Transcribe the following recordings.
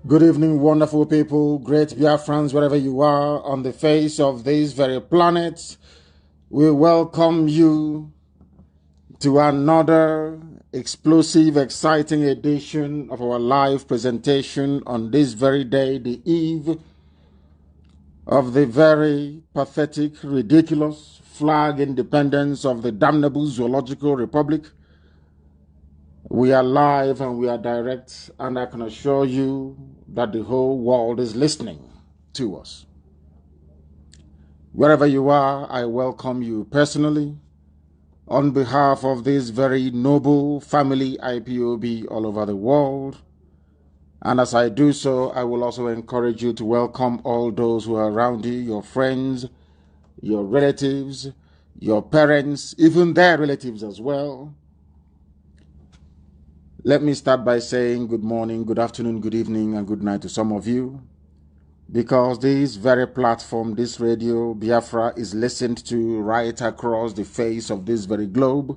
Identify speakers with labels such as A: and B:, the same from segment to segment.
A: Good evening, wonderful people, great Biafrans, wherever you are on the face of this very planet. We welcome you to another explosive, exciting edition of our live presentation on this very day, the eve of the very pathetic, ridiculous flag independence of the damnable Zoological Republic. We are live and we are direct, and I can assure you that the whole world is listening to us. Wherever you are, I welcome you personally on behalf of this very noble family IPOB all over the world. And as I do so, I will also encourage you to welcome all those who are around you, your friends, your relatives, your parents, even their relatives as well. Let me start by saying good morning, good afternoon, good evening, and good night to some of you, because this very platform, this radio, Biafra, is listened to right across the face of this very globe.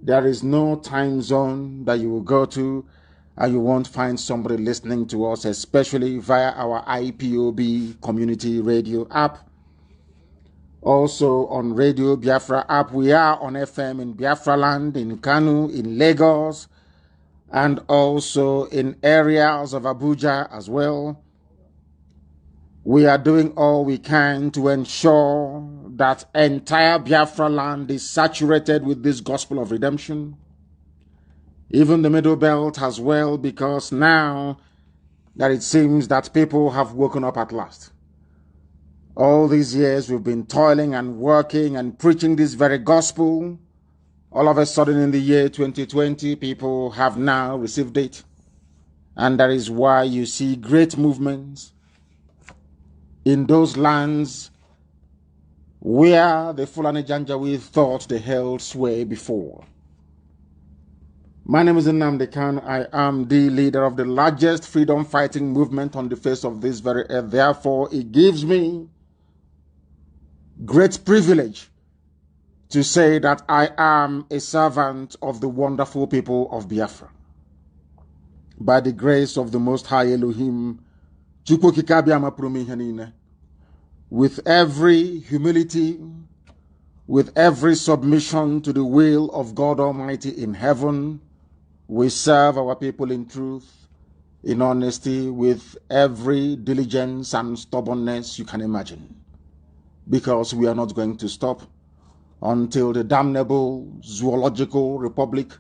A: There is no time zone that you will go to and you won't find somebody listening to us, especially via our IPOB community radio app. Also on Radio Biafra app, we are on FM in Biafra land, in Kanu, in Lagos, and also in areas of Abuja as well. We are doing all we can to ensure that entire Biafra land is saturated with this gospel of redemption. Even the Middle Belt as well, because now that it seems that people have woken up at last. All these years we've been toiling and working and preaching this very gospel. All of a sudden in the year 2020, people have now received it. And that is why you see great movements in those lands where the Fulani Janjaweed thought they held sway before. My name is Nnamdi Kanu. I am the leader of the largest freedom fighting movement on the face of this very earth. Therefore, it gives me great privilege to say that I am a servant of the wonderful people of Biafra. By the grace of the Most High Elohim, with every humility, with every submission to the will of God Almighty in heaven, we serve our people in truth, in honesty, with every diligence and stubbornness you can imagine. Because we are not going to stop until the damnable Zoological Republic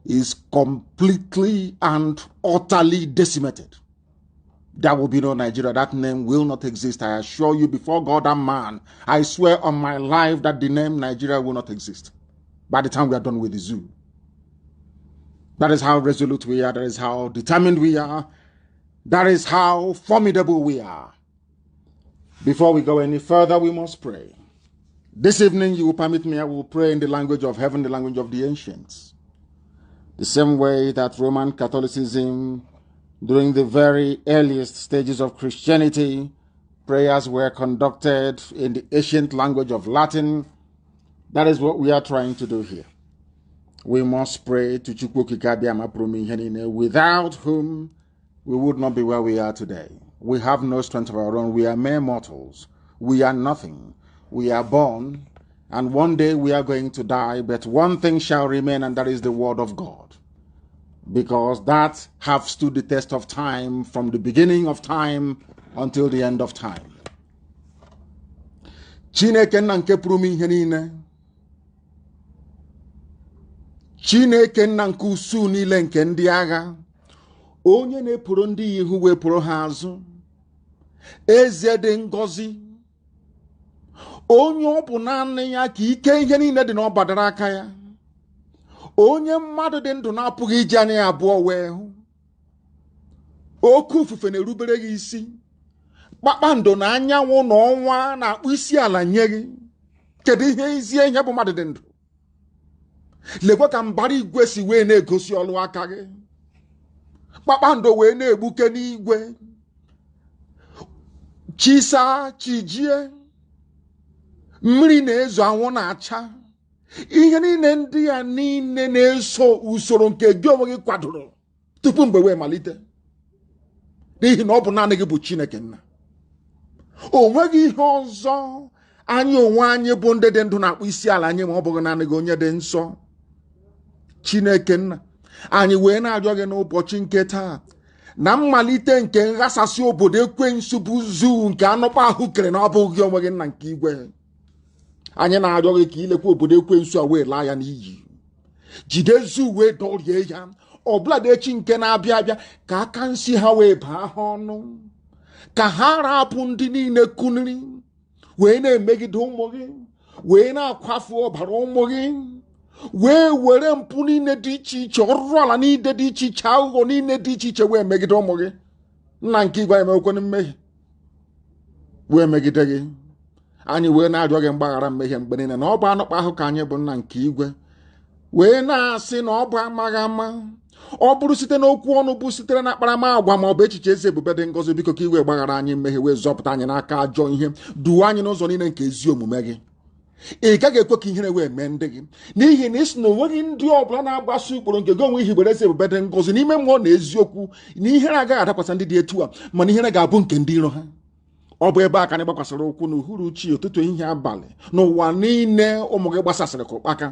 A: is completely and utterly decimated. There will be no Nigeria. That name will not exist. I assure you before God and man, I swear on my life that the name Nigeria will not exist by the time we are done with the zoo. That is how resolute we are. That is how determined we are. That is how formidable we are. Before we go any further, we must pray. This evening, you will permit me, I will pray in the language of heaven, the language of the ancients. The same way that Roman Catholicism, during the very earliest stages of Christianity, prayers were conducted in the ancient language of Latin. That is what we are trying to do here. We must pray to Chukwu, without whom we would not be where we are today. We have no strength of our own. We are mere mortals. We are nothing. We are born, and one day we are going to die, but one thing shall remain, and that is the word of God. Because that have stood the test of time from the beginning of time until the end of time. Chineke nna nke pụrụ m ihe niile. Chineke nna nke usu niile nke ndị agha. Onye na-epụrụ ndị ihu wepụrụ ha azụ. Eze dị ngọzi. Onye ọ bụ naanị ya ka ike ihe niile dị n'ọbadara aka ya. Onye mmadụ dị ndụ na-apụghị iji anya ya abụọ wee hụ. Oke ufufe na-erubere gị isi. Kpakpando na anyanwụ na ọnwa na-akpụ isi ala nye gị. Kedu ihe izie ihe bụ mmadụ dị ndụ? Lekwa ka mbara igwe si wee na-egosi ọlụ aka gị. Kpakpando wee na-egbuke n'igwe. Chisa chijie. Mmiri na-ezo, anwụ na-acha. Ihe niile ndị ya niile na-eso usoro nke gị onwe gị kwadoro tupu mgbe wee malite. n'ihi na ọ bụ naanị gị bụ Chineke nna. O nweghị ihe ọzọ anyị onwe anyị bụ ndị dị ndụ na-akpụ isi ala anyị ma ọ bụghị naanị gị onye dị nsọ Chineke nna. Anyị wee na-arịọ gị n'ụbọchị nke taa na mmalite nke nghasasị obodo ekwensu bụ zuu nke anụkpa ahụ kere na ọ bụghị gị onwe gị nna nke igwe. Anyị na-arịọ gị ka ilekwa obodo ekwensu a wee laa ya n'iyi. Jide zuu wee dọrie ya, ọbụladị echi nke na-abịa abịa ka aka nsi ha wee baa ha ọnụ, ka ha rapụ ndị niile kuniri wee na-emegide ụmụ gị, wee na-akwafu ọbara ụmụ gị, wee were mpụ niile dị iche iche, ọrụrụ ala niile dị iche iche, aghụghọ niile dị iche iche wee megide ụmụ gị. Nna nke igwe emekwana mmehie wee megide gị. Anyị wee na-arịọ gị mgbaghara mmehie mgbe niile na ọ bụ anụkpa ahụ ka anyị bụ nna nke igwe, wee na-asị na ọ bụ amaghị ama, ọ bụrụ site n'okwu ọnụ bụ sitere na akparamagwa ma ọ bụ echiche ezi ebube dị ngọzi, biko ka iwe gbaghara anyị mmehie wee zọpụta anyị n'aka ajọ ihe, duo anyị n'ụzọ niile nke ezi omume gị. Ị gaghị ekwe ka ihere wee mee ndị gị, n'ihi na isi na onweghị ndị ọbụla na-agbaso ụkpụrụ nke gị onwe hibere ezi ebube dị ngọzi n'ime mmụọ na eziokwu, na ihere agaghị adakwasa ndị dị etu a, mana ihere ga-abụ nke ndị iro ha. Ọ bụ ebe a ka anyị gbakwasịrị ụkwụ n'uhuruchi, ụtụtụ, ehihie, abalị, n'ụwa niile ụmụ gị gbasasịrị ka ụkpaka,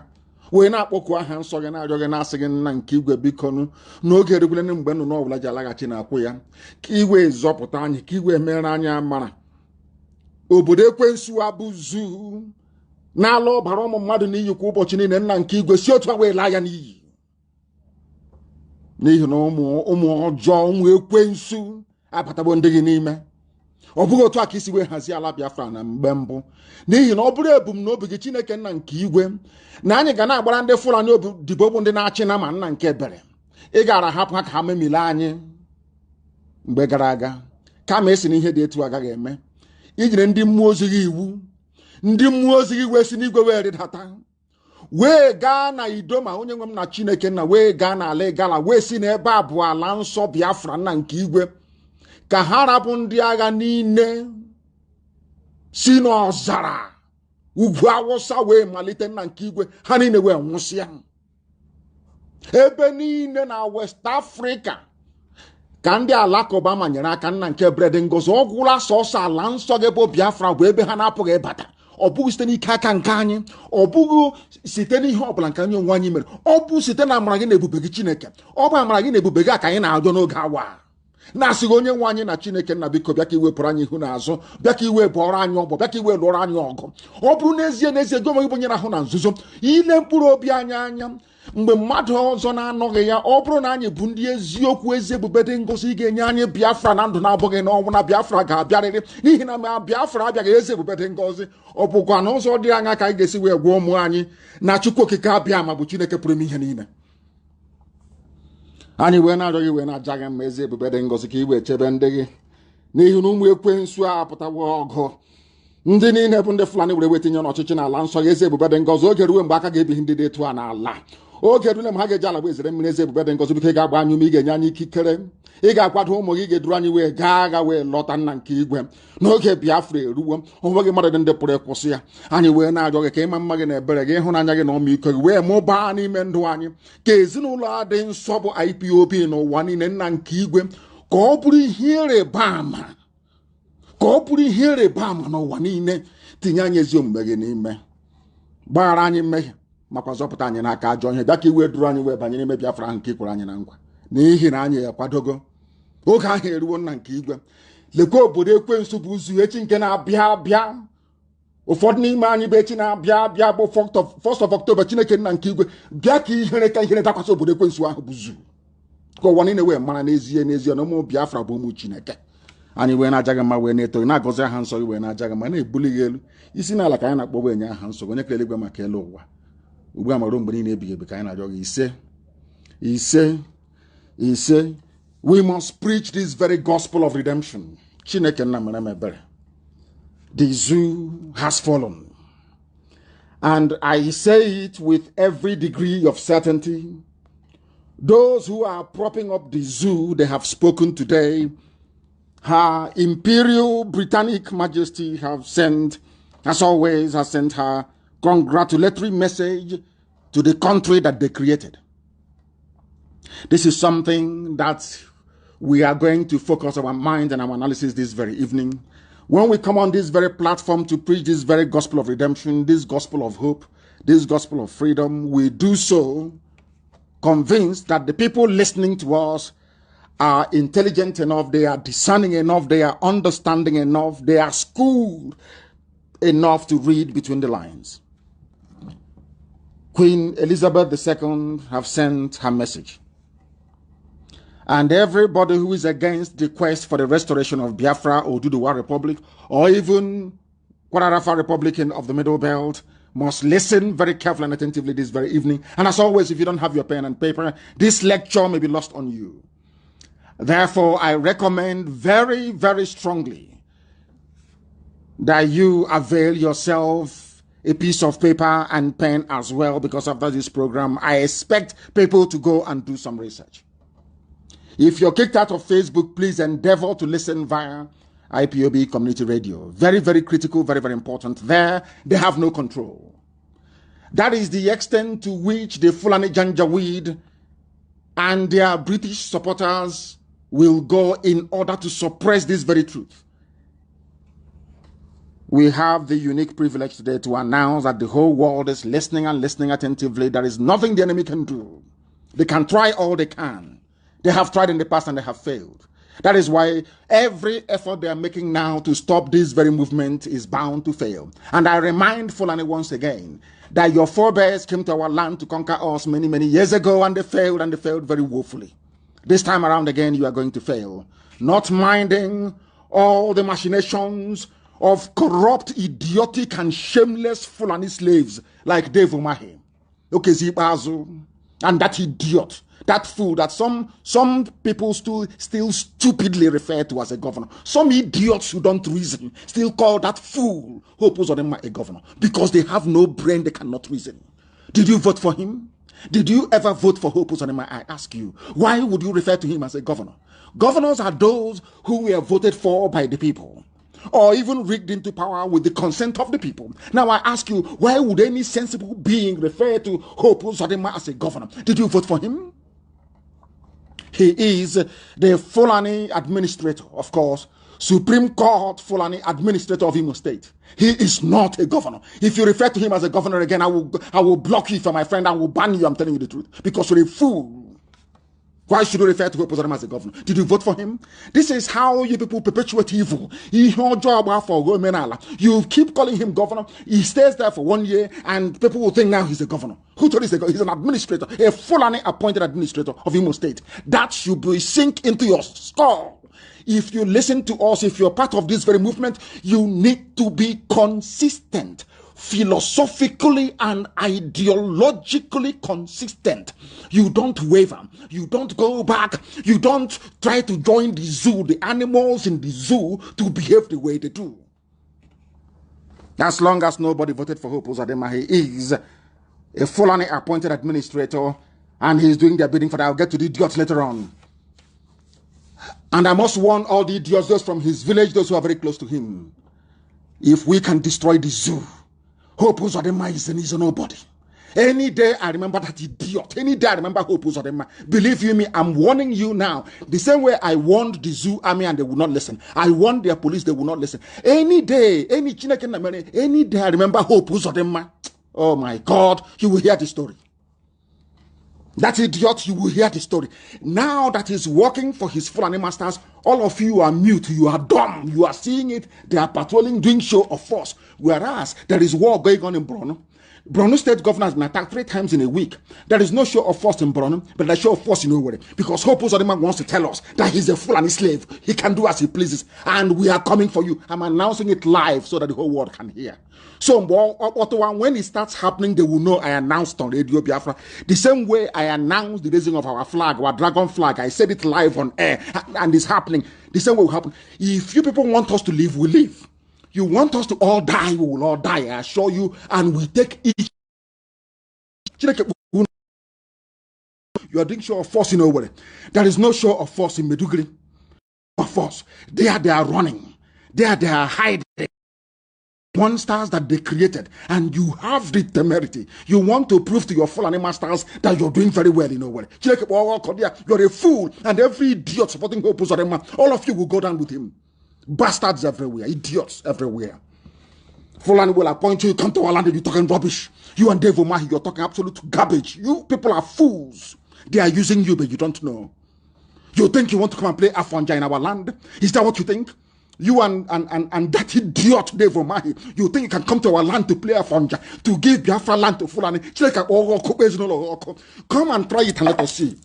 A: wee na-akpọku aha nsọ gị, na-arịọ gị, na-asị gị nna nke igwe bikonu n'oge erugbule mgbe nnụnụ ọbụla ji alaghachi na-akwụ ya, ka iwe zọpụta anyị, ka iwe mere anyị amara. Obodo ekwensu abụzu na-ala ọbara ụmụ mmadụ n'iyi kwa ụbọchị niile, nna nke igwe si otu a wee laa ya n'iyi, n'ihi na ụmụ ọjọọ, ụmụ ekwensu abatagbo ndị gị n'ime. Ọ bụghị otu a ka isi wee hazie ala Biafra na mgbe mbụ, n'ihi na ọ bụrụ ebumnobi gị Chineke nna nke igwe na anyị ga na-agbara ndị Fulani odibo bụ ndị na-achị na ma nna nke ebere, ị gara hapụ ha ka ha memile anyị mgbe gara aga, kama esi na ihe dị etu agaghị eme. Ijiri ndị mmụọ ozi gị iwu, ndị mmụọ ozi gị wee si n'igwe wee rịdata, wee gaa na Idoma, onye nwe m na Chineke nna, wee gaa n'ala Igala, wee si n'ebe a bụ ala nsọ Biafra nna nke igwe, ka ha rapụ ndị agha niile si n'ọzara ugwu Awụsa wee malite nna nke igwe, ha niile wee nwụsịa. Ebe niile na West Africa ka ndị Alakụba manyere aka nna nke bred ngozi, ọ gwụla sọsọ ala nsọ gị bụ Biafra bụ ebe ha na-apụghị ịbata. Ọ bụghị site n'ike aka nke anyị, ọ bụghị site n'ihe ọbụla nke anyị onwe anyị mere, ọ bụ site na amara gị na ebube gị Chineke. Ọ bụ amara gị na ebube gị ka anyị na-arịọ n'oge awa, na-asịghị onye nwe anyị na Chineke nna biko bịa ka iwepụrụ anyị ihu n'azụ, bịa ka iwe bụọrọ anyị ọgbọ, bịa ka iwe lụọrọ anyị ọgụ. Ọ bụrụ n'ezie n'ezie gị onwe gị bụ onye na-ahụ na nzuzo, ile mkpụrụ obi anyị anya mgbe mmadụ ọzọ na-anọghị ya. Ọ bụrụ na anyị bụ ndị eziokwu, ezi ebube dị ngọzi, ị ga-enye anyị Biafra na ndụ na-abụghị n'ọnwụ, na Biafra ga-abịarịrị, n'ihi na ma Biafra abịaghị ezi ebube dị ngọzi. Ọ bụkwa na ụzọ dị anya ka anyị ga-esi wee gwa ụmụ anyị na Chukwu okike abịa ma bụ Chineke pụrụ ime ihe niile. Anyị wee na-arịọ gị, wee na-aja gị mma ezi ebube dị ngọzi, ka i wee chebe ndị gị, n'ihi na ụmụ ekwensu a apụtawo ọgụ. Ndị niile bụ ndị Fulani were wetinye n'ọchịchị n'ala nsọ gị, ezi ebube dị ngọzi. Oge ruo mgbe aka ga-ebighị ndị dị etu a n'ala, oge rule ma ha ga-eji ala bụ ezere mmiri, ezi ebube dị ngọzi, biko ị ga-agba anyị ume, ị ga-enye anyị ikikere, ị ga-akwado ụmụ gị, ga-eduru anyị wee gaa agha wee lọta nna nke igwe. N'oge Biafra eruwo, onweghị mmadụ dị ndị pụrụ ịkwụsị ya. Anyị wee na-arịọ gị ka ịma mma gị na ebere gị, ịhụnanya gị na ọmịiko gị wee mụbaa n'ime ndụ anyị, ka ezinụlọ a dị nsọ bụ IPOB n'ụwa niile nna nke igwe, ka ọ bụrụ ihe ịrịba ama, ka ọ bụrụ ihe ịrịba ama n'ụwa niile. Tinye anyị ezi omume gị n'ime, gbaghara anyị mmehie, makwa zọpụta anyị n'aka ajọ ihe. Bịa ka iwe duru anyị wee banye n'ime Biafra ahụ nke ikwere anyị na ngwa, n'ihi na anyị akwadogo. Oge ahụ eruo nna nke igwe. Lekwa obodo ekwensu bụ ụzụ echi nke na-abịa abịa. Ụfọdụ n'ime anyị bụ echi na-abịa abịa bụ 1st of October. Chineke nna nke igwe, bịa ka ihere ka ihere dakwasị obodo ekwensu ahụ bụ zu, ka ụwa niile wee mara n'ezie n'ezie na ụmụ Biafra bụ ụmụ Chineke. Anyị wee na-aja gị mma, wee na-eto gị, na-agọzi aha nsọ gị, wee na-aja gị mma, na-ebuli gị elu. Isi n'ala ka anyị na-akpọ wee nye aha nsọ gị, onye kere eluigwe maka elu ụwa, ugbu a ma ruo mgbe niile ebighị ebi, ka anyị na-arịọ gị ise. We must preach this very gospel of redemption. Chineke nna mere m ebere. The zoo has fallen, and I say it with every degree of certainty. Those who are propping up the zoo, they have spoken today. Her Imperial Britannic Majesty have sent, as always, has sent her congratulatory message to the country that they created. This is something that we are going to focus our mind and our analysis this very evening. When we come on this very platform to preach this very gospel of redemption, this gospel of hope, this gospel of freedom, we do so convinced that the people listening to us are intelligent enough, they are discerning enough, they are understanding enough, they are schooled enough to read between the lines. Queen Elizabeth II have sent her message. And everybody who is against the quest for the restoration of Biafra or Oduduwa Republic, or even Kwararafa Republic of the Middle Belt, must listen very carefully and attentively this very evening. And as always, if you don't have your pen and paper, this lecture may be lost on you. Therefore, I recommend very, very strongly that you avail yourself a piece of paper and pen as well, because after this program, I expect people to go and do some research. If you're kicked out of Facebook, please endeavor to listen via IPOB Community Radio. Very, very critical, very, very important. There, they have no control. That is the extent to which the Fulani Janjaweed and their British supporters will go in order to suppress this very truth. We have the unique privilege today to announce that the whole world is listening and listening attentively. There is nothing the enemy can do. They can try all they can. They have tried in the past and they have failed. That is why every effort they are making now to stop this very movement is bound to fail. And I remind Fulani once again that your forebears came to our land to conquer us many, many years ago, and they failed very woefully. This time around again, you are going to fail. Not minding all the machinations of corrupt, idiotic, and shameless Fulani slaves like Dave Umahi, Okezibazu, and that idiot. That fool that some people still stupidly refer to as a governor. Some idiots who don't reason still call that fool Hope Uzodinma a governor because they have no brain, they cannot reason. Did you vote for him? Did you ever vote for Hope Uzodinma? I ask you. Why would you refer to him as a governor? Governors are those who were voted for by the people, or even rigged into power with the consent of the people. Now I ask you, why would any sensible being refer to Hope Uzodinma as a governor? Did you vote for him? He is the Fulani administrator, of course, Supreme Court Fulani administrator of Imo State. He is not a governor. If you refer to him as a governor again, I will block you for my friend. I will ban you. I'm telling you the truth, because you're a fool. Why should you refer to Hope as a governor? Did you vote for him? This is how you people perpetuate evil. You keep calling him governor. He stays there for 1 year, and people will think now he's a governor. Who told you he's an administrator? A Fulani appointed administrator of Imo State. That should be sink into your skull. If you listen to us, if you're part of this very movement, you need to be consistent. Philosophically and ideologically consistent. You don't waver. You don't go back. You don't try to join the zoo, the animals in the zoo, to behave the way they do. As long as nobody voted for Hope Uzodinma, he is a Fulani appointed administrator, and he's doing their bidding for that. I'll get to the idiots later on. And I must warn all the idiots, those from his village, those who are very close to him. If we can destroy the zoo, Hope Uzodinma is a nobody. Any day I remember that idiot. Any day I remember Hope Uzodinma. Believe you me, I'm warning you now. The same way I warned the zoo army and they will not listen. I warned their police, they will not listen. Any day, any day I remember Hope Uzodinma. Oh my God, you will hear the story. That idiot, you will hear the story. Now that he's working for his Fulani masters, all of you are mute, you are dumb, you are seeing it. They are patrolling, doing show of force. Whereas there is war going on in Borno. Borno State governor has been attacked 3 times in a week. There is no show of force in Borno, but there's show of force in Owerri. Because Hope Uzodinma wants to tell us that he's a Fulani slave. He can do as he pleases. And we are coming for you. I'm announcing it live so that the whole world can hear. So when it starts happening, they will know I announced on Radio Biafra. The same way I announced the raising of our flag, our dragon flag. I said it live on air, and it's happening. The same way will happen. If you people want us to live, we live. You want us to all die, we will all die, I assure you. And we take each. You are doing show of force in Owerri. There is no show of force in Meduguri. Of force. They are running. They are hiding. monsters that they created, and you have the temerity. You want to prove to your Fulani masters that you're doing very well in a way. You're a fool, and every idiot supporting Hope Uzodinma, all of you will go down with him. Bastards everywhere, idiots everywhere. Fulani will appoint you, come to our land and you're talking rubbish. You and Dave Omahi, you're talking absolute garbage. You people are fools. They are using you, but you don't know. You think you want to come and play Afonja in our land? Is that what you think? You and that idiot Dave Omahi, you think you can come to our land to play Afonja, to give Biafra land to Fulani? Come and try it and let us see.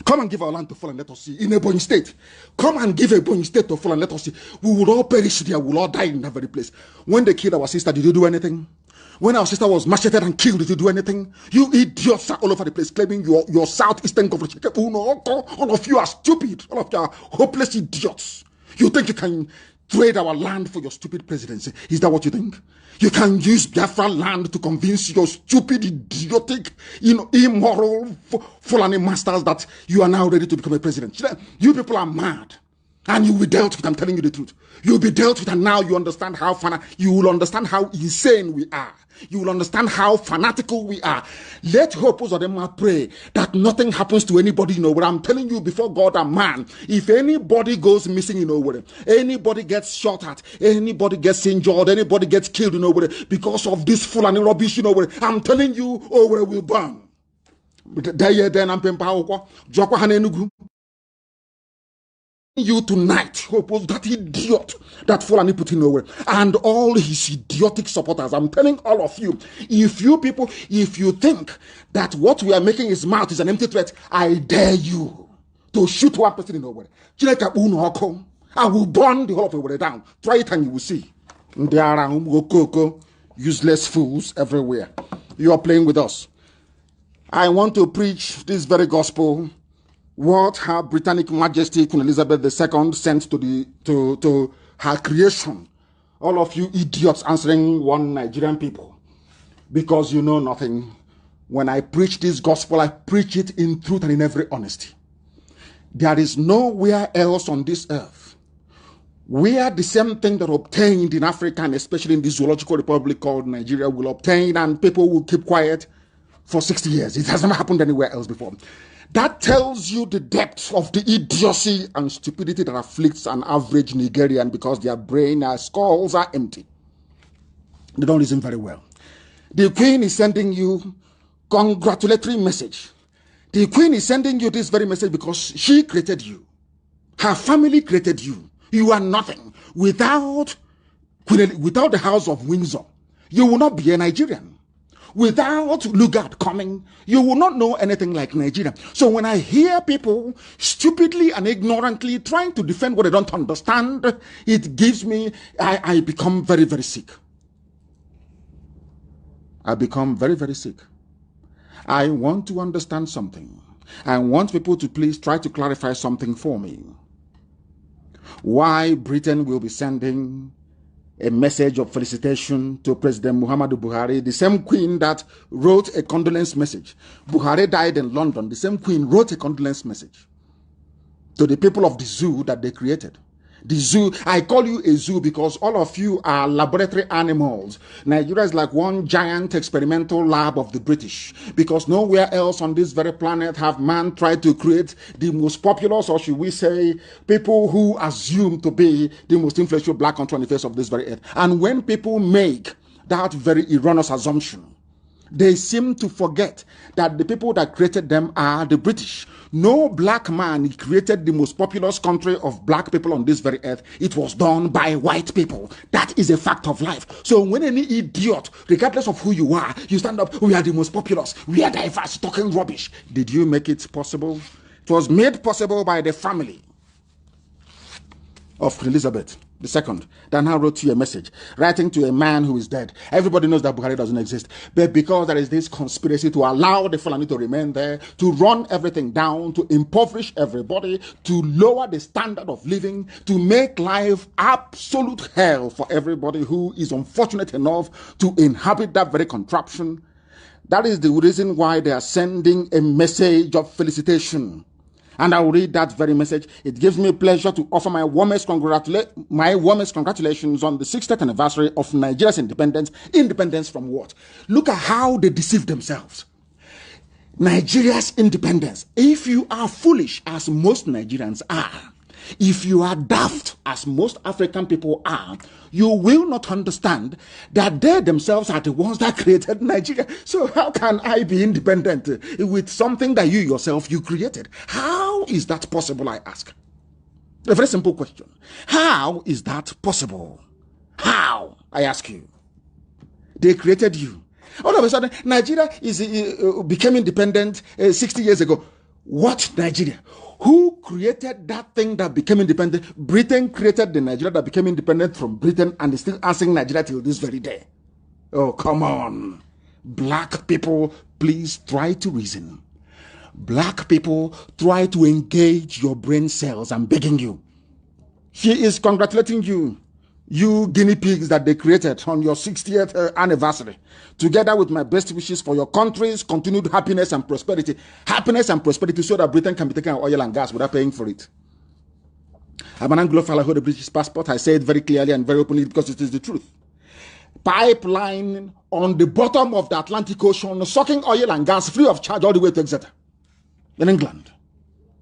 A: Come and give our land to Fulani, let us see. In Ebonyi State. Come and give Ebonyi State to Fulani, let us see. We will all perish there. We will all die in that very place. When they killed our sister, did you do anything? When our sister was macheted and killed, did you do anything? You idiots are all over the place claiming your southeastern coverage. All of you are stupid. All of you are hopeless idiots. You think you can trade our land for your stupid presidency? Is that what you think? You can use Biafra land to convince your stupid, idiotic, immoral Fulani masters that you are now ready to become a president. You people are mad. And you will be dealt with, I'm telling you the truth. You'll be dealt with, and now you understand you will understand how insane we are. You will understand how fanatical we are. Let Hope Uzodinma pray that nothing happens to anybody in Owerri. I'm telling you before God and man, if anybody goes missing in Owerri, anybody gets shot at, anybody gets injured, anybody gets killed in Owerri because of this Fulani rubbish in Owerri, I'm telling you, Owerri will burn. You tonight, Hope, that idiot that Fulani put in Owerri and all his idiotic supporters. I'm telling all of you, if you think that what we are making his mouth is an empty threat, I dare you to shoot one person in Owerri. I will burn the whole of Owerri down. Try it and you will see. There are useless fools everywhere. You are playing with us. I want to preach this very gospel. What Her Britannic Majesty Queen Elizabeth II sent to her creation. All of you idiots answering one Nigerian people because you know nothing. When I preach this gospel, I preach it in truth and in every honesty. There is nowhere else on this earth where the same thing that obtained in Africa, and especially in this zoological republic called Nigeria, will obtain and people will keep quiet for 60 years. It has never happened anywhere else before. That tells you the depth of the idiocy and stupidity that afflicts an average Nigerian because their brain skulls are empty. They don't listen very well. The Queen is sending you congratulatory message. The Queen is sending you this very message because she created you. Her family created you. You are nothing. Without the House of Windsor, you will not be a Nigerian. Without Lugard coming, you will not know anything like Nigeria. So when I hear people stupidly and ignorantly trying to defend what they don't understand, it gives me, I become very, very sick. I become very, very sick. I want to understand something. I want people to please try to clarify something for me. Why Britain will be sending a message of felicitation to President Muhammadu Buhari, the same queen that wrote a condolence message. Buhari died in London. The same queen wrote a condolence message to the people of the zoo that they created. The zoo, I call you a zoo because all of you are laboratory animals. Nigeria is like one giant experimental lab of the British because nowhere else on this very planet have man tried to create the most populous, or should we say, people who assume to be the most influential black country on the face of this very earth. And when people make that very erroneous assumption, they seem to forget that the people that created them are the British. No black man created the most populous country of black people on this very earth. It was done by white people. That is a fact of life. So when any idiot, regardless of who you are, you stand up, we are the most populous, we are diverse, talking rubbish. Did you make it possible? It was made possible by the family of Elizabeth II that now wrote you a message, writing to a man who is dead. Everybody knows that Buhari doesn't exist, but because there is this conspiracy to allow the Fulani to remain there, to run everything down, to impoverish everybody, to lower the standard of living, to make life absolute hell for everybody who is unfortunate enough to inhabit that very contraption. That is the reason why they are sending a message of felicitation. And I will read that very message. It gives me pleasure to offer my warmest congratulations on the 60th anniversary of Nigeria's independence. Independence from what? Look at how they deceive themselves. Nigeria's independence. If you are foolish, as most Nigerians are, if you are daft, as most African people are, you will not understand that they themselves are the ones that created Nigeria. So how can I be independent with something that you yourself, you created? How is that possible, I ask? A very simple question. How is that possible? How, I ask you? They created you. All of a sudden, Nigeria became independent 60 years ago. What Nigeria? Who created that thing that became independent? Britain created the Nigeria that became independent from Britain and is still answering Nigeria till this very day. Oh, come on. Black people, please try to reason. Black people, try to engage your brain cells. I'm begging you. She is congratulating you. You guinea pigs that they created on your 60th anniversary, together with my best wishes for your country's continued happiness and prosperity. Happiness and prosperity so that Britain can be taking oil and gas without paying for it. I'm an Anglophile, I hold a British passport. I say it very clearly and very openly because it is the truth. Pipeline on the bottom of the Atlantic Ocean, sucking oil and gas free of charge all the way to Exeter in England.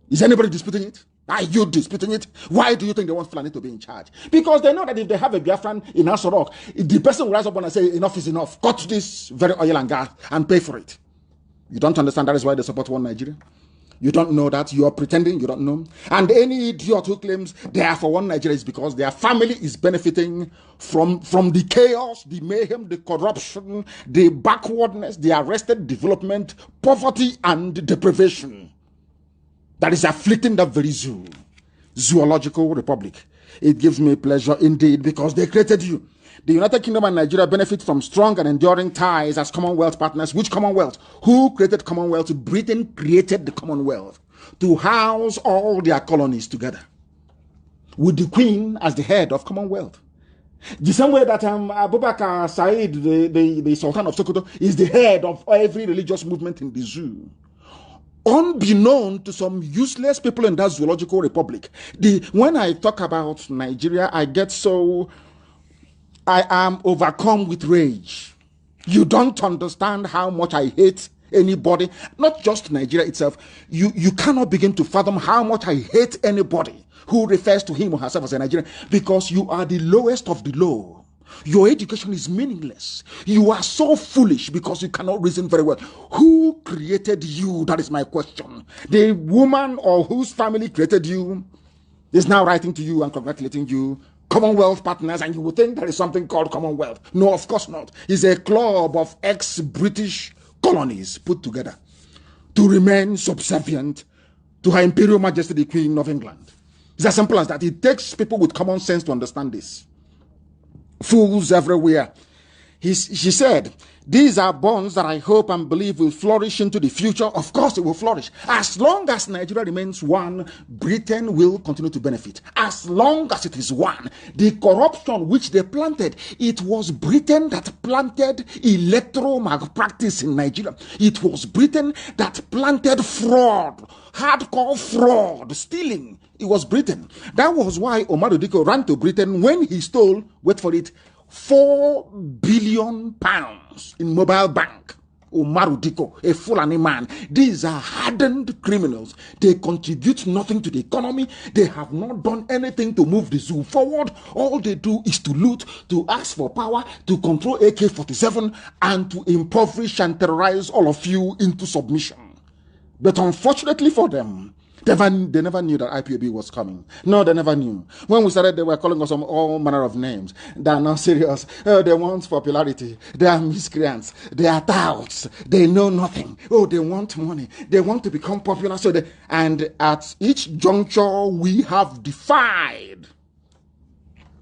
A: Is anybody disputing it? Are you disputing it? Why do you think they want Fulani to be in charge? Because they know that if they have a Biafran in Aso Rock, the person will rise up and say, enough is enough. Cut this very oil and gas and pay for it. You don't understand that is why they support one Nigeria? You don't know that. You are pretending you don't know. And any idiot who claims they are for one Nigeria is because their family is benefiting from the chaos, the mayhem, the corruption, the backwardness, the arrested development, poverty, and deprivation that is afflicting that very zoological republic. It gives me pleasure indeed because they created you. The United Kingdom and Nigeria benefit from strong and enduring ties as Commonwealth partners. Which Commonwealth? Who created Commonwealth? Britain created the Commonwealth to house all their colonies together, with the Queen as the head of Commonwealth. The same way that Abubakar Said, the Sultan of Sokoto, is the head of every religious movement in the zoo. Unbeknown to some useless people in that zoological republic. When I talk about Nigeria, I am overcome with rage. You don't understand how much I hate anybody, not just Nigeria itself. You cannot begin to fathom how much I hate anybody who refers to him or herself as a Nigerian, because you are the lowest of the low. Your education is meaningless. You are so foolish because you cannot reason very well. Who created you? That is my question. The woman or whose family created you is now writing to you and congratulating you. Commonwealth partners, and you would think there is something called Commonwealth. No, of course not. It's a club of ex-British colonies put together to remain subservient to Her Imperial Majesty the Queen of England. It's as simple as that. It takes people with common sense to understand this. Fools everywhere. She said, these are bonds that I hope and believe will flourish into the future. Of course it will flourish. As long as Nigeria remains one, Britain will continue to benefit. As long as it is one. The corruption which they planted, it was Britain that planted electoral malpractice in Nigeria. It was Britain that planted fraud, hardcore fraud, stealing. It was Britain. That was why Omar Diko ran to Britain when he stole, wait for it, £4 billion in mobile bank. Omar Diko, a Fulani man. These are hardened criminals. They contribute nothing to the economy. They have not done anything to move the zoo forward. All they do is to loot, to ask for power, to control AK-47, and to impoverish and terrorize all of you into submission. But unfortunately for them, they never knew that IPOB was coming. No, they never knew. When we started, they were calling us all manner of names. They are not serious. Oh, they want popularity. They are miscreants. They are touts. They know nothing. Oh, they want money. They want to become popular. And at each juncture, we have defied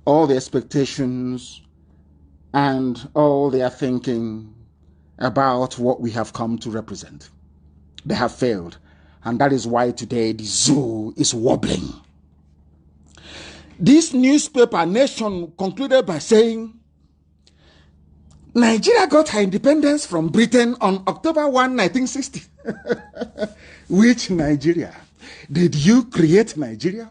A: all the expectations and all their thinking about what we have come to represent. They have failed. And that is why today the zoo is wobbling. This newspaper, Nation, concluded by saying, Nigeria got her independence from Britain on October 1, 1960. Which Nigeria? Did you create Nigeria?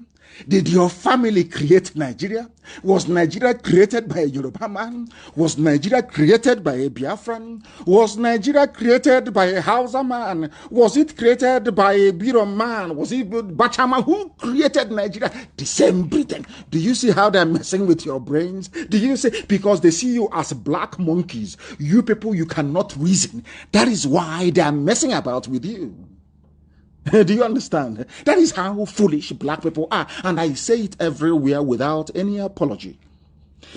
A: Did your family create Nigeria? Was Nigeria created by a Yoruba man? Was Nigeria created by a Biafran? Was Nigeria created by a Hausa man? Was it created by a Biro man? Was it Bachama? Who created Nigeria? The same Britain. Do you see how they're messing with your brains? Do you see? Because they see you as black monkeys. You people, you cannot reason. That is why they are messing about with you. Do you understand? That is how foolish black people are. And I say it everywhere without any apology.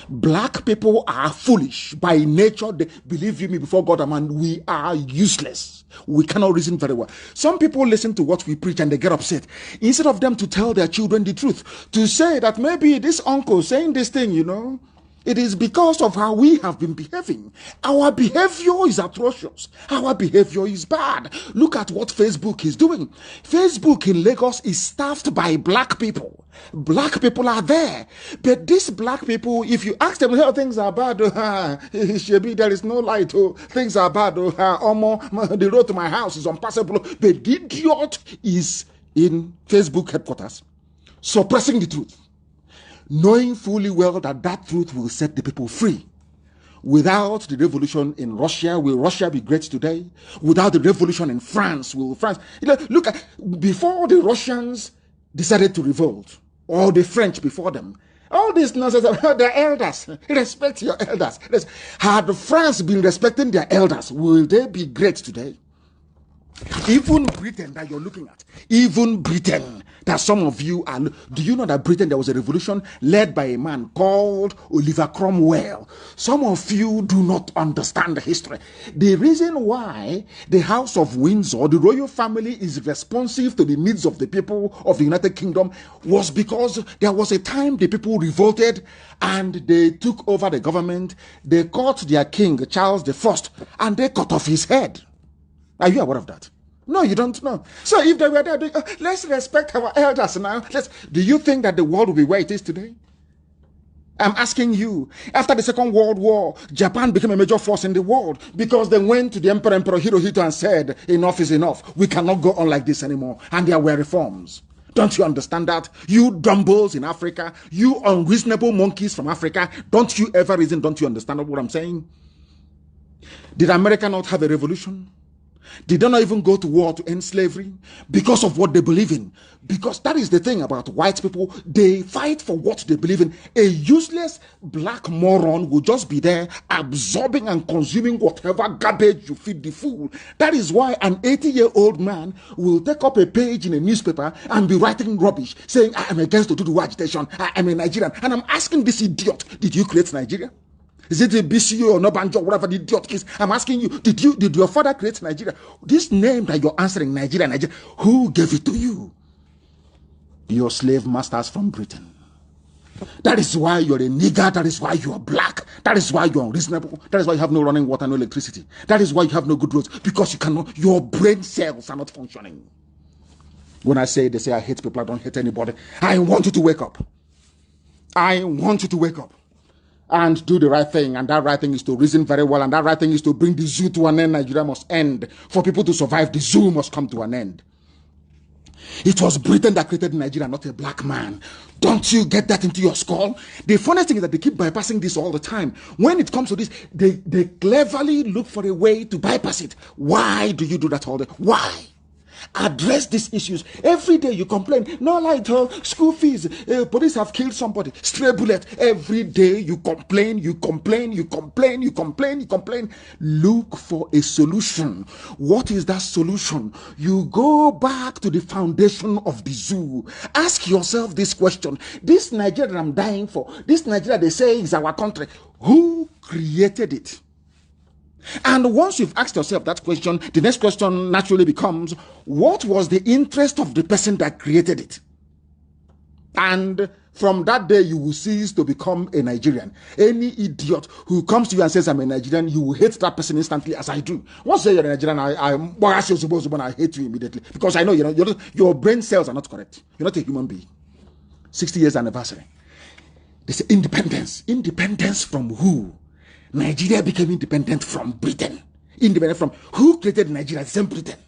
A: Black people are foolish by nature. They, believe you me, before God and man, we are useless. We cannot reason very well. Some people listen to what we preach and they get upset. Instead of them to tell their children the truth, to say that maybe this uncle saying this thing, you know, it is because of how we have been behaving. Our behavior is atrocious. Our behavior is bad. Look at what Facebook is doing. Facebook in Lagos is staffed by black people. Black people are there. But these black people, if you ask them how things are bad, there is no light, things are bad, the road to my house is unpassable. But the idiot is in Facebook headquarters, suppressing the truth, knowing fully well that that truth will set the people free. Without the revolution in Russia, will Russia be great today? Without the revolution in France, will France... Look, before the Russians decided to revolt, or the French before them, all this nonsense about their elders, respect your elders. Had France been respecting their elders, will they be great today? Even Britain that you're looking at, even Britain that some of you are, do you know that Britain, there was a revolution led by a man called Oliver Cromwell? Some of you do not understand the history. The reason why the House of Windsor, the royal family, is responsive to the needs of the people of the United Kingdom was because there was a time the people revolted and they took over the government. They caught their king, Charles I, and they cut off his head. Are you aware of that? No, you don't know. So if they were there, let's respect our elders now. Do you think that the world will be where it is today? I'm asking you. After the Second World War, Japan became a major force in the world because they went to the Emperor Hirohito and said, enough is enough. We cannot go on like this anymore. And there were reforms. Don't you understand that? You dumbles in Africa, you unreasonable monkeys from Africa, don't you ever reason, don't you understand what I'm saying? Did America not have a revolution? Did they not even go to war to end slavery? Because of what they believe in. Because that is the thing about white people. They fight for what they believe in. A useless black moron will just be there absorbing and consuming whatever garbage you feed the fool. That is why an 80-year-old man will take up a page in a newspaper and be writing rubbish, saying, I am against the Tudu agitation. I am a Nigerian. And I'm asking this idiot, did you create Nigeria? Is it a BCU or Nobanjo, whatever the idiot is? I'm asking you, did your father create Nigeria? This name that you're answering, Nigeria, who gave it to you? Your slave masters from Britain. That is why you're a nigger. That is why you're black. That is why you're unreasonable. That is why you have no running water, no electricity. That is why you have no good roads, because you cannot, your brain cells are not functioning. When I say, they say I hate people, I don't hate anybody. I want you to wake up. I want you to wake up and do the right thing. And that right thing is to reason very well. And that right thing is to bring the zoo to an end. Nigeria must end. For people to survive, the zoo must come to an end. It was Britain that created Nigeria, not a black man. Don't you get that into your skull? The funniest thing is that they keep bypassing this all the time. When it comes to this, they cleverly look for a way to bypass it. Why do you do that all the time? Why? Address these issues. Every day you complain, no light, school fees, police have killed somebody, stray bullet. Every day you complain, you complain, you complain, you complain, you complain. Look for a solution. What is that solution? You go back to the foundation of the zoo. Ask yourself this question. This Nigeria that I'm dying for, this Nigeria they say is our country, who created it? And once you've asked yourself that question, the next question naturally becomes, what was the interest of the person that created it? And from that day, you will cease to become a Nigerian. Any idiot who comes to you and says, I'm a Nigerian, you will hate that person instantly, as I do. Once you say you're a Nigerian, I hate you immediately. Because I know, your brain cells are not correct. You're not a human being. 60 years anniversary. They say independence. Independence from who? Nigeria became independent from Britain. Independent from who created Nigeria? The same Britain.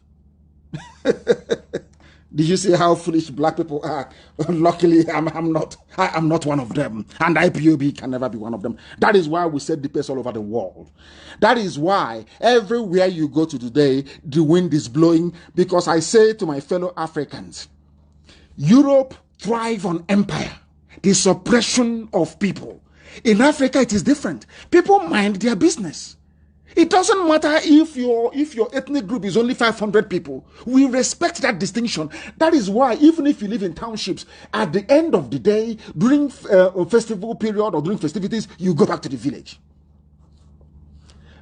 A: Do you see how foolish black people are? Luckily, I'm not one of them. And IPOB can never be one of them. That is why we set the pace all over the world. That is why everywhere you go to today, the wind is blowing. Because I say to my fellow Africans, Europe thrive on empire, the suppression of people. In Africa, it is different. People mind their business. It doesn't matter if your ethnic group is only 500 people. We respect that distinction. That is why even if you live in townships, at the end of the day, during a festival period or during festivities, you go back to the village.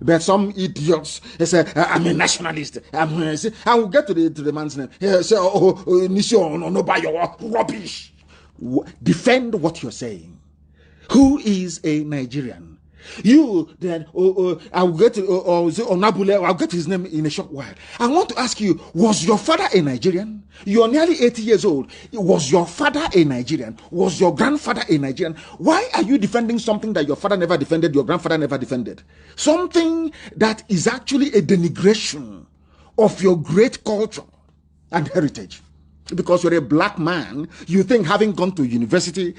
A: But some idiots, they say, I'm a nationalist. I will get to the man's name. He say, no, buy your rubbish. Defend what you're saying. Who is a Nigerian? You then I'll get Nnamdi, I'll get his name in a short while. I want to ask you, was your father a Nigerian? You're nearly 80 years old. Was your father a Nigerian? Was your grandfather a Nigerian? Why are you defending something that your father never defended, your grandfather never defended? Something that is actually a denigration of your great culture and heritage. Because you're a black man, you think having gone to university,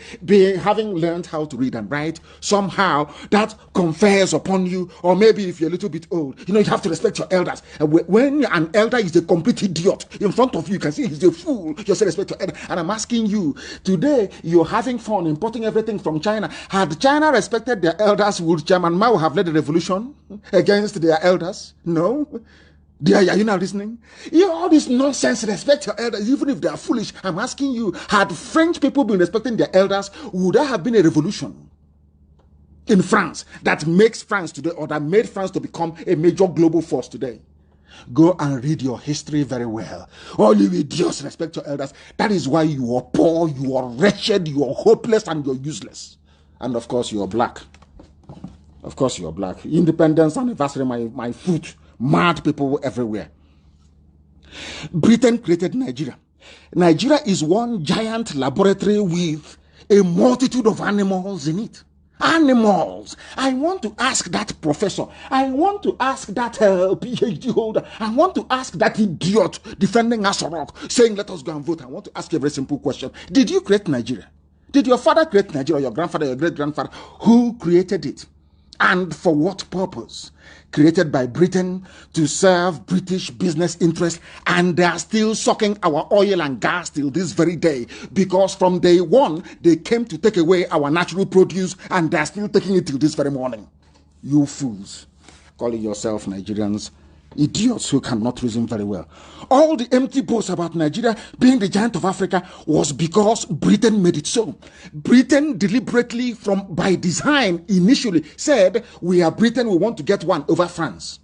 A: having learned how to read and write, somehow that confers upon you, or maybe if you're a little bit old, you have to respect your elders. And when an elder is a complete idiot in front of you, you can see he's a fool, you say respect your elder. And I'm asking you, today you're having fun importing everything from China. Had China respected their elders, would Chairman Mao have led a revolution against their elders? No. Are you now listening? All this nonsense, respect your elders, even if they are foolish. I'm asking you, had French people been respecting their elders, would there have been a revolution in France that makes France today, or that made France to become a major global force today? Go and read your history very well. All you idiots, respect your elders. That is why you are poor, you are wretched, you are hopeless, and you're useless. And of course, you are black. Of course, you are black. Independence anniversary, my foot. Mad people everywhere. Britain created Nigeria. Nigeria is one giant laboratory with a multitude of animals in it. Animals. I want to ask that professor. I want to ask that PhD holder. I want to ask that idiot defending Asorok, saying let us go and vote. I want to ask you a very simple question. Did you create Nigeria? Did your father create Nigeria, or your grandfather, your great-grandfather? Who created it? And for what purpose? Created by Britain to serve British business interests, and they are still sucking our oil and gas till this very day, because from day one they came to take away our natural produce, and they are still taking it till this very morning. You fools, calling yourself Nigerians, idiots who cannot reason very well. All the empty boasts about Nigeria being the giant of Africa was because Britain made it so. Britain deliberately, by design, initially said, we are Britain, we want to get one over France.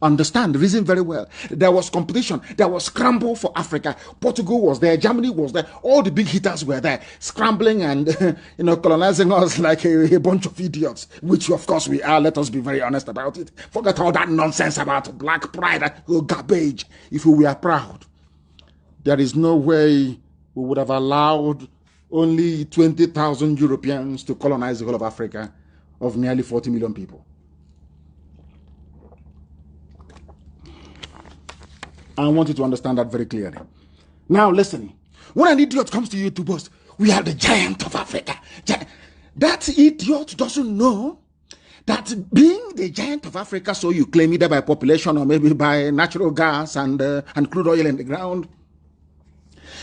A: Understand, reason very well. There was competition. There was scramble for Africa. Portugal was there. Germany was there. All the big hitters were there, scrambling and colonizing us like a bunch of idiots, which of course we are. Let us be very honest about it. Forget all that nonsense about black pride and garbage. If we were proud, there is no way we would have allowed only 20,000 Europeans to colonize the whole of Africa of nearly 40 million people. I want you to understand that very clearly. Now listen, when an idiot comes to you to boast, we are the giant of Africa. That idiot doesn't know that being the giant of Africa, so you claim either by population or maybe by natural gas and crude oil in the ground,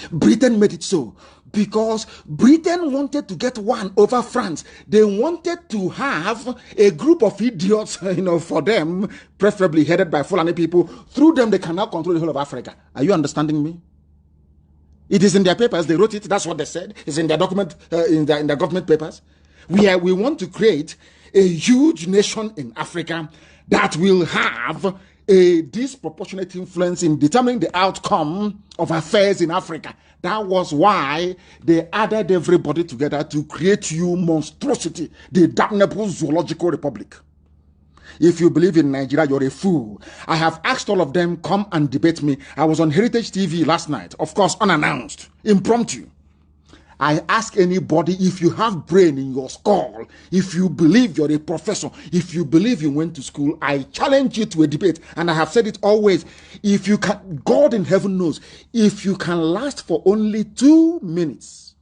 A: Britain made it so because Britain wanted to get one over France. They wanted to have a group of idiots, for them, preferably headed by Fulani people. Through them, they can now control the whole of Africa. Are you understanding me? It is in their papers. They wrote it. That's what they said. It's in their document, in their government papers. We want to create a huge nation in Africa that will have a disproportionate influence in determining the outcome of affairs in Africa. That was why they added everybody together to create you monstrosity, the damnable zoological republic. If you believe in Nigeria, you're a fool. I have asked all of them, come and debate me. I was on Heritage TV last night, of course, unannounced, impromptu. I ask anybody, if you have brain in your skull, if you believe you're a professor, if you believe you went to school, I challenge you to a debate. And I have said it always. If you can, God in heaven knows, if you can last for only 2 minutes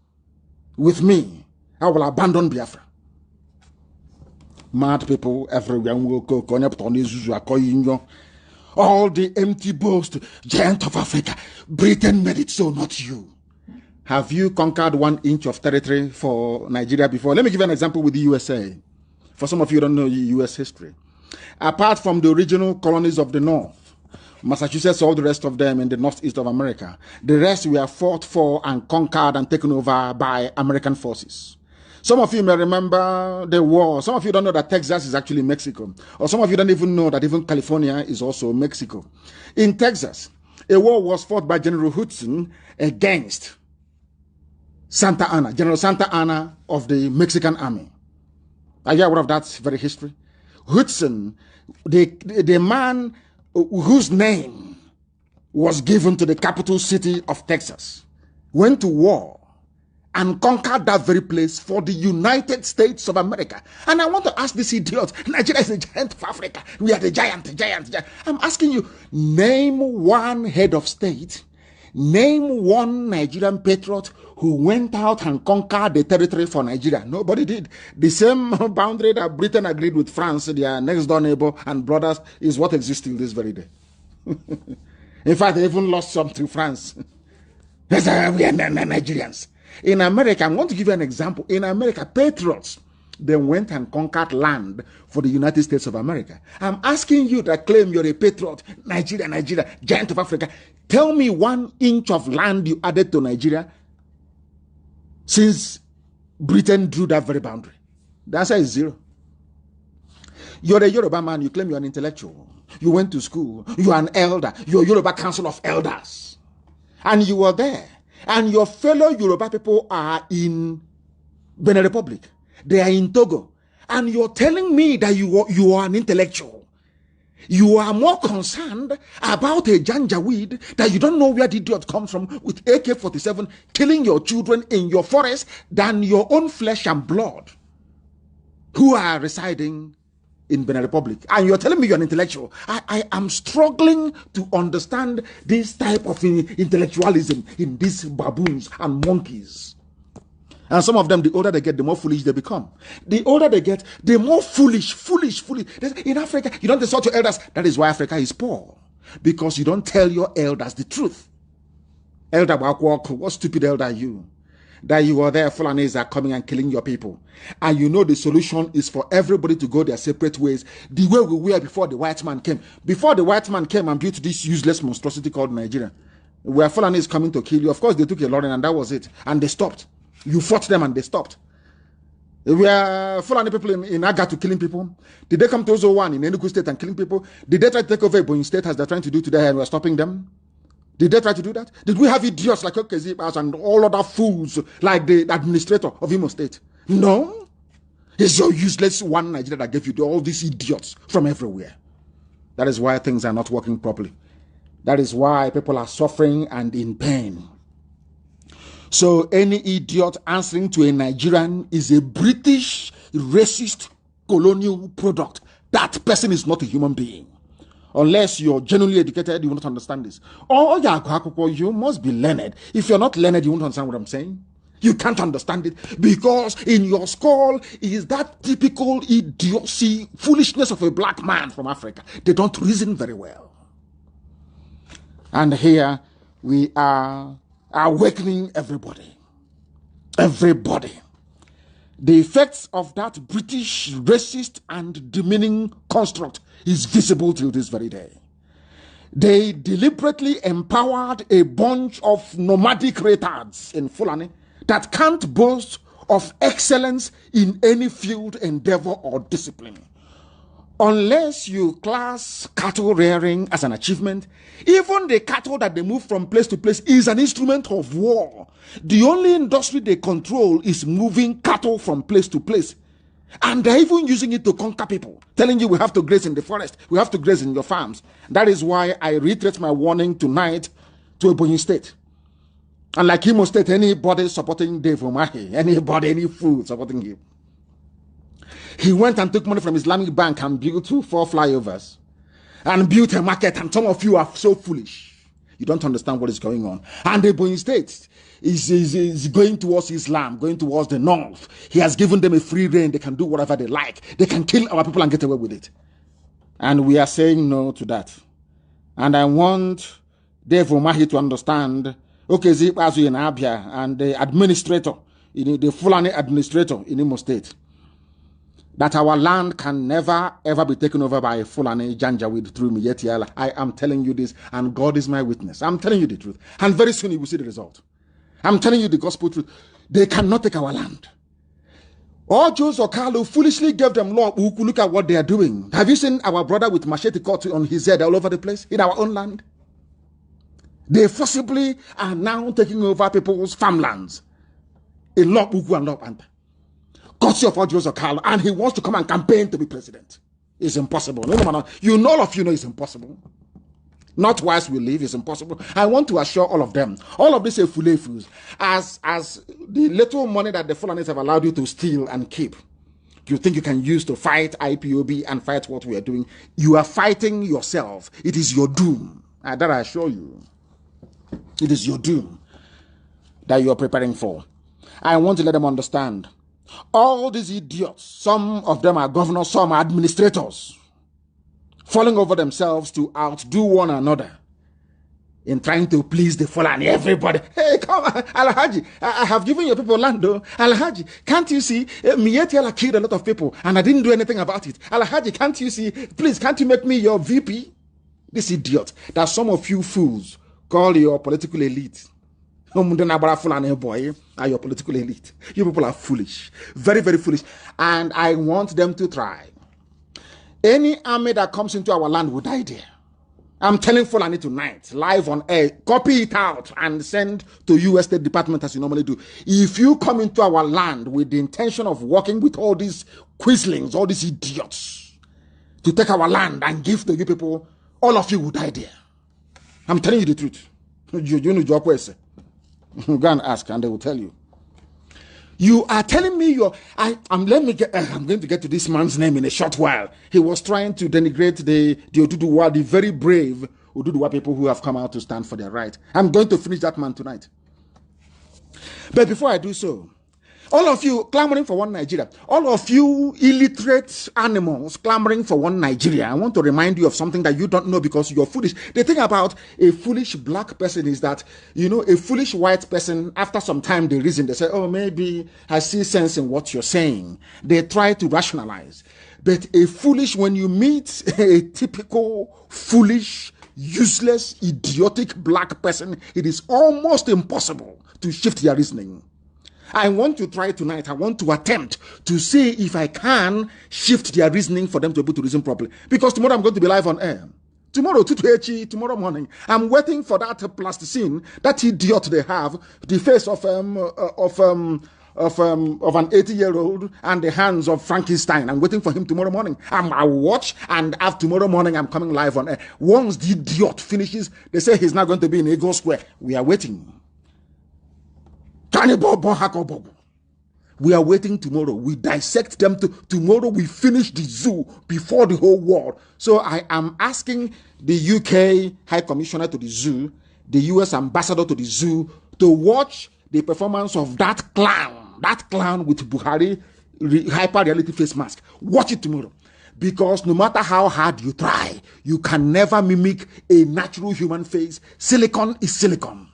A: with me, I will abandon Biafra. Mad people everywhere will go. All the empty boast, giant of Africa. Britain made it so, not you. Have you conquered 1 inch of territory for Nigeria before? Let me give you an example with the USA. For some of you who don't know US history. Apart from the original colonies of the North, Massachusetts, all the rest of them in the northeast of America, the rest were fought for and conquered and taken over by American forces. Some of you may remember the war. Some of you don't know that Texas is actually Mexico. Or some of you don't even know that even California is also Mexico. In Texas, a war was fought by General Hudson against Santa Anna, General Santa Anna of the Mexican army. Are you aware of that very history? Hudson, the man whose name was given to the capital city of Texas, went to war and conquered that very place for the United States of America. And I want to ask this idiot, Nigeria is the giant of Africa. We are the giant. I'm asking you, name one head of state, name one Nigerian patriot who went out and conquered the territory for Nigeria. Nobody did. The same boundary that Britain agreed with France, their next door neighbor and brothers, is what exists till this very day. In fact, they even lost some to France. We are Nigerians. In America, I want to give you an example. In America, patriots, they went and conquered land for the United States of America. I'm asking you that claim you're a patriot, Nigeria, giant of Africa. Tell me 1 inch of land you added to Nigeria since Britain drew that very boundary. The answer is 0. You're a Yoruba man, you claim you're an intellectual. You went to school, you're an elder, you're Yoruba Council of Elders. And you were there. And your fellow Yoruba people are in Benin Republic. They are in Togo. And you're telling me that you are an intellectual. You are more concerned about a janjaweed that you don't know where the idiot comes from with AK-47 killing your children in your forest than your own flesh and blood who are residing in Benin Republic. And you're telling me you're an intellectual. I am struggling to understand this type of intellectualism in these baboons and monkeys. And some of them, the older they get, the more foolish they become. The older they get, the more foolish. In Africa, you don't insult your elders. That is why Africa is poor. Because you don't tell your elders the truth. Elder Bakwok, what stupid elder are you? That you are there, Fulanis are coming and killing your people. And you know the solution is for everybody to go their separate ways. The way we were before the white man came. Before the white man came and built this useless monstrosity called Nigeria. Where Fulanis coming to kill you. Of course, they took a lot and that was it. And they stopped. You fought them and they stopped. Were Fulani people in Agatu killing people? Did they come to Ozo1 in Enugu State and killing people? Did they try to take over Ebonyi State as they're trying to do today and we're stopping them? Did they try to do that? Did we have idiots like Okezibas and all other fools like the administrator of Imo State? No. It's your useless one Nigeria that gave you all these idiots from everywhere. That is why things are not working properly. That is why people are suffering and in pain. So any idiot answering to a Nigerian is a British racist colonial product. That person is not a human being. Unless you're genuinely educated, you will not understand this. Or you must be learned. If you're not learned, you won't understand what I'm saying. You can't understand it because in your skull is that typical idiocy, foolishness of a black man from Africa. They don't reason very well. And here we are awakening everybody. Everybody. The effects of that British racist and demeaning construct is visible till this very day. They deliberately empowered a bunch of nomadic retards in Fulani that can't boast of excellence in any field, endeavor, or discipline. Unless you class cattle rearing as an achievement, even the cattle that they move from place to place is an instrument of war. The only industry they control is moving cattle from place to place. And they're even using it to conquer people, telling you we have to graze in the forest, we have to graze in your farms. That is why I reiterate my warning tonight to Ebonyi State. And like Imo State, anybody supporting Dave Umahi, anybody, any fool supporting him. He went and took money from Islamic Bank and built 4 flyovers and built a market, and some of you are so foolish. You don't understand what is going on. And the Ebonyi State is going towards Islam, going towards the north. He has given them a free reign. They can do whatever they like. They can kill our people and get away with it. And we are saying no to that. And I want Dave Umahi to understand, okay, Zipazu in Abia and the administrator, the Fulani administrator in Imo State, that our land can never, ever be taken over by a Fulani Janjaweed through Miyetti. I am telling you this, and God is my witness. I'm telling you the truth. And very soon you will see the result. I'm telling you the gospel truth. They cannot take our land. All Jews or Kanu foolishly gave them law. Look at what they are doing. Have you seen our brother with machete cut on his head all over the place in our own land? They forcibly are now taking over people's farmlands. In law, Uku and law, Panta. Courtesy of all Jews or Kanu, and he wants to come and campaign to be president. It's impossible. No, all of you know it's impossible. Not whilst we live, it's impossible. I want to assure all of them, all of these Efulefus, as the little money that the Fulanis have allowed you to steal and keep, you think you can use to fight IPOB and fight what we are doing, you are fighting yourself. It is your doom. That I assure you. It is your doom that you are preparing for. I want to let them understand. All these idiots, some of them are governors, some are administrators, falling over themselves to outdo one another in trying to please the Fulani. Everybody, hey, come on, Alhaji, I have given your people land, though. Alhaji, can't you see? Miyetti killed a lot of people, and I didn't do anything about it. Alhaji, can't you see? Please, can't you make me your VP? This idiot, that some of you fools call your political elite. Boy, are your political elite. You people are foolish. Very, very foolish. And I want them to try. Any army that comes into our land will die there. I'm telling Fulani tonight, live on air, copy it out and send to US State Department as you normally do. If you come into our land with the intention of working with all these quislings, all these idiots, to take our land and give to you people, all of you will die there. I'm telling you the truth. Go and ask and they will tell you. You are telling me I'm going to get to this man's name in a short while. He was trying to denigrate the Oduduwa, the very brave Oduduwa people who have come out to stand for their right. I'm going to finish that man tonight. But before I do so, all of you clamoring for one Nigeria, all of you illiterate animals clamoring for one Nigeria, I want to remind you of something that you don't know because you're foolish. The thing about a foolish black person is that, a foolish white person, after some time they reason, they say, oh, maybe I see sense in what you're saying. They try to rationalize. But when you meet a typical foolish, useless, idiotic black person, it is almost impossible to shift their reasoning. I want to try tonight. I want to attempt to see if I can shift their reasoning for them to be able to reason properly. Because tomorrow I'm going to be live on air. Tomorrow, tomorrow morning, I'm waiting for that plasticine, that idiot they have, the face of an 80-year-old and the hands of Frankenstein. I'm waiting for him tomorrow morning. I'll watch, and after tomorrow morning, I'm coming live on air. Once the idiot finishes, they say he's not going to be in Eagle Square. We are waiting. We are waiting tomorrow. We dissect them tomorrow. We finish the zoo before the whole world. So I am asking the UK High Commissioner to the zoo, the US Ambassador to the zoo, to watch the performance of that clown with Buhari hyper reality face mask. Watch it tomorrow. Because no matter how hard you try, you can never mimic a natural human face. Silicon is silicon.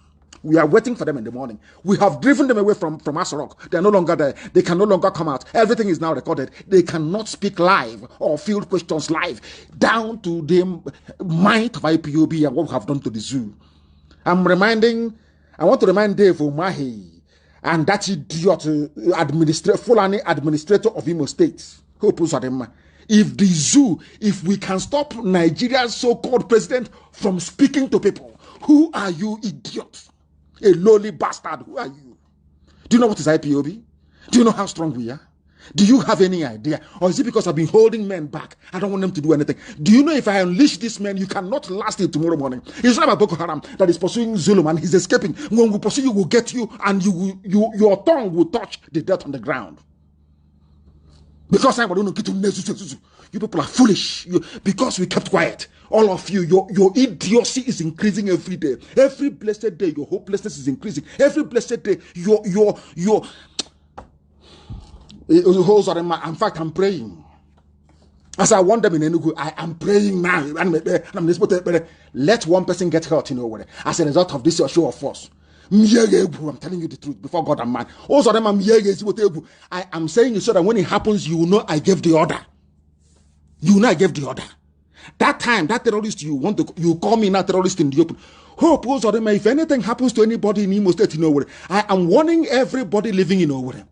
A: We are waiting for them in the morning. We have driven them away from Asorok. They are no longer there. They can no longer come out. Everything is now recorded. They cannot speak live or field questions live. Down to the might of IPOB and what we have done to the zoo. I want to remind Dave Umahi and that idiot Fulani administrator of Imo State. If we can stop Nigeria's so-called president from speaking to people, who are you, idiot? A lowly bastard. Who are you? Do you know what is IPOB? Do you know how strong we are? Do you have any idea? Or is it because I've been holding men back? I don't want them to do anything. Do you know if I unleash this man, you cannot last till tomorrow morning? It's not about Boko Haram that is pursuing Zulum and he's escaping. When we pursue you, we'll get you and your tongue will touch the dirt on the ground. Because I don't know, you people are foolish. Because we kept quiet. All of you, your idiocy is increasing every day. Every blessed day, your hopelessness is increasing. Every blessed day, in fact, I'm praying. As I want them in Enugu, I am praying now. Let one person get hurt, as a result of this show of force. I'm telling you the truth before God and man. Also, I am saying it so that when it happens, you will know I gave the order. You know I gave the order. That time, that terrorist you call me now terrorist in the open. Hope also, if anything happens to anybody in Imo State, I am warning everybody living in Owerri.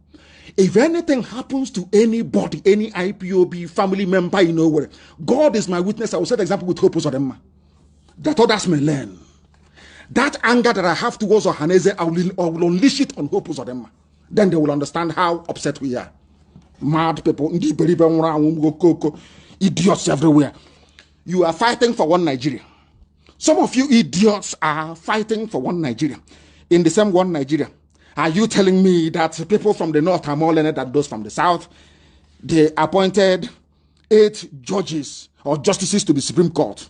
A: If anything happens to anybody, any IPOB family member in Owerri, God is my witness. I will set an example with Hope Uzodinma, that others may learn. That anger that I have towards Ohaneze, I will unleash it on Hope Uzodinma. Then they will understand how upset we are. Mad people, idiots everywhere. You are fighting for one Nigeria. Some of you idiots are fighting for one Nigeria. In the same one Nigeria. Are you telling me that people from the north are more learned than those from the south? They appointed 8 judges or justices to the Supreme Court.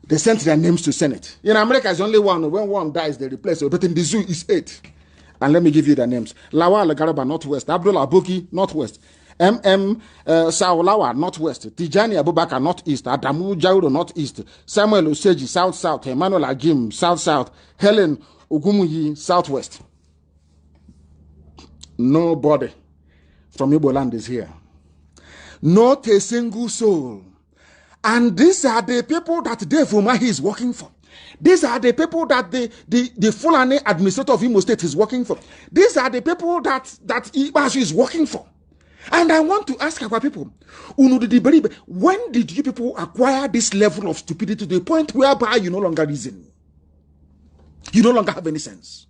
A: They sent their names to Senate. In America, it's only one. When one dies, they replace it. But in the zoo, it's 8. And let me give you the names. Lawal Garaba, Northwest. Abdullah Abuki, Northwest. Saulawa, Northwest. Tijani Abubakar, Northeast. Adamu Jauro, Northeast. Samuel Oseji, South-South. Emmanuel Agim, South-South. Helen Ogumuyi, Southwest. Nobody from Igbo land is here. Not a single soul. And these are the people that Dave Umahi is working for. These are the people that the Fulani administrator of Imo State is working for. These are the people that Ibasu is working for. And I want to ask our people, when did you people acquire this level of stupidity to the point whereby you no longer reason? You no longer have any sense.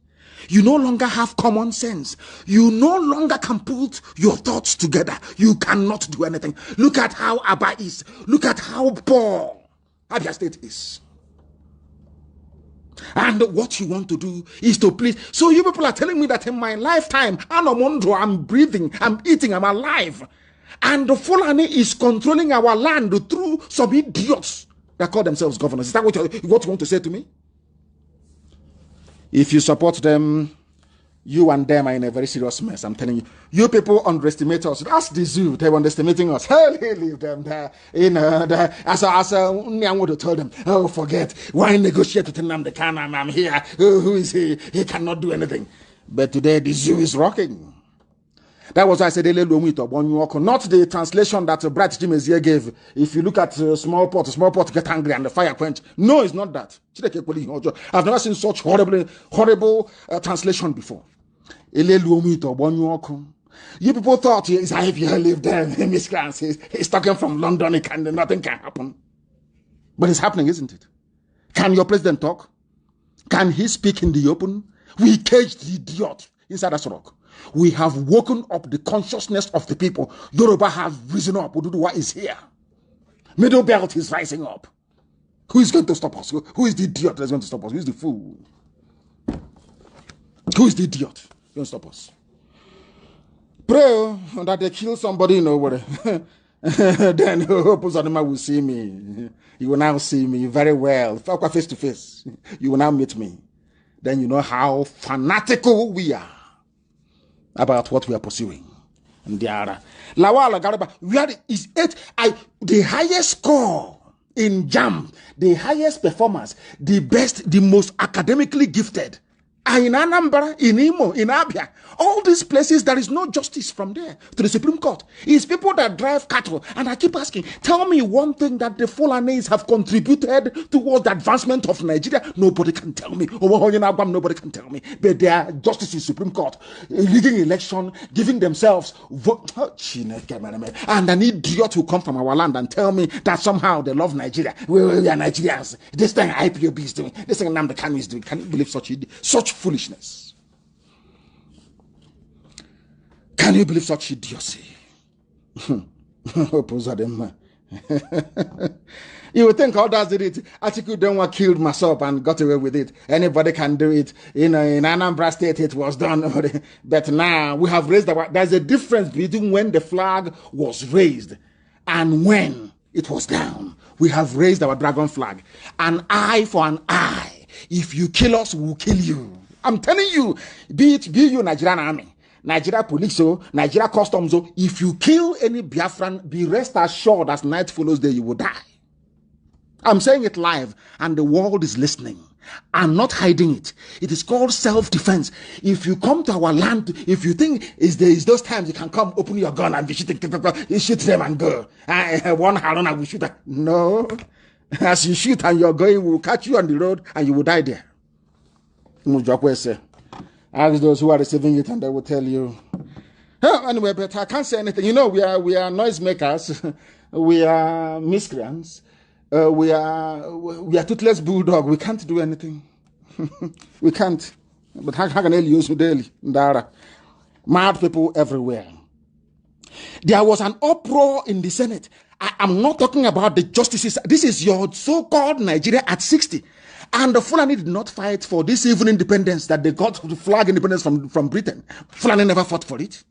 A: You no longer have common sense. You no longer can put your thoughts together. You cannot do anything. Look at how Aba is. Look at how poor Abia State is. And what you want to do is to please. So you people are telling me that in my lifetime, I'm breathing, I'm eating, I'm alive. And the Fulani is controlling our land through some idiots that call themselves governors. Is that what you want to say to me? If you support them, you and them are in a very serious mess. I'm telling you. You people underestimate us. Ask the zoo. They were underestimating us. Hell, leave them there. As I want to tell them, oh, forget. Why negotiate with Nnamdi Kanu? I'm here. Who is he? He cannot do anything. But today, the zoo is rocking. That was why I said, not the translation that Bright Chimezie gave. If you look at small pot get angry and the fire quench. No, it's not that. I've never seen such horrible translation before. You people thought he's if you live there, he's talking from London, nothing can happen. But it's happening, isn't it? Can your president talk? Can he speak in the open? We caged the idiot inside that rock. We have woken up the consciousness of the people. Yoruba have risen up. Oduduwa is here. Middle belt is rising up. Who is going to stop us? Who is the idiot that's going to stop us? Who is the fool? Who is the idiot going to stop us? Pray that they kill somebody in Owerri. Then Hope Uzodinma will see me. You will now see me very well. Face to face. You will now meet me. Then you know how fanatical we are about what we are pursuing. And the other. Lawal Garaba, the highest score in JAM, the highest performers, the best, the most academically gifted are in Anambra, in Imo, in Abia. All these places, there is no justice from there to the Supreme Court. It's people that drive cattle. And I keep asking, tell me one thing that the Fulanis have contributed towards the advancement of Nigeria. Nobody can tell me. Nobody can tell me. But they are justice in Supreme Court, leading election, giving themselves vote. And an idiot who come from our land and tell me that somehow they love Nigeria. We are Nigerians. This thing IPOB is doing. This thing Nnamdi Kanu is doing. Can you believe such foolishness? Can you believe such idiocy? You would think others did it. Atiku Denwa killed myself and got away with it. Anybody can do it. You know, in Anambra State it was done. But now we have raised there's a difference between when the flag was raised and when it was down. We have raised our dragon flag. An eye for an eye. If you kill us, we'll kill you. I'm telling you, be you Nigerian army, Nigeria police, Nigeria customs, if you kill any Biafran, be rest assured as night follows day, you will die. I'm saying it live, and the world is listening. I'm not hiding it. It is called self-defense. If you come to our land, if you think is those times you can come, open your gun and be shooting, you shoot them and go. One Haruna will shoot. No. As you shoot and you're going, we'll catch you on the road and you will die there. Ask those who are receiving it and they will tell you. Anyway, but I can't say anything. You know, we are noisemakers. We are miscreants. We are toothless bulldog. We can't do anything. We can't. But how can I use daily? Mad people everywhere. There was an uproar in the Senate. I'm not talking about the justices. This is your so-called Nigeria at 60. And the Fulani did not fight for this even independence that they got to flag independence from Britain. Fulani never fought for it.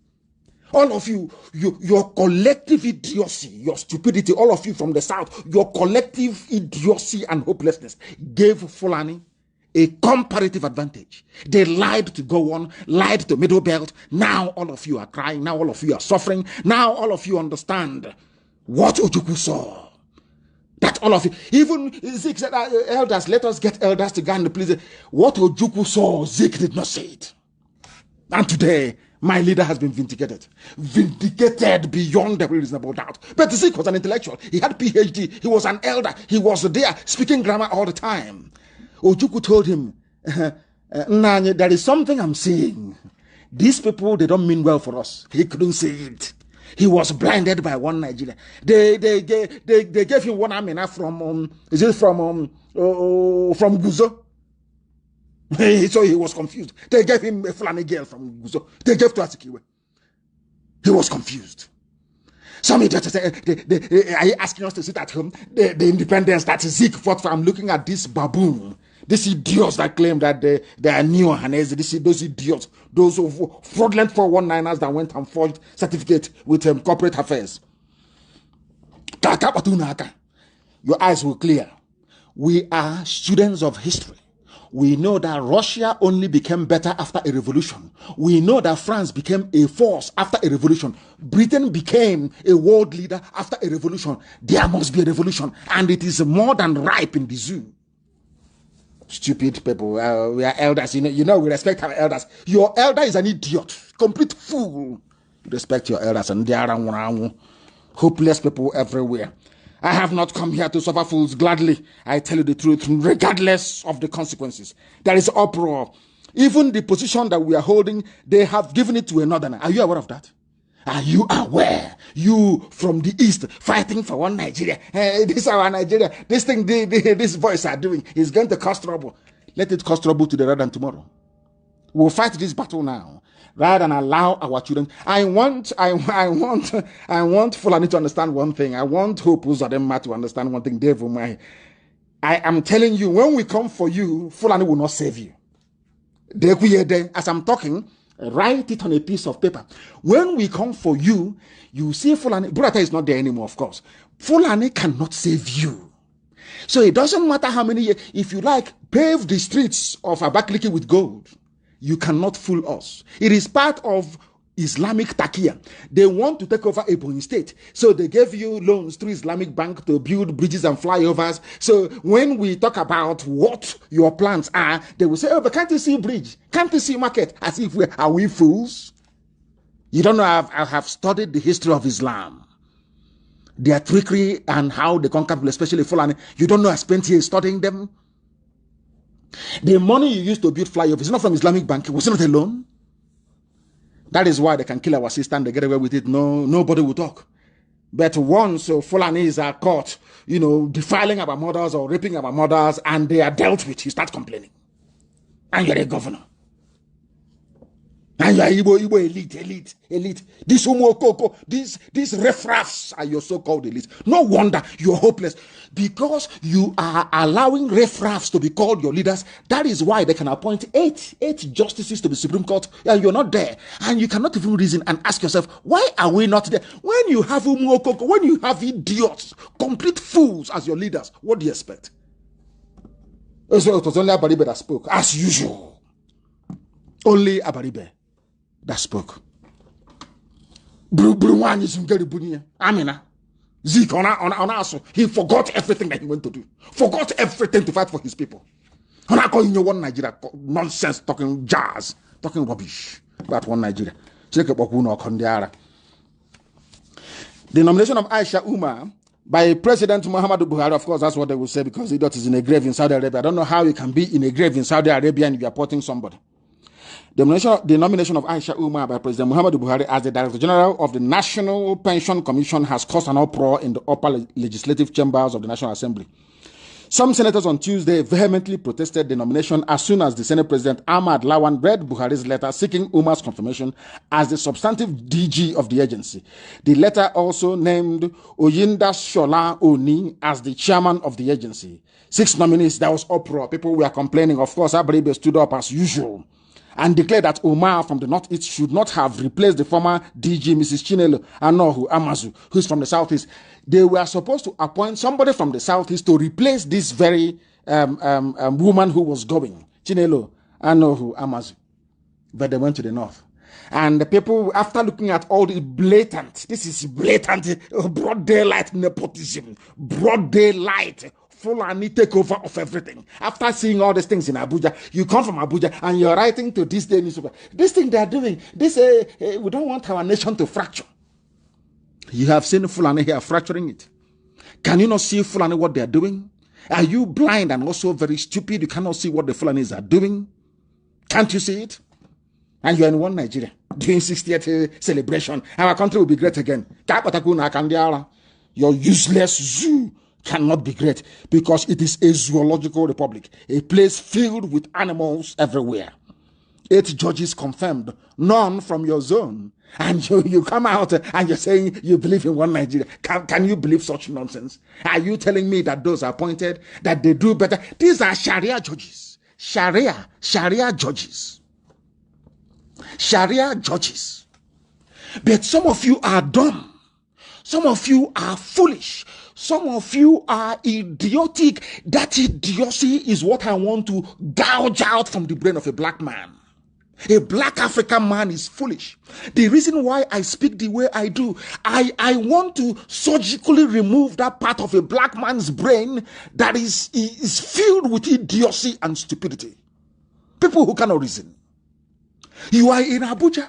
A: All of you, your collective idiocy, your stupidity, all of you from the South, your collective idiocy and hopelessness gave Fulani a comparative advantage. They lied to Gowon, lied to Middle Belt. Now all of you are crying. Now all of you are suffering. Now all of you understand what Ojukwu saw. That all of you, even Zik said, elders, let us get elders to go and please. What Ojukwu saw, Zik did not say it. And today, my leader has been vindicated. Vindicated beyond every reasonable doubt. But Zik was an intellectual. He had PhD. He was an elder. He was there speaking grammar all the time. Ojukwu told him, Nnamdi, there is something I'm seeing. These people, they don't mean well for us. He couldn't say it. He was blinded by one Nigeria. They gave him one Amina from Guzo. So he was confused. They gave him a Fulani girl from Guzo. They gave to Asikiwe. He was confused. Some idiots say, are you asking us to sit at home? The independence that Zik fought for. I'm looking at this baboon. These idiots that claim that they are neo-Hanese. Those idiots. Those fraudulent 419ers that went and forged certificate with corporate affairs. Your eyes will clear. We are students of history. We know that Russia only became better after a revolution. We know that France became a force after a revolution. Britain became a world leader after a revolution. There must be a revolution. And it is more than ripe in the zoo. Stupid people. We are elders. You know, we respect our elders. Your elder is an idiot. Complete fool. Respect your elders. And they are hopeless people everywhere. I have not come here to suffer fools gladly. I tell you the truth, regardless of the consequences. There is uproar. Even the position that we are holding, they have given it to another. Are you aware of that? Are you aware? You from the East fighting for one Nigeria. This is our Nigeria. This thing, this voice are doing is going to cause trouble. Let it cause trouble today rather than tomorrow. We'll fight this battle now, rather than allow our children. I want Fulani to understand one thing. I want Hope Uzodinma to understand one thing. Dave, I am telling you, when we come for you, Fulani will not save you. As I'm talking, write it on a piece of paper. When we come for you, you see Fulani. Burata is not there anymore, of course. Fulani cannot save you. So it doesn't matter how many years. If you like, pave the streets of Abakaliki with gold. You cannot fool us. It is part of Islamic Takia. They want to take over Ebonyi State. So they gave you loans through Islamic Bank to build bridges and flyovers. So when we talk about what your plans are, they will say, oh, but can't you see bridge? Can't you see market? As if are we fools? You don't know, I have studied the history of Islam. Their trickery and how they conquer people, especially Fulani. You don't know I spent years studying them? The money you used to build flyovers is not from Islamic Bank. It was not a loan. That is why they can kill our sister and they get away with it. No, nobody will talk. But once Fulanis are caught, defiling our mothers or raping our mothers, and they are dealt with, you start complaining. And you're a governor. And you are Igbo elite. This Umokoko, these riffraffs are your so-called elite. No wonder you're hopeless. Because you are allowing riffraffs to be called your leaders. That is why they can appoint eight justices to the Supreme Court. And you're not there. And you cannot even reason and ask yourself, why are we not there? When you have Umokoko, when you have idiots, complete fools as your leaders, what do you expect? So it was only Abaribe that spoke, as usual. Only Abaribe that spoke. Amina. Zeke on us. He forgot everything that he went to do. Forgot everything to fight for his people. And I call you one Nigeria nonsense, talking jazz, talking rubbish about one Nigeria. The nomination of Aisha Umar by President Muhammadu Buhari, of course, that's what they will say, because idiot is in a grave in Saudi Arabia. I don't know how you can be in a grave in Saudi Arabia and you are supporting somebody. The nomination of Aisha Umar by President Muhammadu Buhari as the Director General of the National Pension Commission has caused an uproar in the upper legislative chambers of the National Assembly. Some senators on Tuesday vehemently protested the nomination as soon as the Senate President Ahmad Lawan read Buhari's letter seeking Umar's confirmation as the substantive DG of the agency. The letter also named Oyinda Shola Oni as the chairman of the agency. 6 nominees, there was uproar. People were complaining. Of course, Abaribe stood up as usual and declared that Umar from the Northeast should not have replaced the former DG, Mrs. Chinelo Anohu Amazu, who's from the Southeast. They were supposed to appoint somebody from the Southeast to replace this very woman who was going, Chinelo Anohu Amazu. But they went to the North. And the people, after looking at all the blatant, this is blatant, broad daylight nepotism, broad daylight, Fulani takeover of everything. After seeing all these things in Abuja, you come from Abuja and you're writing to this day newspaper. This thing they're doing, this we don't want our nation to fracture. You have seen Fulani here fracturing it. Can you not see Fulani what they're doing? Are you blind and also very stupid? You cannot see what the Fulanis are doing? Can't you see it? And you're in one Nigeria doing 60th celebration. Our country will be great again. Your useless zoo cannot be great because it is a zoological republic, a place filled with animals everywhere. 8 judges confirmed, none from your zone. And you come out and you're saying you believe in one Nigeria. Can you believe such nonsense? Are you telling me that those are appointed, that they do better? These are Sharia judges. Sharia judges. Sharia judges. But some of you are dumb. Some of you are foolish. Some of you are idiotic. That idiocy is what I want to gouge out from the brain of a black man. A black African man is foolish. The reason why I speak the way I do, I want to surgically remove that part of a black man's brain that is filled with idiocy and stupidity. People who cannot reason. You are in Abuja,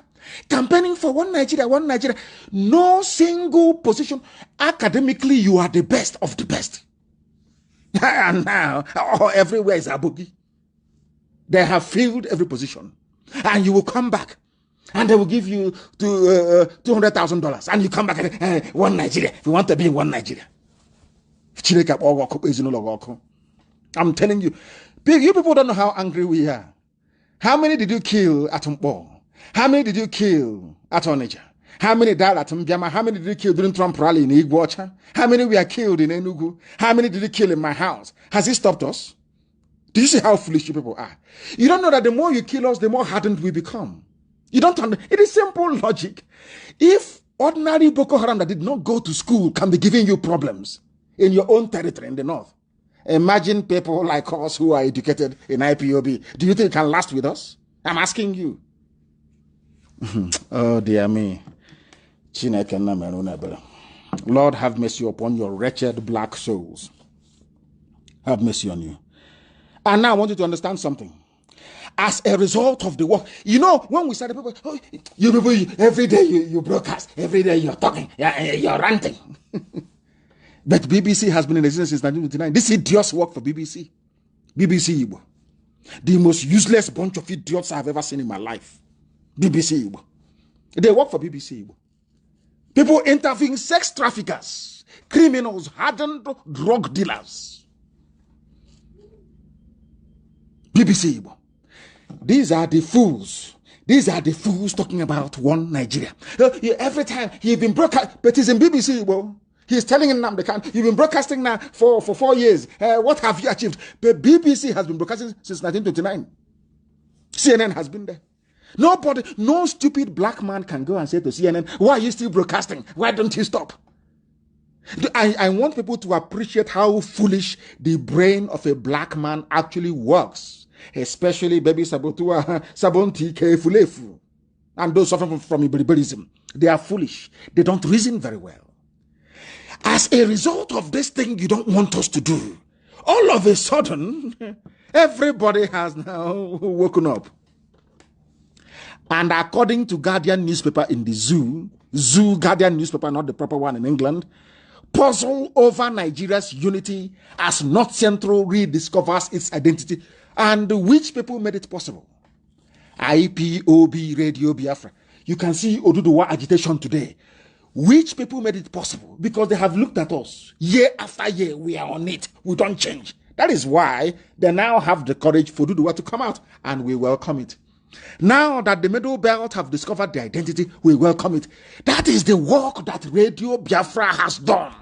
A: campaigning for one Nigeria. No single position. Academically, you are the best of the best. And now, everywhere is Abugi. They have filled every position. And you will come back. And they will give you $200,000. And you come back and one Nigeria. You want to be in one Nigeria. I'm telling you, you people don't know how angry we are. How many did you kill at Mpo? How many did you kill at Onitsha? How many died at Mbiama? How many did you kill during Trump rally in Iguacha? How many were killed in Enugu? How many did you kill in my house? Has it stopped us? Do you see how foolish you people are? You don't know that the more you kill us, the more hardened we become. You don't understand. It is simple logic. If ordinary Boko Haram that did not go to school can be giving you problems in your own territory in the north, imagine people like us who are educated in IPOB. Do you think it can last with us? I'm asking you. Oh dear me. Lord, have mercy upon your wretched black souls. Have mercy on you. And now I want you to understand something. As a result of the work, you know, when we started, people, oh, you people, every day you broadcast, every day you're talking, you're ranting. But BBC has been in existence since 1959. This idiots work for BBC. BBC Igbo. The most useless bunch of idiots I've ever seen in my life. BBC Igbo. They work for BBC Igbo. People interviewing sex traffickers, criminals, hardened drug dealers. BBC Igbo. These are the fools These are the fools talking about one Nigeria. Every time he's been broadcast, but he's in BBC. Well, he's telling Nnamdi Kanu, you've been broadcasting now for 4 years. What have you achieved? But BBC has been broadcasting since 1929. CNN has been there. Nobody, no stupid black man can go and say to CNN, why are you still broadcasting? Why don't you stop? I want people to appreciate how foolish the brain of a black man actually works. Especially baby Sabotua, Sabonti, Kefulefu, and those suffering from Iberiberism. They are foolish. They don't reason very well. As a result of this thing you don't want us to do, all of a sudden, everybody has now woken up. And according to Guardian newspaper in the Zoo Guardian newspaper, not the proper one in England, puzzle over Nigeria's unity as North Central rediscovers its identity. And which people made it possible? IPOB Radio Biafra. You can see Oduduwa agitation today. Which people made it possible? Because they have looked at us. Year after year, we are on it. We don't change. That is why they now have the courage for Oduduwa to come out, and we welcome it. Now that the Middle Belt have discovered their identity, we welcome it. That is the work that Radio Biafra has done.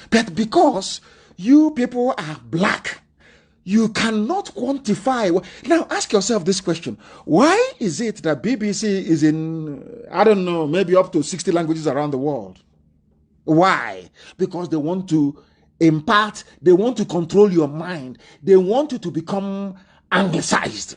A: But because you people are black, you cannot quantify. Now ask yourself this question. Why is it that BBC is in, I don't know, maybe up to 60 languages around the world? Why? Because they want to impart, they want to control your mind. They want you to become anglicized.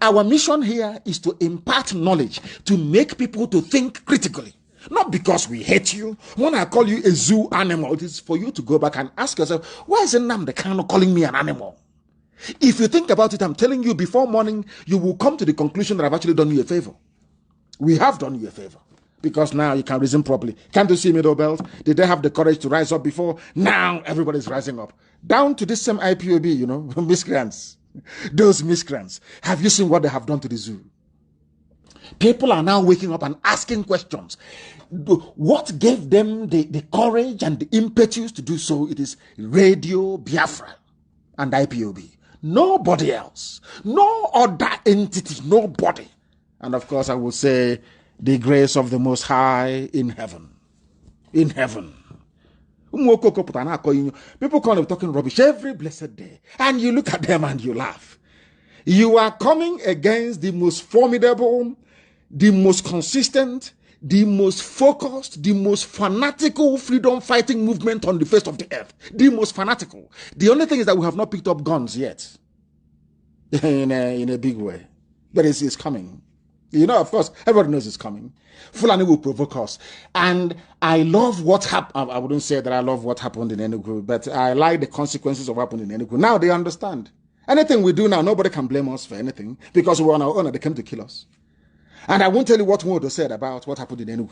A: Our mission here is to impart knowledge, to make people to think critically. Not because we hate you. When I call you a zoo animal, it is for you to go back and ask yourself, why is Nnamdi Kanu calling me an animal? If you think about it, I'm telling you, before morning, you will come to the conclusion that I've actually done you a favor. We have done you a favor. Because now you can reason properly. Can't you see Middle Belt? Did they have the courage to rise up before? Now everybody's rising up. Down to this same IPOB, you know, miscreants. Those miscreants. Have you seen what they have done to the zoo? People are now waking up and asking questions. What gave them the courage and the impetus to do so? It is Radio Biafra and IPOB. Nobody else. No other entity. Nobody. And of course, I will say the grace of the Most High in heaven. In heaven. People call them talking rubbish every blessed day. And you look at them and you laugh. You are coming against the most formidable, the most consistent, the most focused, the most fanatical freedom fighting movement on the face of the earth. The most fanatical. The only thing is that we have not picked up guns yet. in a big way. But it's coming. You know, of course, everybody knows it's coming. Fulani will provoke us. And I love what happened. I wouldn't say that I love what happened in Enugu, but I like the consequences of what happened in Enugu. Now they understand. Anything we do now, nobody can blame us for anything because we're on our own and they came to kill us. And I won't tell you what Wodo said about what happened in Enugu.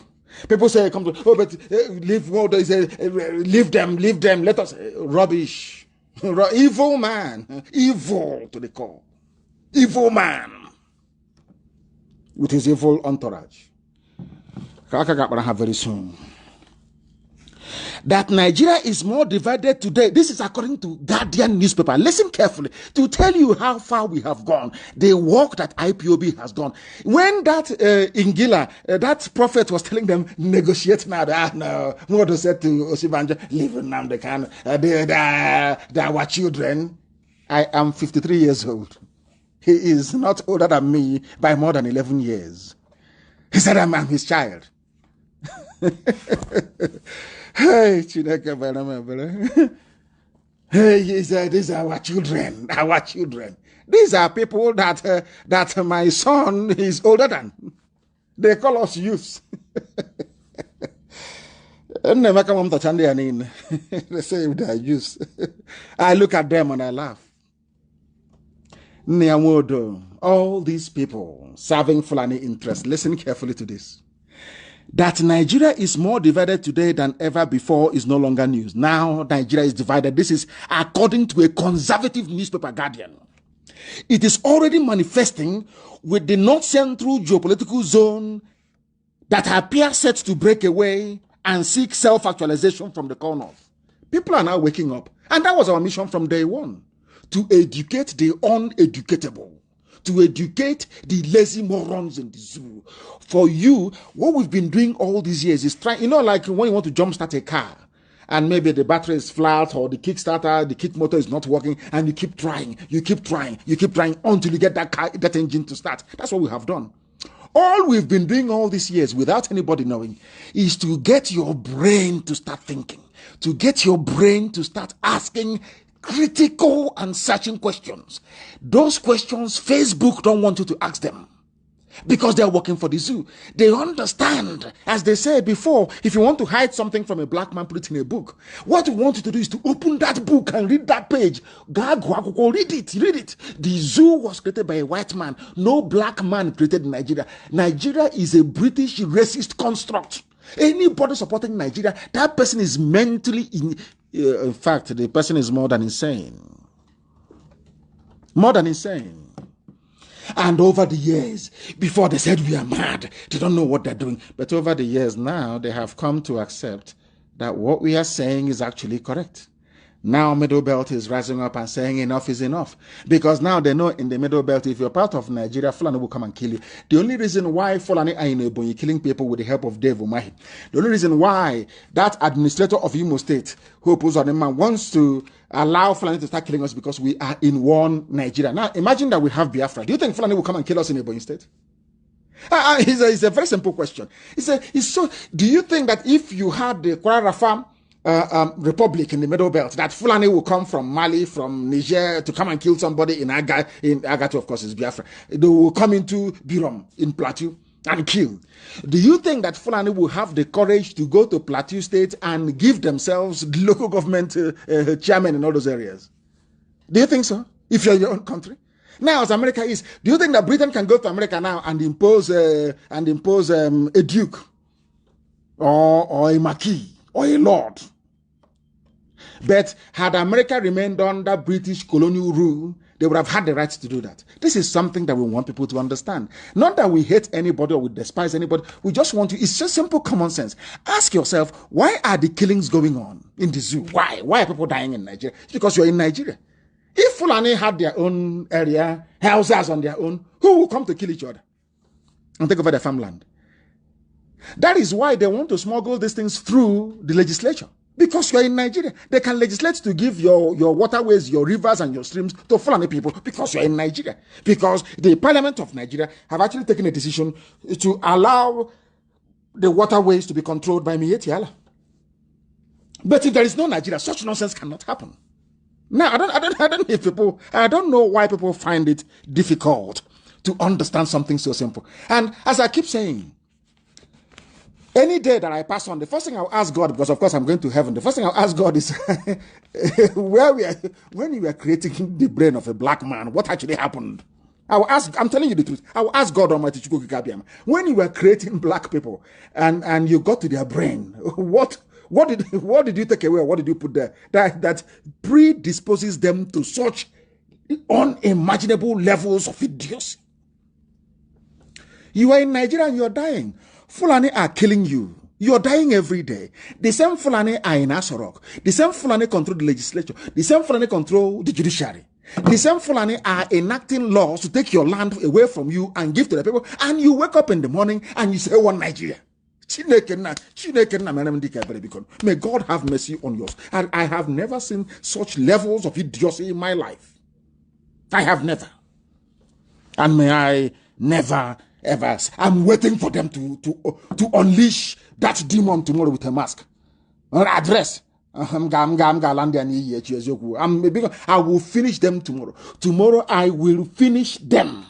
A: People say, come to, oh, but leave Wodo, leave them, let us, rubbish. Evil man, evil to the core. Evil man with his evil entourage. Very soon. That Nigeria is more divided today. This is according to Guardian newspaper. Listen carefully to tell you how far we have gone. The work that IPOB has done. When that Ingila, that prophet was telling them, negotiate now. No, what said to Osibanja, leave Nnamdi Kanu. They are our children. I am 53 years old. He is not older than me by more than 11 years. He said, I'm his child. Hey, hey, he said, these are our children, our children. These are people that my son is older than. They call us youths. They say they are youths. I look at them and I laugh. All these people serving Fulani interests, listen carefully to this. That Nigeria is more divided today than ever before is no longer news. Now Nigeria is divided. This is according to a conservative newspaper, Guardian. It is already manifesting with the North Central geopolitical zone that appears set to break away and seek self-actualization from the core north. People are now waking up. And that was our mission from day one. To educate the uneducatable. to educate the lazy morons in the zoo. For you, what we've been doing all these years is trying, like when you want to jumpstart a car, and maybe the battery is flat or the kickstarter, the kick motor is not working, and you keep trying until you get that engine to start. That's what we have done. All we've been doing all these years without anybody knowing is to get your brain to start thinking, to get your brain to start asking critical and searching questions. Those questions, Facebook don't want you to ask them because they're working for the zoo. They understand, as they said before, if you want to hide something from a black man, put it in a book. What we want you to do is to open that book and read that page. Read it. The zoo was created by a white man. No black man created Nigeria. Nigeria is a British racist construct. Anybody supporting Nigeria, that person is mentally in fact, the person is more than insane. More than insane. And over the years, before they said we are mad, they don't know what they're doing. But over the years now, they have come to accept that what we are saying is actually correct. Now Middle Belt is rising up and saying enough is enough. Because now they know in the Middle Belt, if you're part of Nigeria, Fulani will come and kill you. The only reason why Fulani are in Ebonyi killing people with the help of Dave Umahi, the only reason why that administrator of Imo State, who opposed on man, wants to allow Fulani to start killing us because we are in one Nigeria. Now imagine that we have Biafra. Do you think Fulani will come and kill us in Ebonyi State? It's a very simple question. Do you think that if you had the Kwara Rafam republic in the Middle Belt, that Fulani will come from Mali, from Niger to come and kill somebody in Agato, of course, is Biafra. They will come into Birom in Plateau and kill. Do you think that Fulani will have the courage to go to Plateau State and give themselves local government chairman in all those areas? Do you think so? If you're in your own country? Now, as America is, do you think that Britain can go to America now and impose a duke or a marquis or a lord? But had America remained under British colonial rule, they would have had the right to do that. This is something that we want people to understand. Not that we hate anybody or we despise anybody. We just want to, it's just simple common sense. Ask yourself, why are the killings going on in the zoo? Why? Why are people dying in Nigeria? It's because you're in Nigeria. If Fulani had their own area, houses on their own, who will come to kill each other and take over their farmland? That is why they want to smuggle these things through the legislature. Because you're in Nigeria. They can legislate to give your waterways, your rivers and your streams to Fulani people because you're in Nigeria. Because the Parliament of Nigeria have actually taken a decision to allow the waterways to be controlled by Miyetti Allah. But if there is no Nigeria, such nonsense cannot happen. Now, I don't know why people find it difficult to understand something so simple. And as I keep saying, any day that I pass on, the first thing I'll ask God, because of course I'm going to heaven, the first thing I'll ask God is, when you were creating the brain of a black man, what actually happened? I'm telling you the truth. I will ask God Almighty, when you were creating black people and you got to their brain, what did you take away? Or what did you put there that predisposes them to such unimaginable levels of idiocy? You are in Nigeria and you're dying. Fulani are killing you. You're dying every day. The same Fulani are in Asorok. The same Fulani control the legislature. The same Fulani control the judiciary. The same Fulani are enacting laws to take your land away from you and give to the people. And you wake up in the morning and you say, one Nigeria. May God have mercy on yours. And I have never seen such levels of idiocy in my life. I have never. And may I never ever. I'm waiting for them to unleash that demon tomorrow with a mask. Address. I will finish them tomorrow. Tomorrow I will finish them.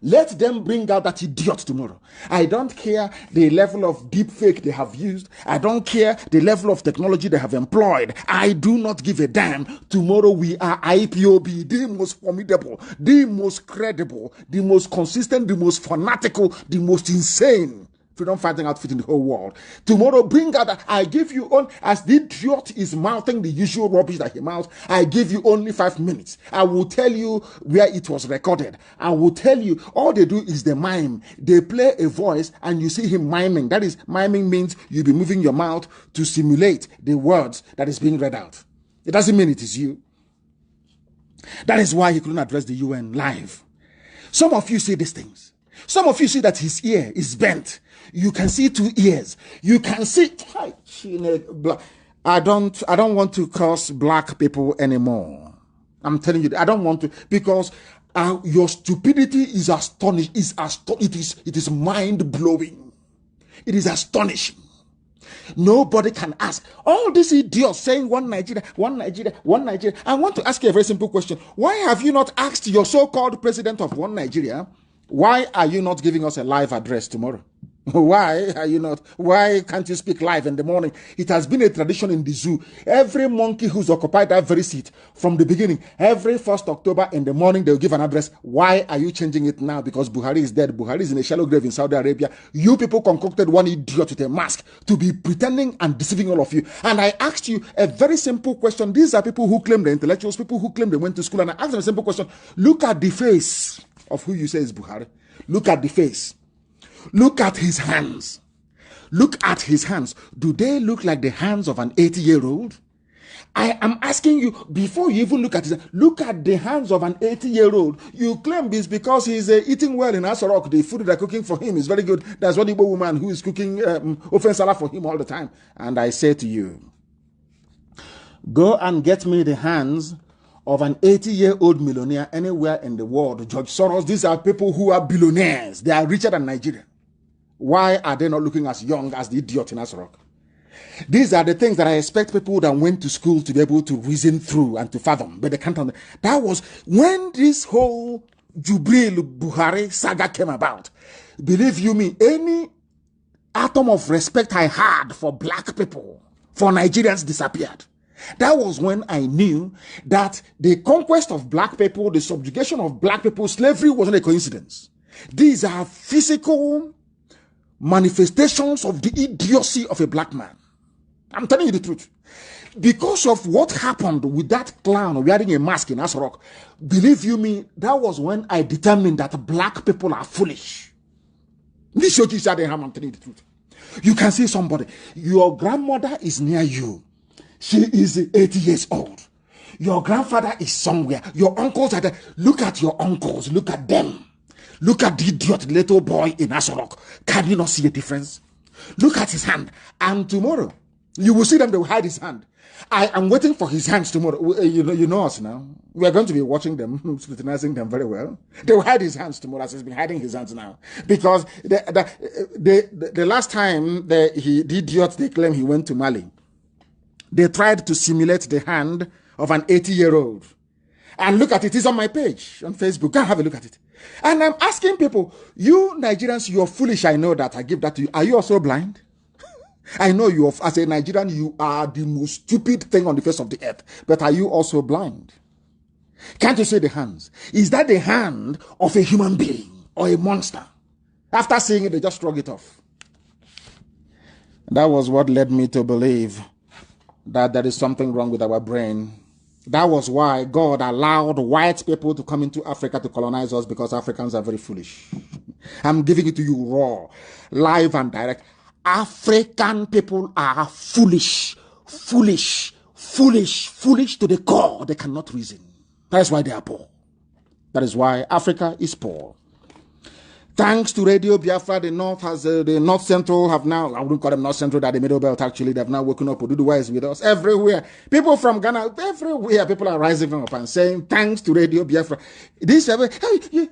A: Let them bring out that idiot tomorrow. I don't care the level of deep fake they have used. I don't care the level of technology they have employed. I do not give a damn. Tomorrow we are IPOB, the most formidable, the most credible, the most consistent, the most fanatical, the most insane freedom fighting outfit in the whole world. Tomorrow bring out that I give you on, as the idiot is mouthing the usual rubbish that he mouths, I give you only 5 minutes. I will tell you where it was recorded. I will tell you, all they do is the mime. They play a voice and you see him miming. That is, miming means you'll be moving your mouth to simulate the words that is being read out. It doesn't mean it is you. That is why he couldn't address the UN live. Some of you see these things. Some of you see that his ear is bent. You can see 2 ears. You can see. I don't want to curse black people anymore. I'm telling you, I don't want to, because your stupidity is astonishing. It is mind blowing. It is astonishing. Nobody can ask. All these idiots saying one Nigeria, one Nigeria, one Nigeria. I want to ask you a very simple question. Why have you not asked your so-called president of one Nigeria, why are you not giving us a live address tomorrow? Why are you not? Why can't you speak live in the morning? It has been a tradition in the zoo. Every monkey who's occupied that very seat from the beginning, every 1st October in the morning, they'll give an address. Why are you changing it now? Because Buhari is dead. Buhari is in a shallow grave in Saudi Arabia. You people concocted one idiot with a mask to be pretending and deceiving all of you. And I asked you a very simple question. These are people who claim they're intellectuals, people who claim they went to school. And I asked them a simple question. Look at the face of who you say is Buhari. Look at the face. Look at his hands. Look at his hands. Do they look like the hands of an 80-year-old? I am asking you, before you even look at his hands, look at the hands of an 80-year-old. You claim this because he's eating well in Asorok. The food they're cooking for him is very good. That's one Igbo woman who is cooking ofensala for him all the time. And I say to you, go and get me the hands of an 80-year-old millionaire anywhere in the world. George Soros, these are people who are billionaires. They are richer than Nigeria. Why are they not looking as young as the idiot in Asorok? These are the things that I expect people that went to school to be able to reason through and to fathom, but they can't. That was when this whole Jubril Buhari saga came about. Believe you me, any atom of respect I had for black people, for Nigerians, disappeared. That was when I knew that the conquest of black people, the subjugation of black people, slavery wasn't a coincidence. These are physical manifestations of the idiocy of a black man. I'm telling you the truth. Because of what happened with that clown wearing a mask in Asorok, believe you me, that was when I determined that black people are foolish. This shows you that I'm telling you the truth. You can see somebody, your grandmother is near you. She is 80 years old. Your grandfather is somewhere. Your uncles are there. Look at your uncles. Look at them. Look at the idiot little boy in Asorok. Can you not see a difference? Look at his hand. And tomorrow, you will see them. They will hide his hand. I am waiting for his hands tomorrow. You know us now. We are going to be watching them, scrutinizing them very well. They will hide his hands tomorrow, as he's been hiding his hands now. Because the last time the idiot, they claim he went to Mali, they tried to simulate the hand of an 80-year-old. And look at it. It's on my page on Facebook. Go and have a look at it. And I'm asking people, you Nigerians, you're foolish. I know that. I give that to you. Are you also blind? I know you, as a Nigerian, you are the most stupid thing on the face of the earth. But are you also blind? Can't you see the hands? Is that the hand of a human being or a monster? After seeing it, they just shrug it off. That was what led me to believe that there is something wrong with our brain. That was why God allowed white people to come into Africa to colonize us, because Africans are very foolish. I'm giving it to you raw, live and direct. African people are foolish, foolish, foolish, foolish to the core. They cannot reason. That's why they are poor. That is why Africa is poor. Thanks to Radio Biafra, the North Central have now, I wouldn't call them North Central, they're the Middle Belt actually, they've now woken up. Oduduwa is with us everywhere. People from Ghana, everywhere, people are rising up and saying, thanks to Radio Biafra. This, hey,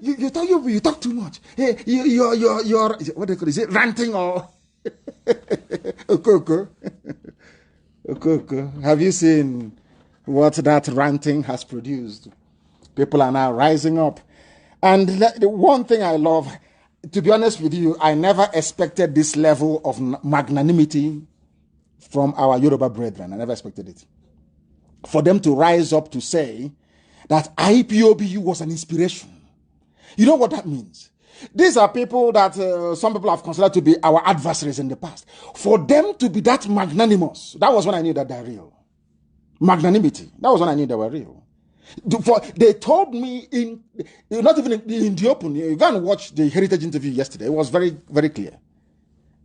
A: you talk too much. Hey, you're what do you call it? Is it ranting or? Okoko. Okoko. Have you seen what that ranting has produced? People are now rising up. And the one thing I love, to be honest with you, I never expected this level of magnanimity from our Yoruba brethren. I never expected it. For them to rise up to say that IPOBU was an inspiration. You know what that means? These are people that some people have considered to be our adversaries in the past. For them to be that magnanimous, that was when I knew that they're real. Magnanimity, that was when I knew they were real. They told me not even in the open. You go and watch the Heritage interview yesterday. It was very, very clear.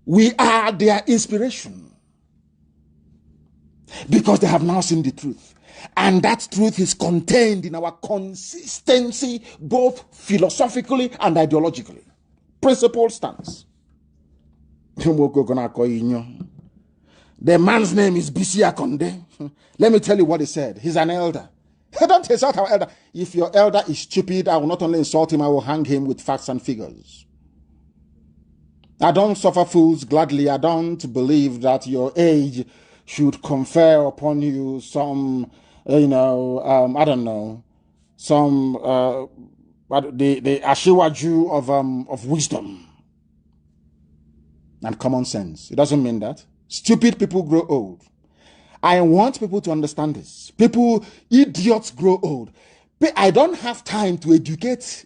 A: We are their inspiration. because they have now seen the truth. And that truth is contained in our consistency, both philosophically and ideologically. Principle stance. The man's name is Bisi Akonde. Let me tell you what he said. He's an elder. Don't insult our elder. If your elder is stupid, I will not only insult him, I will hang him with facts and figures. I don't suffer fools gladly. I don't believe that your age should confer upon you some, I don't know, some, the Ashiwaju of wisdom and common sense. It doesn't mean that. Stupid people grow old. I want people to understand this. Idiots grow old. I don't have time to educate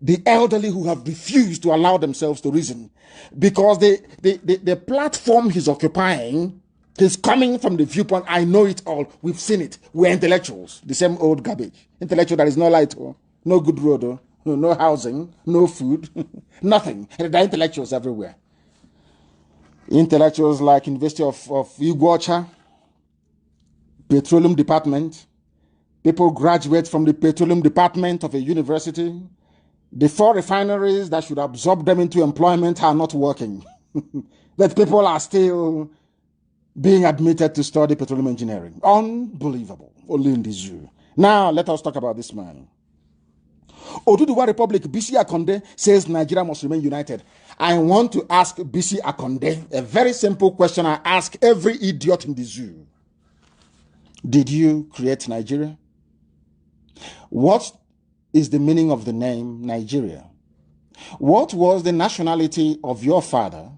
A: the elderly who have refused to allow themselves to reason, because the platform he's occupying is coming from the viewpoint, I know it all, we've seen it, we're intellectuals, the same old garbage. Intellectual, there is no light, no good road, no housing, no food, nothing. And there are intellectuals everywhere. Intellectuals like University of Iguacha, Petroleum Department. People graduate from the Petroleum Department of a university. The 4 refineries that should absorb them into employment are not working. But people are still being admitted to study petroleum engineering. Unbelievable. Only in the zoo. Now, let us talk about this man. Oduduwa Republic, Bisi Akonde says Nigeria must remain united. I want to ask Bisi Akonde a very simple question I ask every idiot in the zoo. Did you create Nigeria? What is the meaning of the name Nigeria? What was the nationality of your father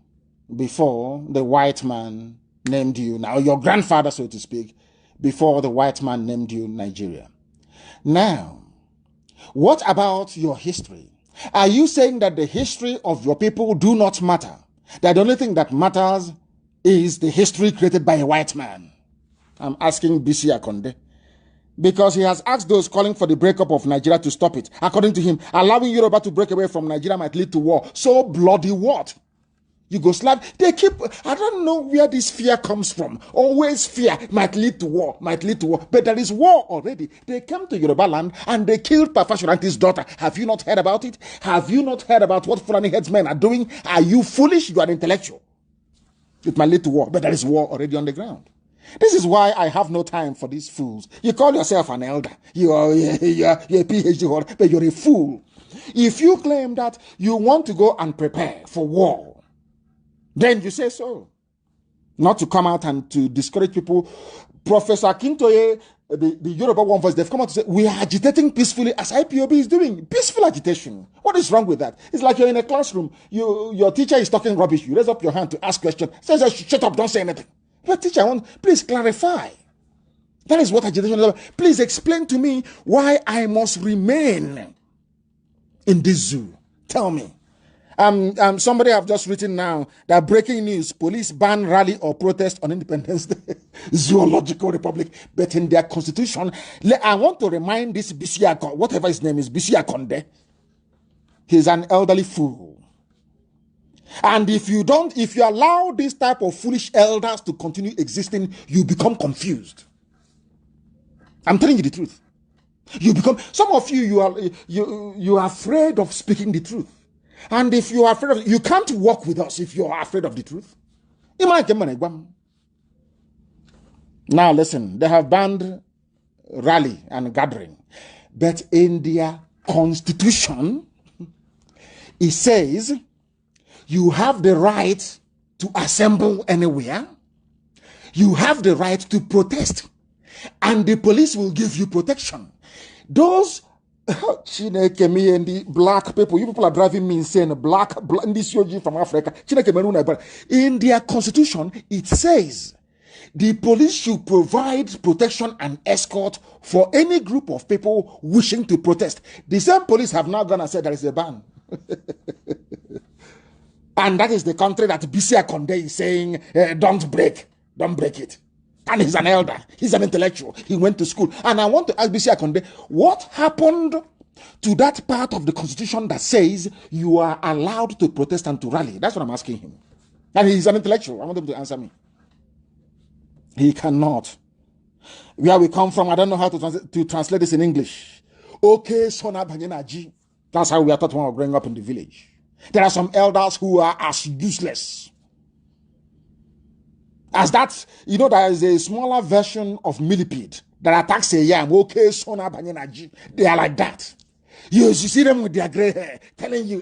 A: before the white man named you, now your grandfather, so to speak, before the white man named you Nigeria? Now, what about your history? Are you saying that the history of your people do not matter? That the only thing that matters is the history created by a white man? I'm asking Bisi Akonde, because he has asked those calling for the breakup of Nigeria to stop it. According to him, allowing Yoruba to break away from Nigeria might lead to war. So bloody what? Yugoslav, I don't know where this fear comes from. Always fear might lead to war, But there is war already. They came to Yoruba land and they killed Pafashuranti's daughter. Have you not heard about it? Have you not heard about what Fulani headsmen are doing? Are you foolish? You are intellectual. It might lead to war, but there is war already on the ground. This is why I have no time for these fools. You call yourself an elder. You're a PhD holder, but you're a fool. If you claim that you want to go and prepare for war, then you say so. Not to come out and to discourage people. Professor Kintoye, the Yoruba One Voice, they've come out to say, we are agitating peacefully as IPOB is doing. Peaceful agitation. What is wrong with that? It's like you're in a classroom. Your teacher is talking rubbish. You raise up your hand to ask questions. Says, shut up, don't say anything. But teacher, please clarify. That is what agitation is about. Please explain to me why I must remain in this zoo. Tell me. Somebody have just written now that breaking news, police ban rally or protest on Independence Day, Zoological Republic, but in their constitution, I want to remind this Bisi Akonde, whatever his name is, Bisi Akonde, he's an elderly fool. And if you allow this type of foolish elders to continue existing, you become confused. I'm telling you the truth. Some of you are afraid of speaking the truth. And if you are afraid of it, you can't walk with us if you are afraid of the truth. Now listen, they have banned rally and gathering. But in their constitution, it says you have the right to assemble anywhere. You have the right to protest. And the police will give you protection. Those Chineke, me and the black people, you people are driving me insane. Black this yogi from Africa. In their constitution, it says the police should provide protection and escort for any group of people wishing to protest. The same police have now gone and said there is a ban. And that is the country that Bisi Akonde is saying, don't break it. And he's an elder. He's an intellectual. He went to school. And I want to ask Bisi Akonde, what happened to that part of the constitution that says you are allowed to protest and to rally? That's what I'm asking him. And he's an intellectual. I want him to answer me. He cannot. Where we come from, I don't know how to translate this in English. Okay, Sona Banyenaji. That's how we are taught when we're growing up in the village. There are some elders who are as useless as that. You know, there is a smaller version of millipede that attacks a yam. Okay, Sona Banyenaji. They are like that. You see them with their gray hair, telling you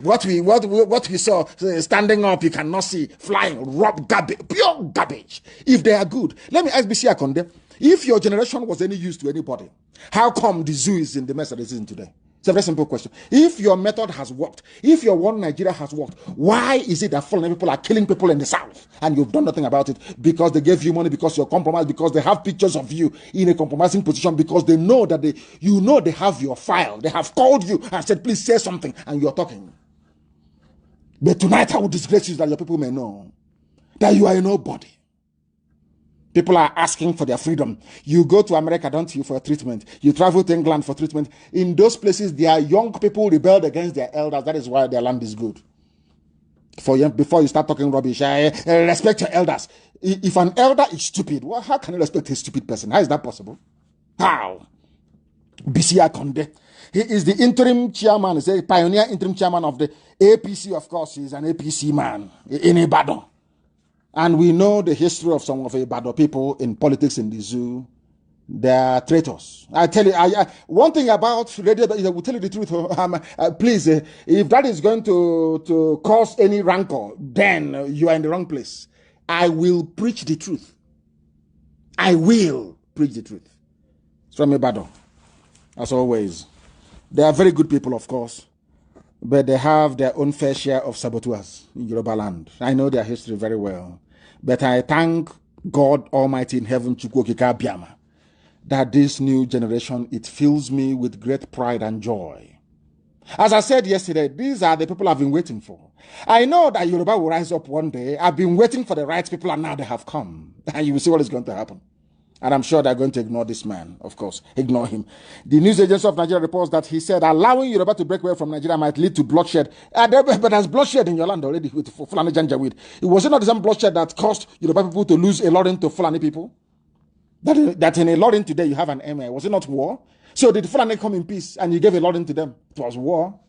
A: what we saw standing up. You cannot see, flying, rob garbage, pure garbage. If they are good, let me ask BC Akonde, if your generation was any use to anybody, how come the zoo is in the mess that it is in today? It's a very simple question. If your method has worked, if your one Nigeria has worked, why is it that foreign people are killing people in the south and you've done nothing about it? Because they gave you money, because you're compromised, because they have pictures of you in a compromising position, because they know that they have your file. They have called you and said, please say something, and you're talking. But tonight I will disgrace you that your people may know that you are a nobody. People are asking for their freedom. You go to America, don't you, for treatment. You travel to England for treatment. In those places, their young people rebelled against their elders. That is why their land is good. Before you start talking rubbish, respect your elders. If an elder is stupid, well, how can you respect a stupid person? How is that possible? How? BC Akonde. He is the interim chairman. He's a pioneer interim chairman of the APC, of course. He's an APC man in Ibadan. And we know the history of some of Ibadan people in politics in the zoo. They are traitors. I tell you, one thing about radio, I will tell you the truth. Please, if that is going to cause any rancor, then you are in the wrong place. I will preach the truth. I will preach the truth. It's from Ibadan, as always. They are very good people, of course, but they have their own fair share of saboteurs in Yoruba land. I know their history very well. But I thank God Almighty in heaven, Chukwokika Biama, that this new generation, it fills me with great pride and joy. As I said yesterday, these are the people I've been waiting for. I know that Yoruba will rise up one day. I've been waiting for the right people, and now they have come. And you will see what is going to happen. And I'm sure they're going to ignore this man, of course. Ignore him. The news agency of Nigeria reports that he said allowing Yoruba to break away from Nigeria might lead to bloodshed. But there's bloodshed in your land already with Fulani Janjaweed. It was not the same bloodshed that caused Yoruba people to lose a Ilorin to Fulani people? That in a Ilorin today you have an emir. Was it not war? So did Fulani come in peace and you gave a Ilorin to them? It was war.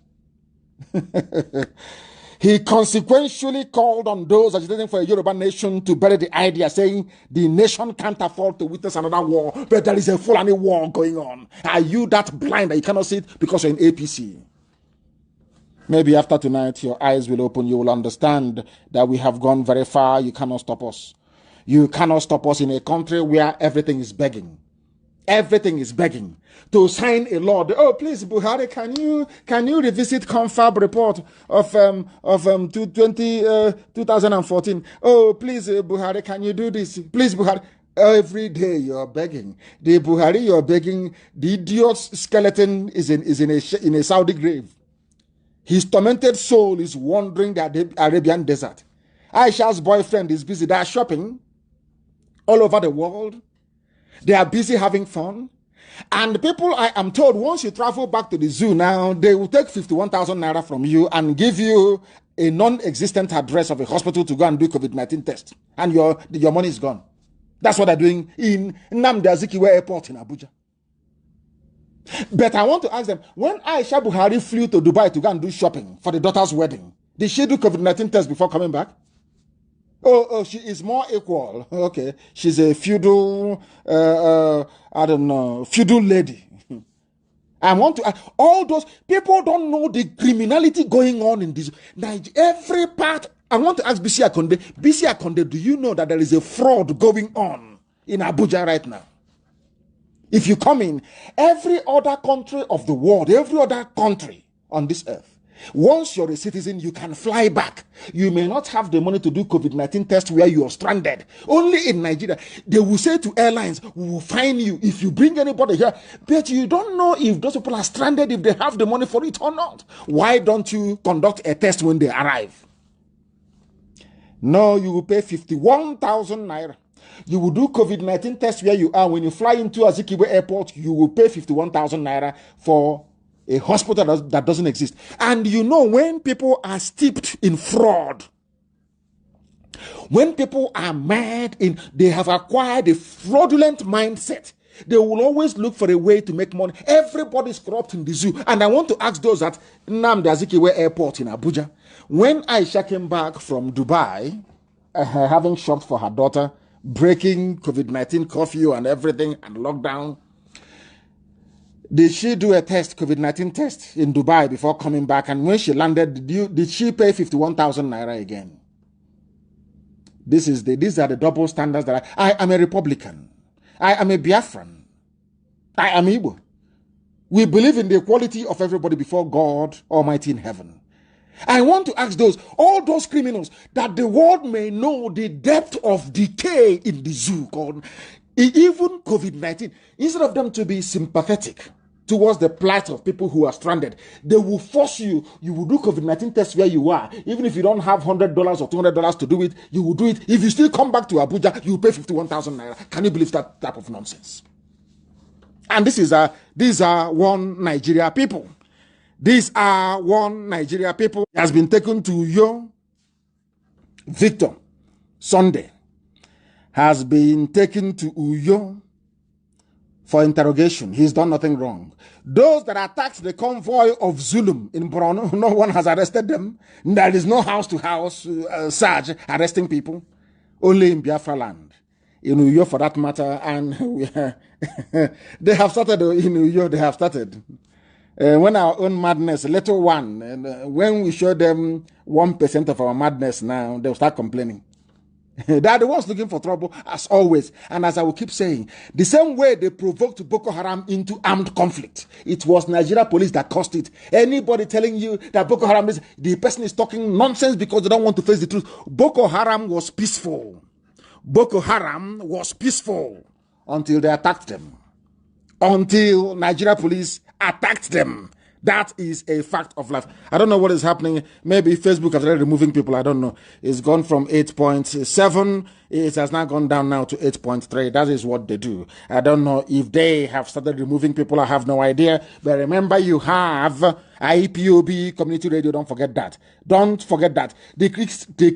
A: He consequentially called on those agitating for a Yoruba nation to bury the idea, saying the nation can't afford to witness another war, but there is a Fulani war going on. Are you that blind that you cannot see it because you're in APC? Maybe after tonight, your eyes will open. You will understand that we have gone very far. You cannot stop us. You cannot stop us in a country where everything is begging. Everything is begging to sign a law. Oh, please, Buhari, can you revisit Confab report of 2014? Oh, please, Buhari, can you do this? Please, Buhari. Every day you're begging. The Buhari you're begging, the idiot's skeleton is in a Saudi grave. His tormented soul is wandering the Arabian desert. Aisha's boyfriend is busy. They are shopping all over the world. They are busy having fun. And people, I am told, once you travel back to the zoo now, they will take 51,000 naira from you and give you a non-existent address of a hospital to go and do COVID-19 test. And your money is gone. That's what they're doing in Nnamdi Azikiwe Airport in Abuja. But I want to ask them, when Aisha Buhari flew to Dubai to go and do shopping for the daughter's wedding, did she do COVID-19 test before coming back? Oh, she is more equal. Okay. She's a feudal, feudal lady. I want to, all those people don't know the criminality going on in this. Every part, I want to ask BC Akonde, do you know that there is a fraud going on in Abuja right now? If you come in, every other country of the world, every other country on this earth, once you're a citizen, you can fly back. You may not have the money to do COVID-19 test where you are stranded. Only in Nigeria, they will say to airlines, we will fine you if you bring anybody here. But you don't know if those people are stranded, if they have the money for it or not. Why don't you conduct a test when they arrive? No, you will pay 51,000 naira. You will do COVID-19 test where you are. When you fly into Azikiwe Airport, you will pay 51,000 naira for a hospital that doesn't exist. And you know, when people are steeped in fraud, When people are mad, they have acquired a fraudulent mindset. They will always look for a way to make money. Everybody's corrupt in the zoo. And I want to ask those at Nnamdi Azikiwe Airport in Abuja. When Aisha came back from Dubai, having shopped for her daughter, breaking COVID-19 curfew and everything and lockdown, did she do a COVID-19 test in Dubai before coming back? And when she landed, did she pay 51,000 naira again? These are the double standards that I am a Republican. I am a Biafran. I am Igbo. We believe in the equality of everybody before God Almighty in heaven. I want to ask all those criminals, that the world may know the depth of decay in the zoo called even COVID-19. Instead of them to be sympathetic towards the plight of people who are stranded, they will force you will do COVID-19 tests where you are. Even if you don't have $100 or $200 to do it, you will do it. If you still come back to Abuja, you will pay 51,000 naira. Can you believe that type of nonsense? And these are one Nigeria people. These are one Nigeria people. He has been taken to Uyo. Victor Sunday has been taken to Uyo for interrogation. He's done nothing wrong. Those that attacked the convoy of Zulum in Borno, no one has arrested them. There is no house-to-house surge arresting people. Only in Biafra land. In Uyo for that matter. And they have started in Uyo, they have started. When our own madness, little one, and when we show them 1% of our madness now, they'll start complaining. They are the ones looking for trouble, as always. And as I will keep saying, the same way they provoked Boko Haram into armed conflict, it was Nigeria police that caused it. Anybody telling you that Boko Haram the person is talking nonsense because they don't want to face the truth. Boko Haram was peaceful. Boko Haram was peaceful until they attacked them. Until Nigeria police attacked them. That is a fact of life. I don't know what is happening. Maybe Facebook has already removing people. I don't know. It's gone from 8.7. It has now gone down now to 8.3. That is what they do. I don't know if they have started removing people. I have no idea. But remember, you have IPOB Community Radio. Don't forget that. Don't forget that. The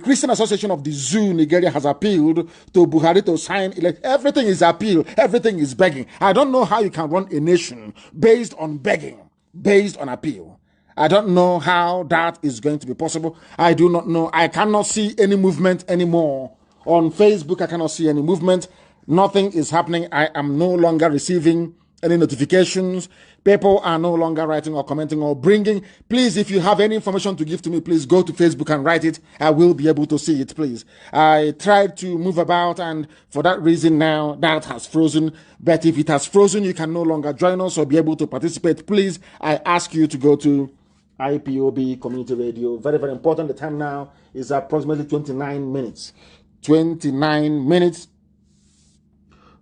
A: Christian Association of the Zoo, Nigeria, has appealed to Buhari to sign. Everything is appeal. Everything is begging. I don't know how you can run a nation based on begging. Based on appeal. I don't know how that is going to be possible. I do not know. I cannot see any movement anymore. On Facebook, I cannot see any movement. Nothing is happening. I am no longer receiving any notifications. People are no longer writing or commenting or bringing. Please, if you have any information to give to me, please go to Facebook and write it. I will be able to see it, please. I tried to move about, and for that reason now, that has frozen. But if it has frozen, you can no longer join us or be able to participate. Please, I ask you to go to IPOB Community Radio. Very, very important. The time now is approximately 29 minutes. 29 minutes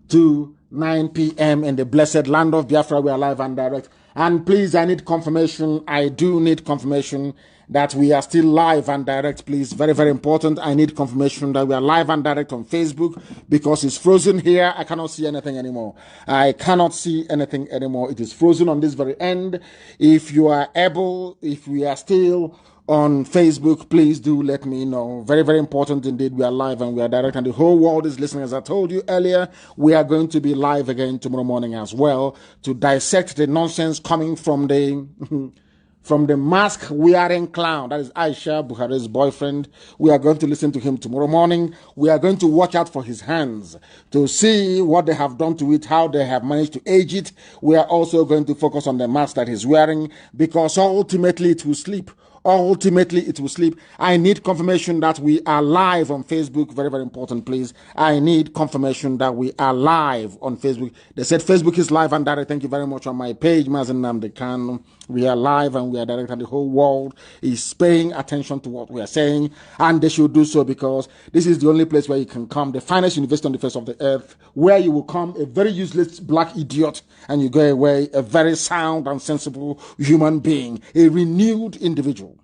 A: to 9 p.m. in the blessed land of Biafra. We are live and direct. And please, I need confirmation. I do need confirmation that we are still live and direct, please. Very, very important. I need confirmation that we are live and direct on Facebook because it's frozen here. I cannot see anything anymore. I cannot see anything anymore. It is frozen on this very end. If you are able, if we are still on Facebook, please do let me know. Very, very important indeed. We are live and we are direct and the whole world is listening. As I told you earlier, we are going to be live again tomorrow morning as well to dissect the nonsense coming from the mask-wearing clown. That is Aisha Buhari's boyfriend. We are going to listen to him tomorrow morning. We are going to watch out for his hands to see what they have done to it, how they have managed to age it. We are also going to focus on the mask that he's wearing because ultimately it will sleep. Ultimately, it will sleep. I need confirmation that we are live on Facebook. Very, very important, please. I need confirmation that we are live on Facebook. They said Facebook is live and direct. Thank you very much on my page, Mazi Nnamdi Kanu. We are live and we are direct, and the whole world is paying attention to what we are saying, and they should do so because this is the only place where you can come, the finest university on the face of the earth, where you will come a very useless black idiot and you go away a very sound and sensible human being, a renewed individual.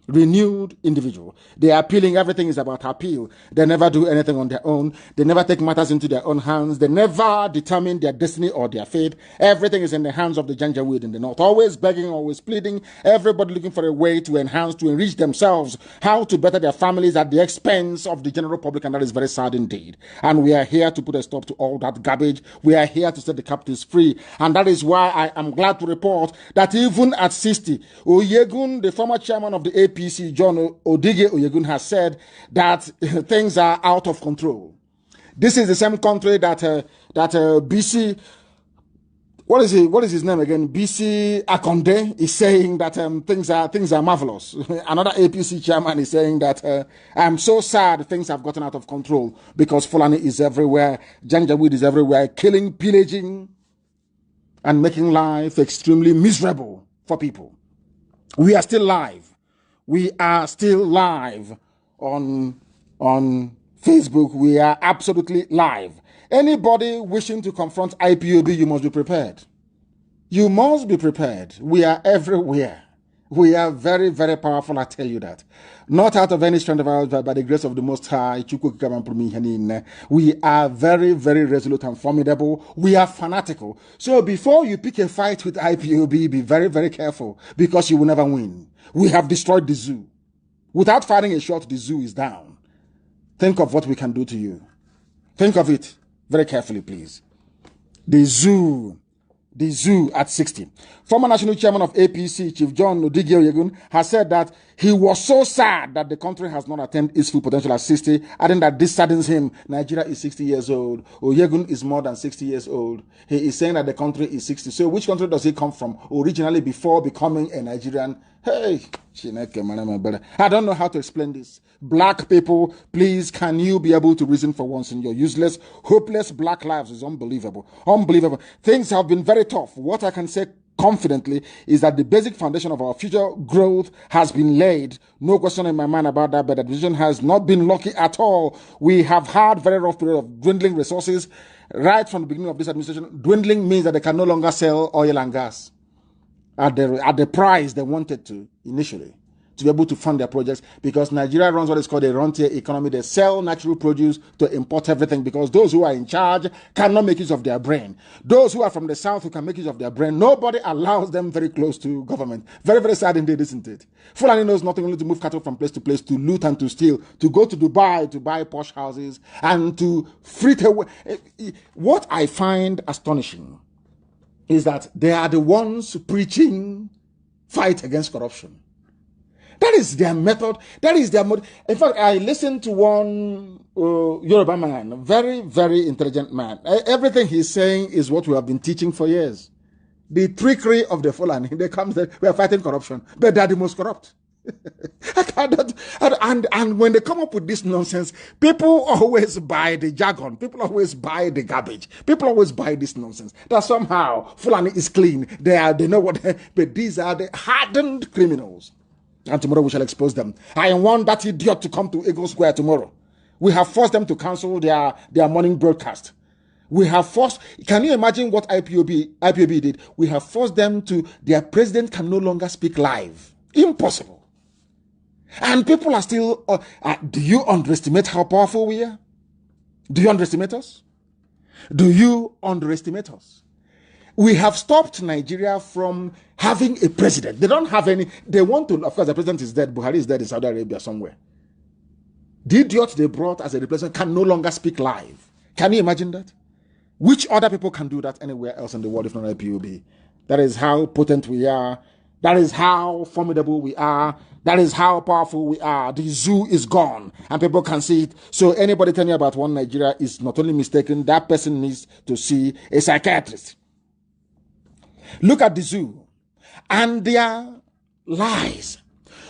A: renewed individual. They are appealing. Everything is about appeal. They never do anything on their own. They never take matters into their own hands. They never determine their destiny or their fate. Everything is in the hands of the Janjaweed in the north. Always begging, always pleading. Everybody looking for a way to enhance, to enrich themselves, how to better their families at the expense of the general public, and that is very sad indeed. And we are here to put a stop to all that garbage. We are here to set the captives free. And that is why I am glad to report that even at 60, Oyegun, the former chairman of the APC, John Odige Oyegun, has said that things are out of control. This is the same country that BC, what is his name again? BC Akonde is saying that things are marvelous. Another APC chairman is saying that I'm so sad things have gotten out of control because Fulani is everywhere, Janjaweed is everywhere, killing, pillaging, and making life extremely miserable for people. We are still live. We are still live on Facebook. We are absolutely live. Anybody wishing to confront IPOB, you must be prepared. You must be prepared. We are everywhere. We are very, very powerful, I tell you that. Not out of any strength of ours, but by the grace of the Most High. We are very, very resolute and formidable. We are fanatical. So before you pick a fight with IPOB, be very, very careful, because you will never win. We have destroyed the zoo. Without firing a shot, the zoo is down. Think of what we can do to you. Think of it very carefully, please. The zoo at 60. Former national chairman of APC, Chief John Odige Oyegun, has said that he was so sad that the country has not attained its full potential at 60, adding that this saddens him. Nigeria is 60 years old. Oyegun is more than 60 years old. He is saying that the country is 60. So which country does he come from originally before becoming a Nigerian? Hey, I don't know how to explain this. Black people, please, can you be able to reason for once in your useless, hopeless black lives? Is unbelievable. Unbelievable. Things have been very tough. What I can say confidently is that the basic foundation of our future growth has been laid. No question in my mind about that, but the decision has not been lucky at all. We have had very rough period of dwindling resources right from the beginning of this administration. Dwindling means that they can no longer sell oil and gas at the price they wanted to initially, to be able to fund their projects, because Nigeria runs what is called a rentier economy. They sell natural produce to import everything, because those who are in charge cannot make use of their brain. Those who are from the south who can make use of their brain, nobody allows them very close to government. Very, very sad indeed, isn't it? Fulani knows nothing only to move cattle from place to place, to loot and to steal, to go to Dubai to buy posh houses, and to frit away. What I find astonishing is that they are the ones preaching fight against corruption. That is their method. That is their mode. In fact, I listened to one Yoruba man, very, very intelligent man. Everything he's saying is what we have been teaching for years. The trickery of the Fulani. They come, we are fighting corruption, but they are the most corrupt. And when they come up with this nonsense, people always buy the jargon. People always buy the garbage. People always buy this nonsense that somehow Fulani is clean. They know what. But these are the hardened criminals. And tomorrow we shall expose them. I want that idiot to come to Eagle Square tomorrow. We have forced them to cancel their morning broadcast. We have forced, can you imagine what IPOB did? We have forced them to, their president can no longer speak live. Impossible. And people are still, do you underestimate how powerful we are? Do you underestimate us? Do you underestimate us? We have stopped Nigeria from having a president. They don't have any. They want to, of course, the president is dead. Buhari is dead in Saudi Arabia somewhere. The idiot they brought as a replacement can no longer speak live. Can you imagine that? Which other people can do that anywhere else in the world if not IPOB? That is how potent we are. That is how formidable we are. That is how powerful we are. The zoo is gone and people can see it. So anybody telling you about one Nigeria is not only mistaken, that person needs to see a psychiatrist. Look at the zoo and their lies.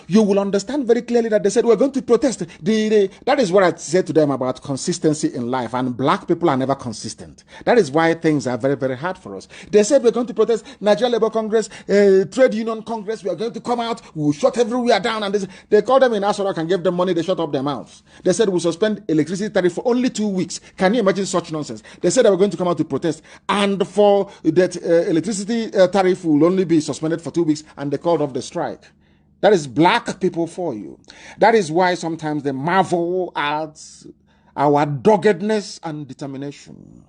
A: You will understand very clearly that they said we're going to protest. That is what I said to them about consistency in life. And black people are never consistent. That is why things are very, very hard for us. They said we're going to protest Nigeria Labour Congress, Trade Union Congress. We are going to come out. We'll shut everywhere down. And they called them in Asorok and gave them money. They shut up their mouths. They said we'll suspend electricity tariff for only 2 weeks. Can you imagine such nonsense? They said they were going to come out to protest. And for that electricity tariff will only be suspended for 2 weeks. And they called off the strike. That is black people for you. That is why sometimes they marvel at our doggedness and determination.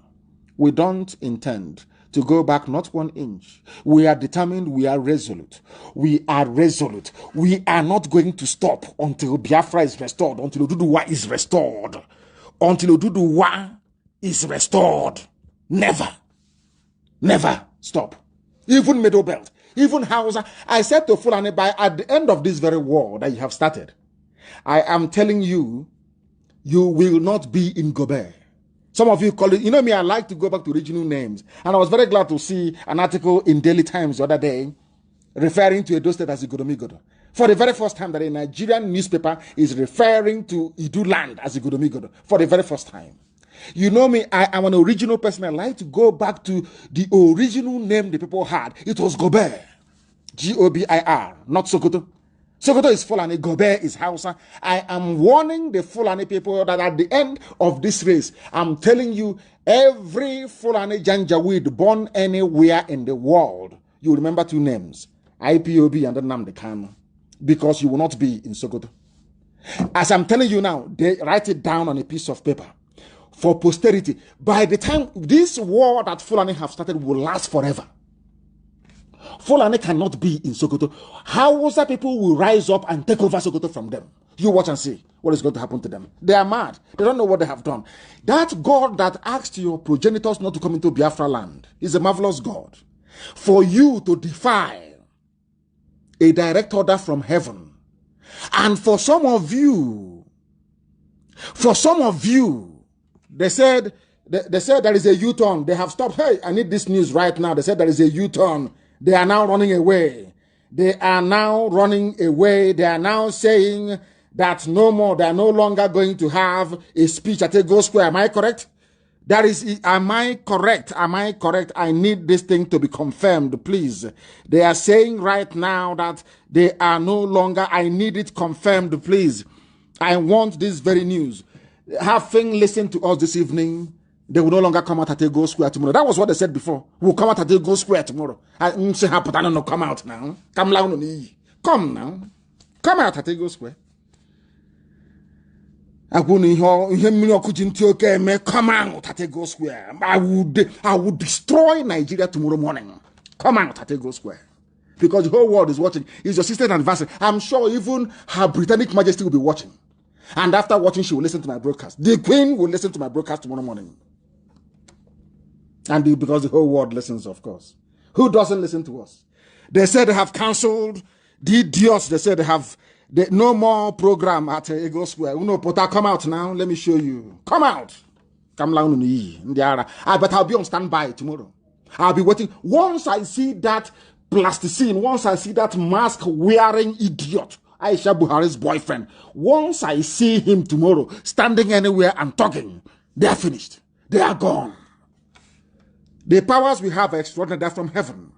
A: We don't intend to go back not 1 inch. We are determined, we are resolute. We are resolute. We are not going to stop until Biafra is restored, until Oduduwa is restored. Until Oduduwa is restored. Never. Never stop. Even Middle Belt, even Hausa. I said to Fulani, by at the end of this very war that you have started, I am telling you, you will not be in Gobe. Some of you call it, you know me, I like to go back to regional names. And I was very glad to see an article in Daily Times the other day referring to Edo State as Igodomigodo. For the very first time that a Nigerian newspaper is referring to Idu land as Igodomigodo. For the very first time. You know me, I am an original person. I like to go back to the original name the people had. It was Gobir. G-O-B-I-R, not Sokoto. Sokoto is Fulani, Gobir is Hausa. I am warning the Fulani people that at the end of this race, I'm telling you, every Fulani Janjaweed born anywhere in the world, you remember 2 names, IPOB and Nnamdi Kanu, because you will not be in Sokoto. As I'm telling you now, they write it down on a piece of paper for posterity. By the time this war that Fulani have started will last forever. Fulani cannot be in Sokoto. Hausa people will rise up and take over Sokoto from them. You watch and see what is going to happen to them. They are mad. They don't know what they have done. That God that asked your progenitors not to come into Biafra land is a marvelous God. For you to defy a direct order from heaven. And for some of you, they said there is a U-turn. They have stopped. Hey, I need this news right now. They said there is a U-turn. They are now running away. They are now running away. They are now saying that no more. They are no longer going to have a speech at Ego Square. Am I correct? Am I correct? Am I correct? I need this thing to be confirmed, please. They are saying right now that they are no longer. I need it confirmed, please. I want this very news. Having listened to us this evening, they will no longer come out at Ego Square tomorrow. That was what they said before. We'll come out at Ego Square tomorrow. I don't know, come out now. Come now. Come out at Ego Square. Come out at Ego Square. I would destroy Nigeria tomorrow morning. Come out at Ego Square. Because the whole world is watching. It's your sister's anniversary. I'm sure even Her Britannic Majesty will be watching. And after watching, she will listen to my broadcast. The Queen will listen to my broadcast tomorrow morning. And because the whole world listens, of course. Who doesn't listen to us? They said they have cancelled the idiots. They said they have no more program at Ego Square. Pota, come out now. Let me show you. Come out. I bet I'll be on standby tomorrow. I'll be waiting. Once I see that plasticine, once I see that mask-wearing idiot, Aisha Buhari's boyfriend, once I see him tomorrow standing anywhere and talking, they are finished. They are gone. The powers we have are extraordinary. They're from heaven.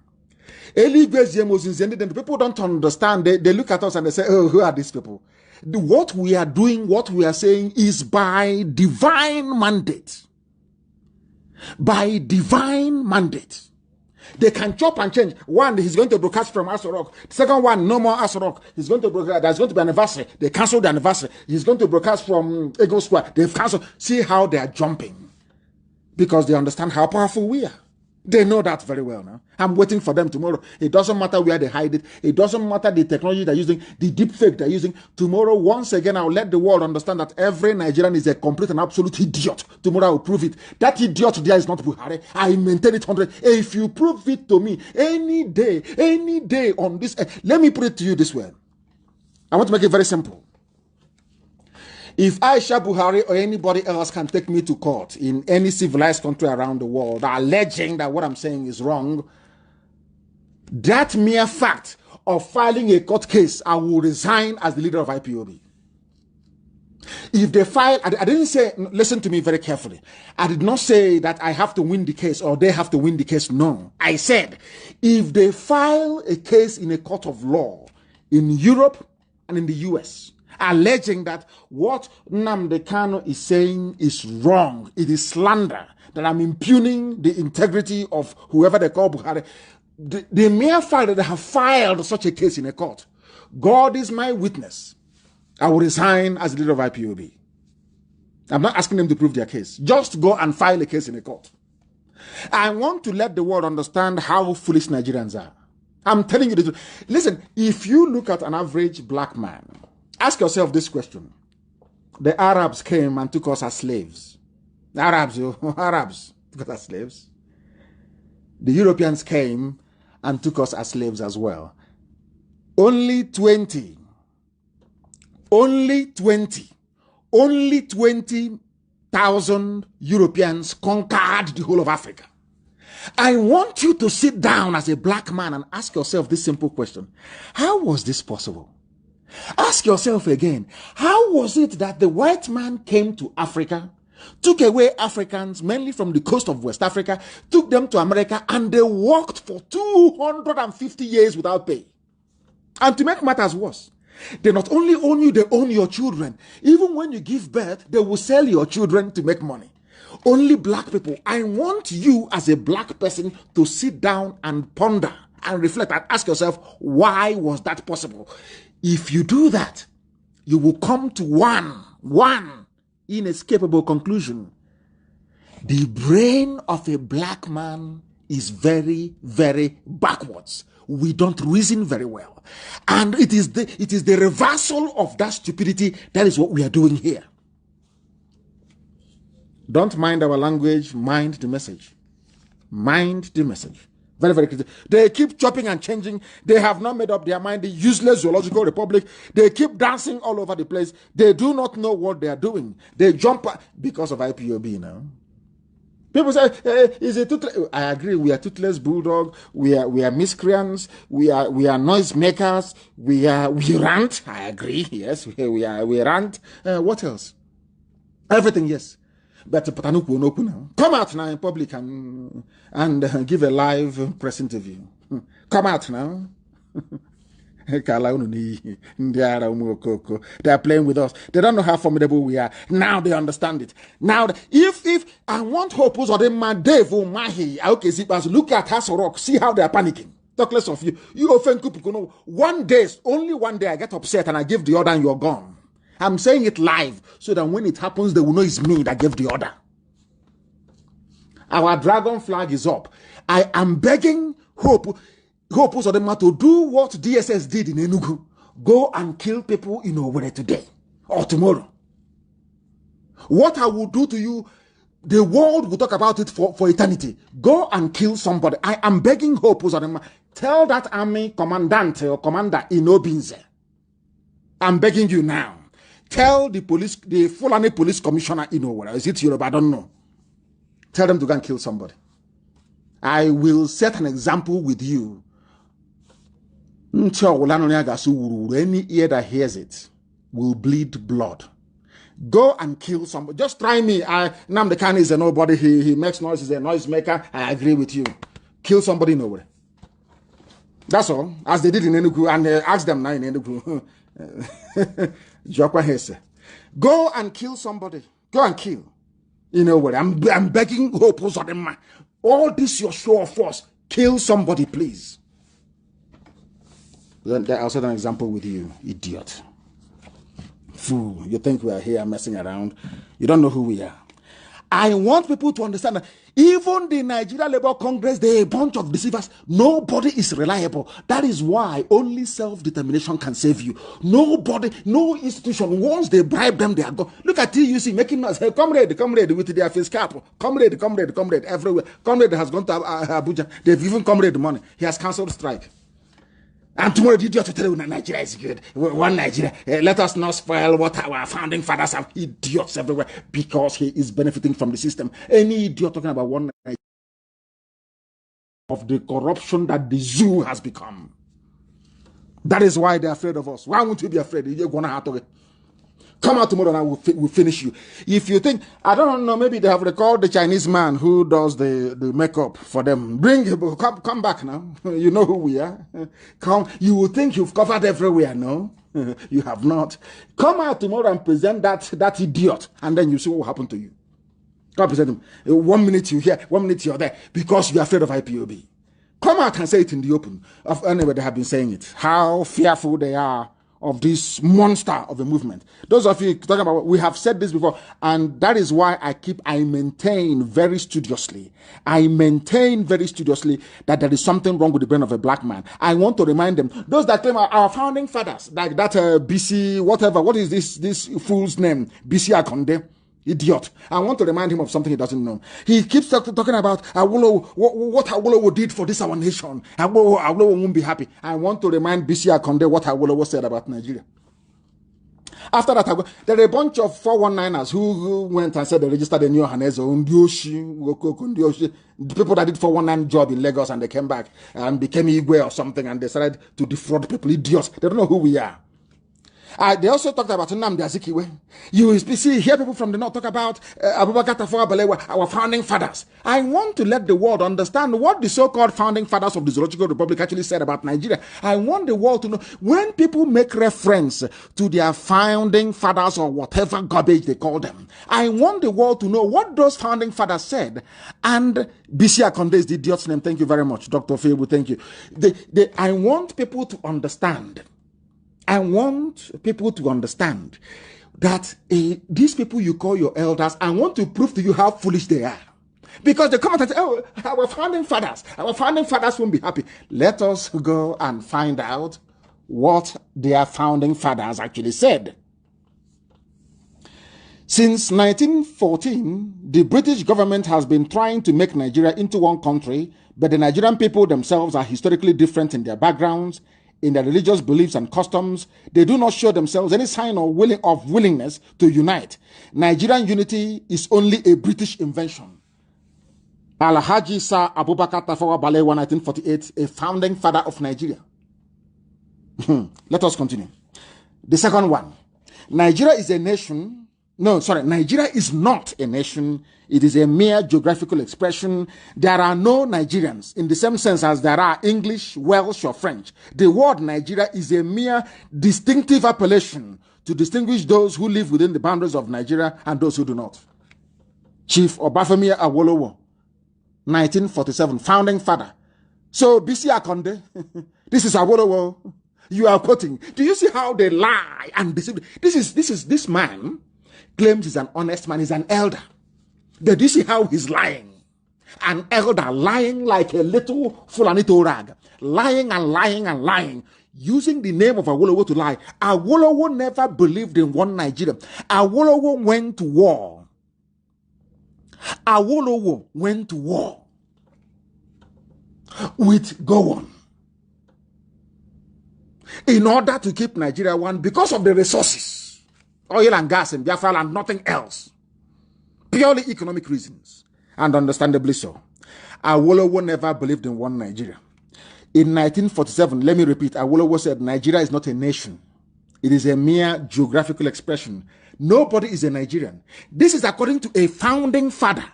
A: The people don't understand. They look at us and they say, oh, who are these people? What we are doing, what we are saying is by divine mandate. By divine mandate. They can chop and change. One, he's going to broadcast from Aso Rock. The second one, no more Aso Rock. He's going to broadcast. There's going to be an anniversary. They canceled the anniversary. He's going to broadcast from Ego Square. They've canceled. See how they are jumping. Because they understand how powerful we are. They know that very well now. I'm waiting for them tomorrow. It doesn't matter where they hide it. It doesn't matter the technology they're using, the deep fake they're using. Tomorrow, once again, I'll let the world understand that every Nigerian is a complete and absolute idiot. Tomorrow, I'll prove it. That idiot there is not Buhari. I maintain it 100. If you prove it to me any day on this, let me put it to you this way. I want to make it very simple. If Aisha Buhari or anybody else can take me to court in any civilized country around the world, alleging that what I'm saying is wrong, that mere fact of filing a court case, I will resign as the leader of IPOB. If they file, I didn't say, listen to me very carefully. I did not say that I have to win the case or they have to win the case. No. I said, if they file a case in a court of law in Europe and in the US, alleging that what Nnamdi Kanu is saying is wrong, it is slander, that I'm impugning the integrity of whoever they call Buhari. The mere fact that they have filed such a case in a court God is my witness. I will resign as leader of IPOB. I'm not asking them to prove their case. Just go and file a case in a court. I want to let the world understand how foolish Nigerians are. I'm telling you the truth. Listen, if you look at an average black man, ask yourself this question. The Arabs came and took us as slaves. The Arabs took us as slaves. The Europeans came and took us as slaves as well. Only 20,000 Europeans conquered the whole of Africa. I want you to sit down as a black man and ask yourself this simple question. How was this possible? Ask yourself again, how was it that the white man came to Africa, took away Africans, mainly from the coast of West Africa, took them to America, and they worked for 250 years without pay? And to make matters worse, they not only own you, they own your children. Even when you give birth, they will sell your children to make money. Only black people. I want you as a black person to sit down and ponder and reflect and ask yourself, why was that possible? If you do that, you will come to one inescapable conclusion. The brain of a black man is very, very backwards. We don't reason very well. And it is the reversal of that stupidity that is what we are doing here. Don't mind our language, mind the message. Mind the message. Very, very critical. They keep chopping and changing. They have not made up their mind. The useless zoological republic. They keep dancing all over the place. They do not know what they are doing. They jump because of IPOB now. People say, is it toothless? I agree. We are toothless bulldog. We are miscreants. We are noisemakers. We rant. I agree. Yes, we rant. What else? Everything. Yes. But come out now in public and give a live press interview. Come out now. They are playing with us. They don't know how formidable we are. Now they understand it. Now, if I want hope, look at us rock, see how they are panicking. Talk less of you. You offend people. Only one day I get upset and I give the order and you're gone. I'm saying it live so that when it happens, they will know it's me that gave the order. Our dragon flag is up. I am begging Hope Uzodinma to do what DSS did in Enugu. Go and kill people in Owerri today or tomorrow. What I will do to you, the world will talk about it for eternity. Go and kill somebody. I am begging Hope Uzodinma. Tell that army commandant or commander in Obinze. I'm begging you now. Tell the Fulani police commissioner in Owerri. Is it Yoruba? I don't know. Tell them to go and kill somebody. I will set an example with you. Any ear that hears it will bleed blood. Go and kill somebody. Just try me. Nnamdi Kanu is a nobody. He makes noise. He's a noisemaker. I agree with you. Kill somebody in Owerri. That's all. As they did in Enugu. And ask them now in Enugu. Go and kill somebody. Go and kill. You know what? I'm begging Hope Uzodinma. All this your show of force. Kill somebody, please. Then I'll set an example with you, idiot. Fool. You think we are here messing around. You don't know who we are. I want people to understand that even the Nigeria Labour Congress, they're a bunch of deceivers. Nobody is reliable. That is why only self-determination can save you. Nobody, no institution, once they bribe them, they are gone. Look at TUC making noise. Hey, comrade, with their face cap. Comrade, everywhere. Comrade has gone to Abuja. They've given comrade money. He has cancelled strike. And tomorrow, the idiot will tell you Nigeria is good. One Nigeria. Let us not spoil what our founding fathers have. Idiots everywhere because he is benefiting from the system. Any idiot talking about one Nigeria of the corruption that the zoo has become. That is why they're afraid of us. Why won't you be afraid? You're going to have to come out tomorrow and we'll finish you. If you think, I don't know, maybe they have recalled the Chinese man who does the makeup for them. Come back now. You know who we are. Come. You will think you've covered everywhere. No, you have not. Come out tomorrow and present that idiot, and then you see what will happen to you. Come present him. 1 minute you here, 1 minute you're there, because you're afraid of IPOB. Come out and say it in the open. Anyway, they have been saying it. How fearful they are of this monster of a movement. Those of you talking about, we have said this before, and that is why I maintain very studiously that there is something wrong with the brain of a black man. I want to remind them, those that claim our founding fathers, like that BC, whatever, what is this fool's name? BC Akonde. Idiot. I want to remind him of something he doesn't know. He keeps talking about what Awolowo did for this our nation. Awolowo won't be happy. I want to remind BC Akonde what Awolowo said about Nigeria. After that, there are a bunch of 419ers who went and said they registered a new Hanezo, the people that did 419 job in Lagos, and they came back and became Igwe or something, and they started to defraud people. Idiots. They don't know who we are. They also talked about Nnamdi Azikiwe. You hear people from the north talk about Abubakar Tafawa Balewa, our founding fathers. I want to let the world understand what the so-called founding fathers of the Zoological Republic actually said about Nigeria. I want the world to know, when people make reference to their founding fathers or whatever garbage they call them, I want the world to know what those founding fathers said. And BC Akonde is the idiot's name. Thank you very much, Dr. Febu. Thank you. I want people to understand. I want people to understand that these people you call your elders, I want to prove to you how foolish they are. Because they come out and say, oh, our founding fathers won't be happy. Let us go and find out what their founding fathers actually said. Since 1914, the British government has been trying to make Nigeria into one country, but the Nigerian people themselves are historically different in their backgrounds, in their religious beliefs and customs. They do not show themselves any sign of willingness to unite. Nigerian unity is only a British invention. Alhaji Sir Abubakar Tafawa Balewa, 1948, a founding father of Nigeria. Let us continue. The second one. Nigeria is a nation. No, sorry. Nigeria is not a nation. It is a mere geographical expression. There are no Nigerians in the same sense as there are English, Welsh, or French. The word Nigeria is a mere distinctive appellation to distinguish those who live within the boundaries of Nigeria and those who do not. Chief Obafemi Awolowo, 1947, founding father. So, BC Akonde, this is Awolowo. You are quoting. Do you see how they lie and deceive? This man claims he's an honest man. He's an elder. Did you see how he's lying? An elder lying like a little Fulanito rag. Lying and lying and lying. Using the name of Awolowo to lie. Awolowo never believed in one Nigeria. Awolowo went to war. Awolowo went to war with Gowon in order to keep Nigeria one because of the resources. Oil and gas in Biafra and nothing else. Purely economic reasons, and understandably so. Awolowo never believed in one Nigeria. In 1947, let me repeat, Awolowo said Nigeria is not a nation. It is a mere geographical expression. Nobody is a Nigerian. This is according to a founding father.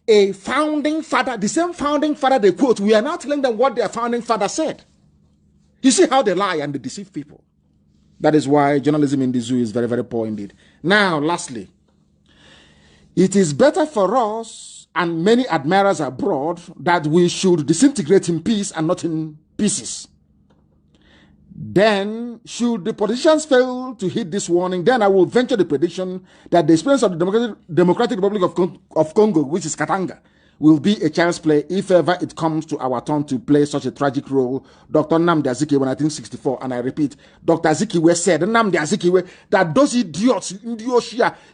A: A founding father, the same founding father they quote, we are now telling them what their founding father said. You see how they lie and they deceive people. That is why journalism in the zoo is very, very poor indeed. Now, lastly, it is better for us and many admirers abroad that we should disintegrate in peace and not in pieces. Then, should the politicians fail to heed this warning, then I will venture the prediction that the experience of the Democratic Republic of Congo, which is Katanga, will be a child's play if ever it comes to our turn to play such a tragic role. Dr. Nnamdi Azikiwe, 1964, and I repeat, Dr. Azikiwe said, Nnamdi Azikiwe, that those idiots,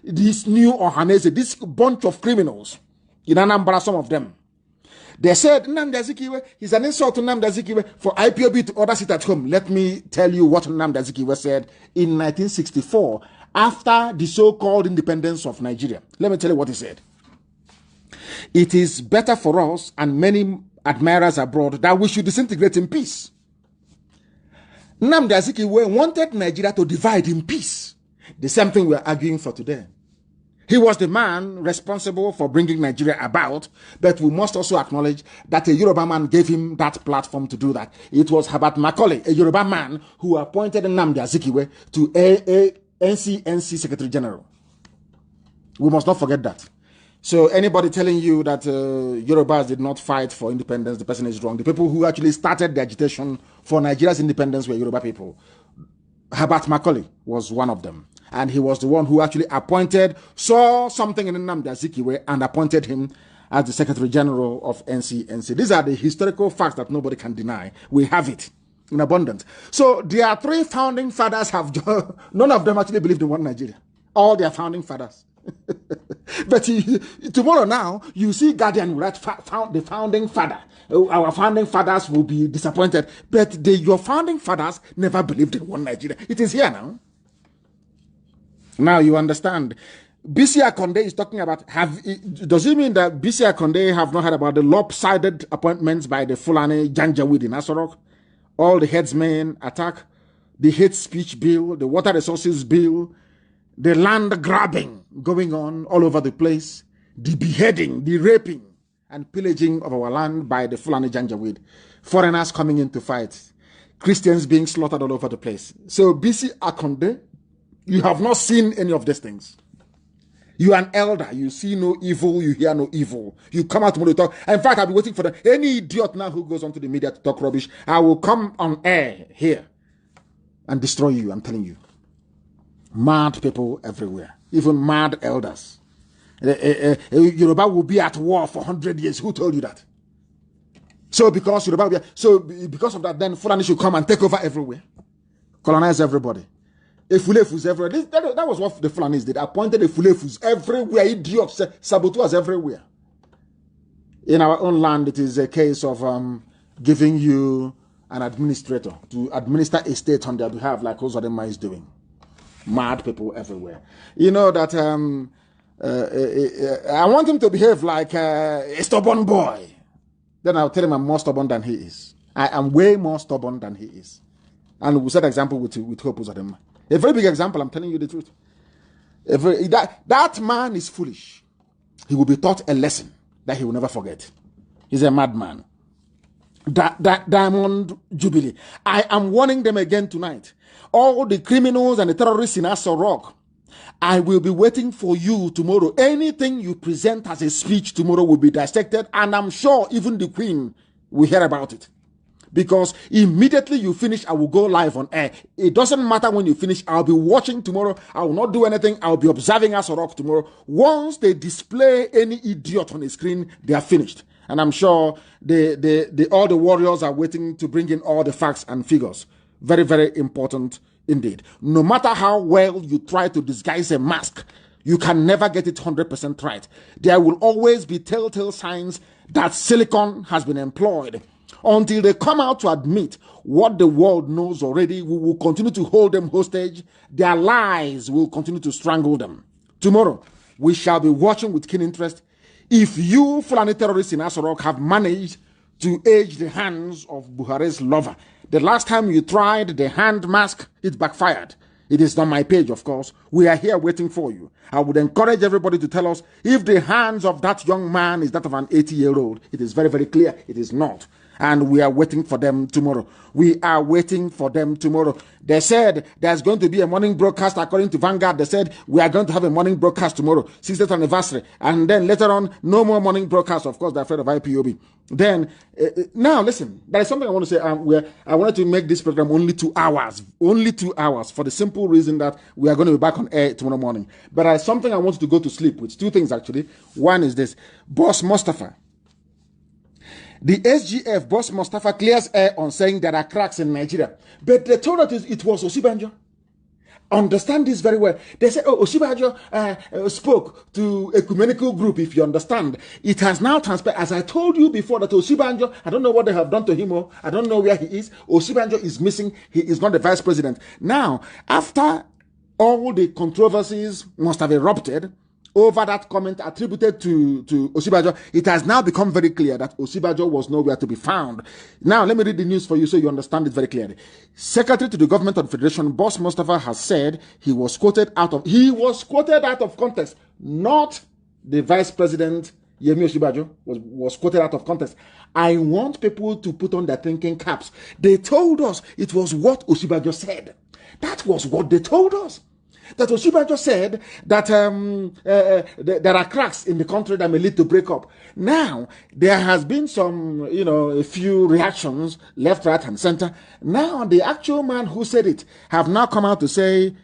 A: this new Ohanese, this bunch of criminals, in Anambra, some of them, they said, Nnamdi Azikiwe is an insult to Nnamdi Azikiwe for IPOB to order sit at home. Let me tell you what Nnamdi Azikiwe said in 1964, after the so-called independence of Nigeria. Let me tell you what he said. It is better for us and many admirers abroad that we should disintegrate in peace. Nnamdi Azikiwe wanted Nigeria to divide in peace. The same thing we are arguing for today. He was the man responsible for bringing Nigeria about, but we must also acknowledge that a Yoruba man gave him that platform to do that. It was Herbert Macaulay, a Yoruba man, who appointed Nnamdi Azikiwe to NCNC Secretary General. We must not forget that. So anybody telling you that Yorubas did not fight for independence, the person is wrong. The people who actually started the agitation for Nigeria's independence were Yoruba people. Herbert Macaulay was one of them. And he was the one who actually saw something in Nnamdi Azikiwe and appointed him as the Secretary General of NCNC. These are the historical facts that nobody can deny. We have it in abundance. So their three founding fathers none of them actually believed in one Nigeria. All their founding fathers. But tomorrow now, you see Guardian write the founding father. Our founding fathers will be disappointed. But your founding fathers never believed in one Nigeria. It is here now. Now you understand. B.C. Akonde is talking about, does it mean that B.C. Akonde have not heard about the lopsided appointments by the Fulani Janjaweed in Asorok? All the headsmen attack, the hate speech bill, the water resources bill, the land grabbing going on all over the place, the beheading, the raping, and pillaging of our land by the Fulani Janjaweed, foreigners coming in to fight, Christians being slaughtered all over the place. So B.C. Akonde, you have not seen any of these things. You are an elder. You see no evil. You hear no evil. You come out tomorrow to talk. In fact, I'll be waiting for any idiot now who goes onto the media to talk rubbish. I will come on air here and destroy you. I'm telling you. Mad people everywhere. Even mad elders. Yoruba will be at war for 100 years. Who told you that? So because Yoruba will be, because of that, then Fulani should come and take over everywhere. Colonize everybody. Efulefus everywhere. That was what the Fulanis did. Appointed Efulefus everywhere. Idiots, saboteurs everywhere. In our own land, it is a case of giving you an administrator to administer a state on their behalf, like Ozadema is doing. Mad people everywhere. You know that I want him to behave like a stubborn boy. Then I'll tell him I'm more stubborn than he is. I am way more stubborn than he is. And we set an example with Hope Ozadema. A very big example, I'm telling you the truth. That man is foolish. He will be taught a lesson that he will never forget. He's a madman. That Diamond Jubilee. I am warning them again tonight. All the criminals and the terrorists in Aso Rock, I will be waiting for you tomorrow. Anything you present as a speech tomorrow will be dissected, and I'm sure even the Queen will hear about it. Because immediately you finish, I will go live on air. It doesn't matter when you finish. I'll be watching tomorrow. I will not do anything. I'll be observing Aso Rock tomorrow. Once they display any idiot on the screen, they are finished. And I'm sure all the warriors are waiting to bring in all the facts and figures. Very, very important indeed. No matter how well you try to disguise a mask, you can never get it 100% right. There will always be telltale signs that silicon has been employed. Until they come out to admit what the world knows already, we will continue to hold them hostage. Their lies will continue to strangle them. Tomorrow, we shall be watching with keen interest if you Fulani terrorists in Aso Rock have managed to age the hands of Buhari's lover. The last time you tried the hand mask, it backfired. It is on my page, of course. We are here waiting for you. I would encourage everybody to tell us if the hands of that young man is that of an 80-year-old. It is very, very clear. It is not. And we are waiting for them tomorrow. We are waiting for them tomorrow. They said there's going to be a morning broadcast according to Vanguard. They said we are going to have a morning broadcast tomorrow, 60th anniversary. And then later on, no more morning broadcast. Of course, they're afraid of IPOB. Then, now listen, there is something I want to say. I wanted to make this program only 2 hours. Only 2 hours for the simple reason that we are going to be back on air tomorrow morning. But there is something I want you to go to sleep with. Two things, actually. One is this. Boss Mustafa. The SGF, Boss Mustafa, clears air on saying there are cracks in Nigeria. But they told us it was Osibanjo. Understand this very well. They said, oh, Osibanjo spoke to ecumenical group, if you understand. It has now transpired, as I told you before, that Osibanjo, I don't know what they have done to him, or I don't know where he is. Osibanjo is missing. He is not the vice president. Now, after all the controversies must have erupted over that comment attributed to Osibanjo, it has now become very clear that Osibanjo was nowhere to be found. Now, let me read the news for you so you understand it very clearly. Secretary to the Government of the Federation, Boss Mustafa, has said he was quoted out of context. Not the Vice President, Yemi Osibanjo, was quoted out of context. I want people to put on their thinking caps. They told us it was what Osibanjo said. That was what they told us. that Osibajo said that there are cracks in the country that may lead to breakup. Now, there has been some, a few reactions, left, right, and center. Now, the actual man who said it have now come out to say,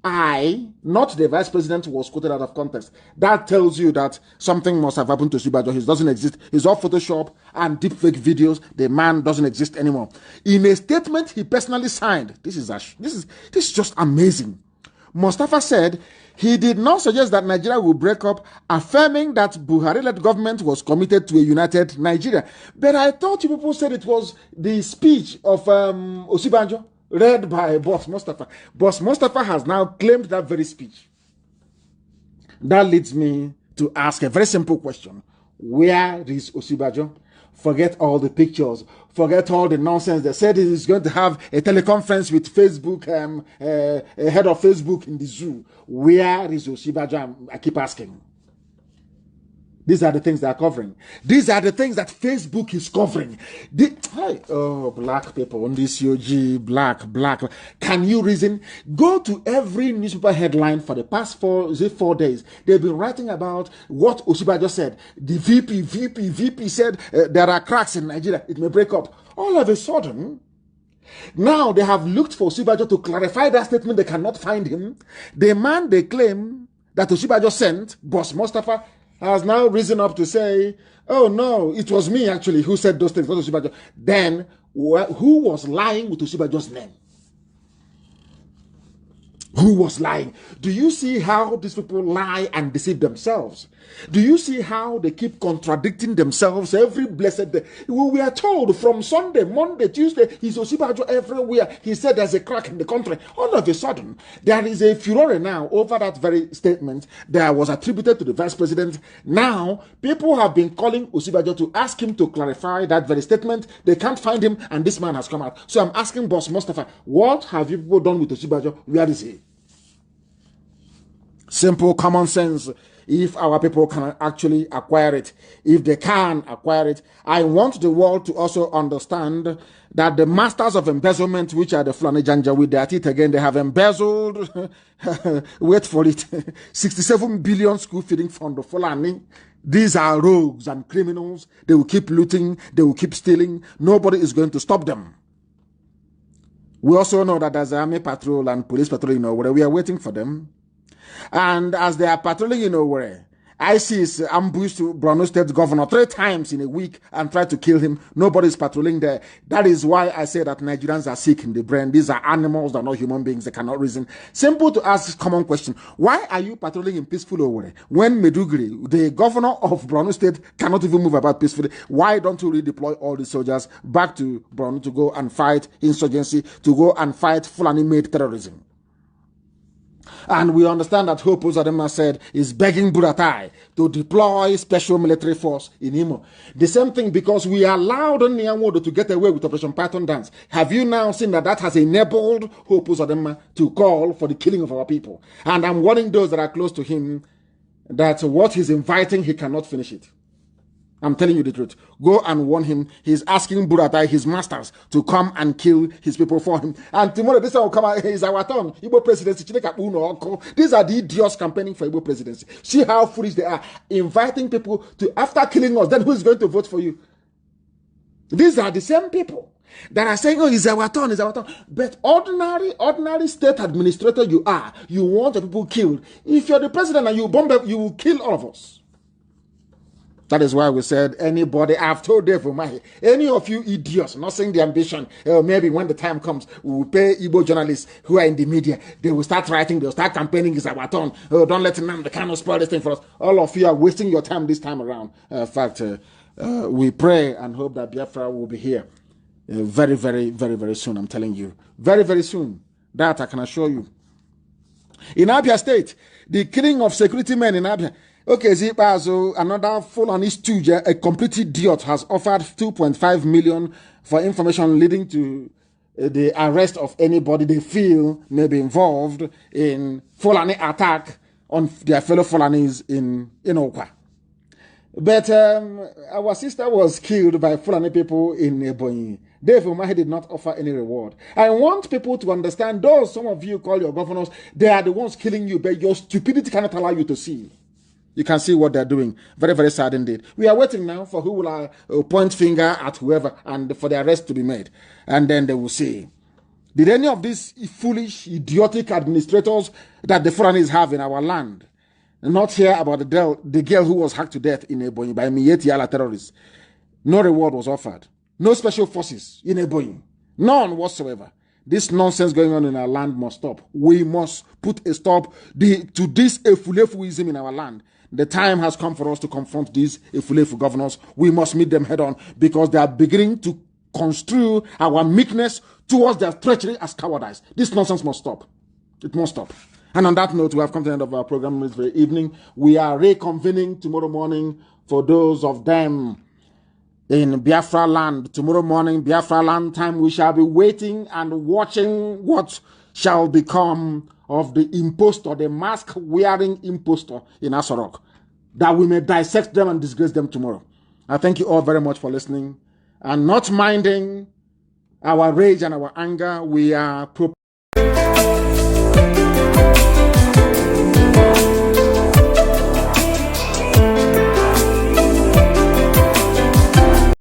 A: not the vice president, was quoted out of context. That tells you that something must have happened to Osibajo. He doesn't exist. He's all Photoshop and deepfake videos. The man doesn't exist anymore. In a statement he personally signed, this is just amazing. Mustafa said he did not suggest that Nigeria will break up, affirming that Buhari-led government was committed to a united Nigeria. But I thought you people said it was the speech of Osibajo, read by Boss Mustafa. Boss Mustafa has now claimed that very speech. That leads me to ask a very simple question. Where is Osibajo? Forget all the pictures. Forget all the nonsense. They said he's going to have a teleconference with Facebook, head of Facebook in the zoo. Where is Osibajo? I keep asking. These are the things they are covering. These are the things that Facebook is covering. Black people on this UG, black. Can you reason? Go to every newspaper headline for the past 4 days. They've been writing about what Osibajo said. The VP said there are cracks in Nigeria. It may break up. All of a sudden, now they have looked for Osibajo to clarify that statement. They cannot find him. The man they claim that Osibajo sent, Boss Mustafa, has now risen up to say, oh no, it was me actually who said those things, not Osibajo. Then, who was lying with Osibajo's name? Who was lying? Do you see how these people lie and deceive themselves? Do you see how they keep contradicting themselves every blessed day? We are told from Sunday, Monday, Tuesday, he's Osibajo everywhere. He said there's a crack in the country. All of a sudden, there is a furore now over that very statement that was attributed to the vice president. Now, people have been calling Osibajo to ask him to clarify that very statement. They can't find him, and this man has come out. So I'm asking Boss Mustafa, what have you people done with Osibajo? Where is he? Simple common sense. If our people can actually acquire it, if they can acquire it, I want the world to also understand that the masters of embezzlement, which are the Fulani Janjaweed, they're at it again. They have embezzled, wait for it, 67 billion school feeding fund of Fulani. These are rogues and criminals. They will keep looting. They will keep stealing. Nobody is going to stop them. We also know that there's army patrol and police patrol, where we are waiting for them. And as they are patrolling where ISIS ambushed Borno State governor 3 times in a week and tried to kill him. Nobody is patrolling there. That is why I say that Nigerians are sick in the brain. These are animals, they're not human beings. They cannot reason. Simple to ask common question. Why are you patrolling in peaceful Owerri when Meduguri, the governor of Borno State, cannot even move about peacefully? Why don't you redeploy all the soldiers back to Borno to go and fight insurgency, to go and fight Fulani-made terrorism? And we understand that Hope Uzodinma said is begging Buratai to deploy special military force in Imo. The same thing, because we allowed Nyanwodo to get away with Operation Python Dance. Have you now seen that that has enabled Hope Uzodinma to call for the killing of our people? And I'm warning those that are close to him that what he's inviting, he cannot finish it. I'm telling you the truth. Go and warn him. He's asking Buratai, his masters, to come and kill his people for him. And tomorrow, this will come out. It's our turn. Igbo presidency. These are the idiots campaigning for Igbo presidency. See how foolish they are. Inviting people to, after killing us, then who is going to vote for you? These are the same people that are saying, oh, it's our turn, it's our turn. But ordinary state administrator you are, you want the people killed. If you're the president and you bomb, you will kill all of us. That is why we said, anybody, I've told Dave Umahi, any of you idiots, not saying the ambition, maybe when the time comes, we will pay Igbo journalists who are in the media. They will start writing, they'll start campaigning, it's our turn. Oh, don't let Nnamdi Kanu spoil this thing for us. All of you are wasting your time this time around. In fact, we pray and hope that Biafra will be here very, very, very, very soon. I'm telling you. Very, very soon. That I can assure you. In Abia State, the killing of security men in Abia. Okay, Zipazo, another full-on stooge, a complete idiot, has offered 2.5 million for information leading to the arrest of anybody they feel may be involved in Fulani attack on their fellow Fulanis in Okwa. But our sister was killed by Fulani people in Ebonyi. Dave Umahi did not offer any reward. I want people to understand, those some of you call your governors, they are the ones killing you, but your stupidity cannot allow you to see. You can see what they're doing. Very, very sad indeed. We are waiting now for who will point finger at whoever and for the arrest to be made. And then they will see. Did any of these foolish, idiotic administrators that the foreigners have in our land not hear about the girl who was hacked to death in Ebonyi by Miyetti Allah terrorists? No reward was offered. No special forces in Ebonyi. None whatsoever. This nonsense going on in our land must stop. We must put a stop to this efulefuism in our land. The time has come for us to confront these efulefu governors. We must meet them head on because they are beginning to construe our meekness towards their treachery as cowardice. This nonsense must stop. It must stop. And on that note, we have come to the end of our program this very evening. We are reconvening tomorrow morning for those of them in Biafra land. Tomorrow morning, Biafra land time, we shall be waiting and watching what shall become of the impostor, the mask-wearing impostor in Asorok, that we may dissect them and disgrace them tomorrow. I thank you all very much for listening and not minding our rage and our anger. We are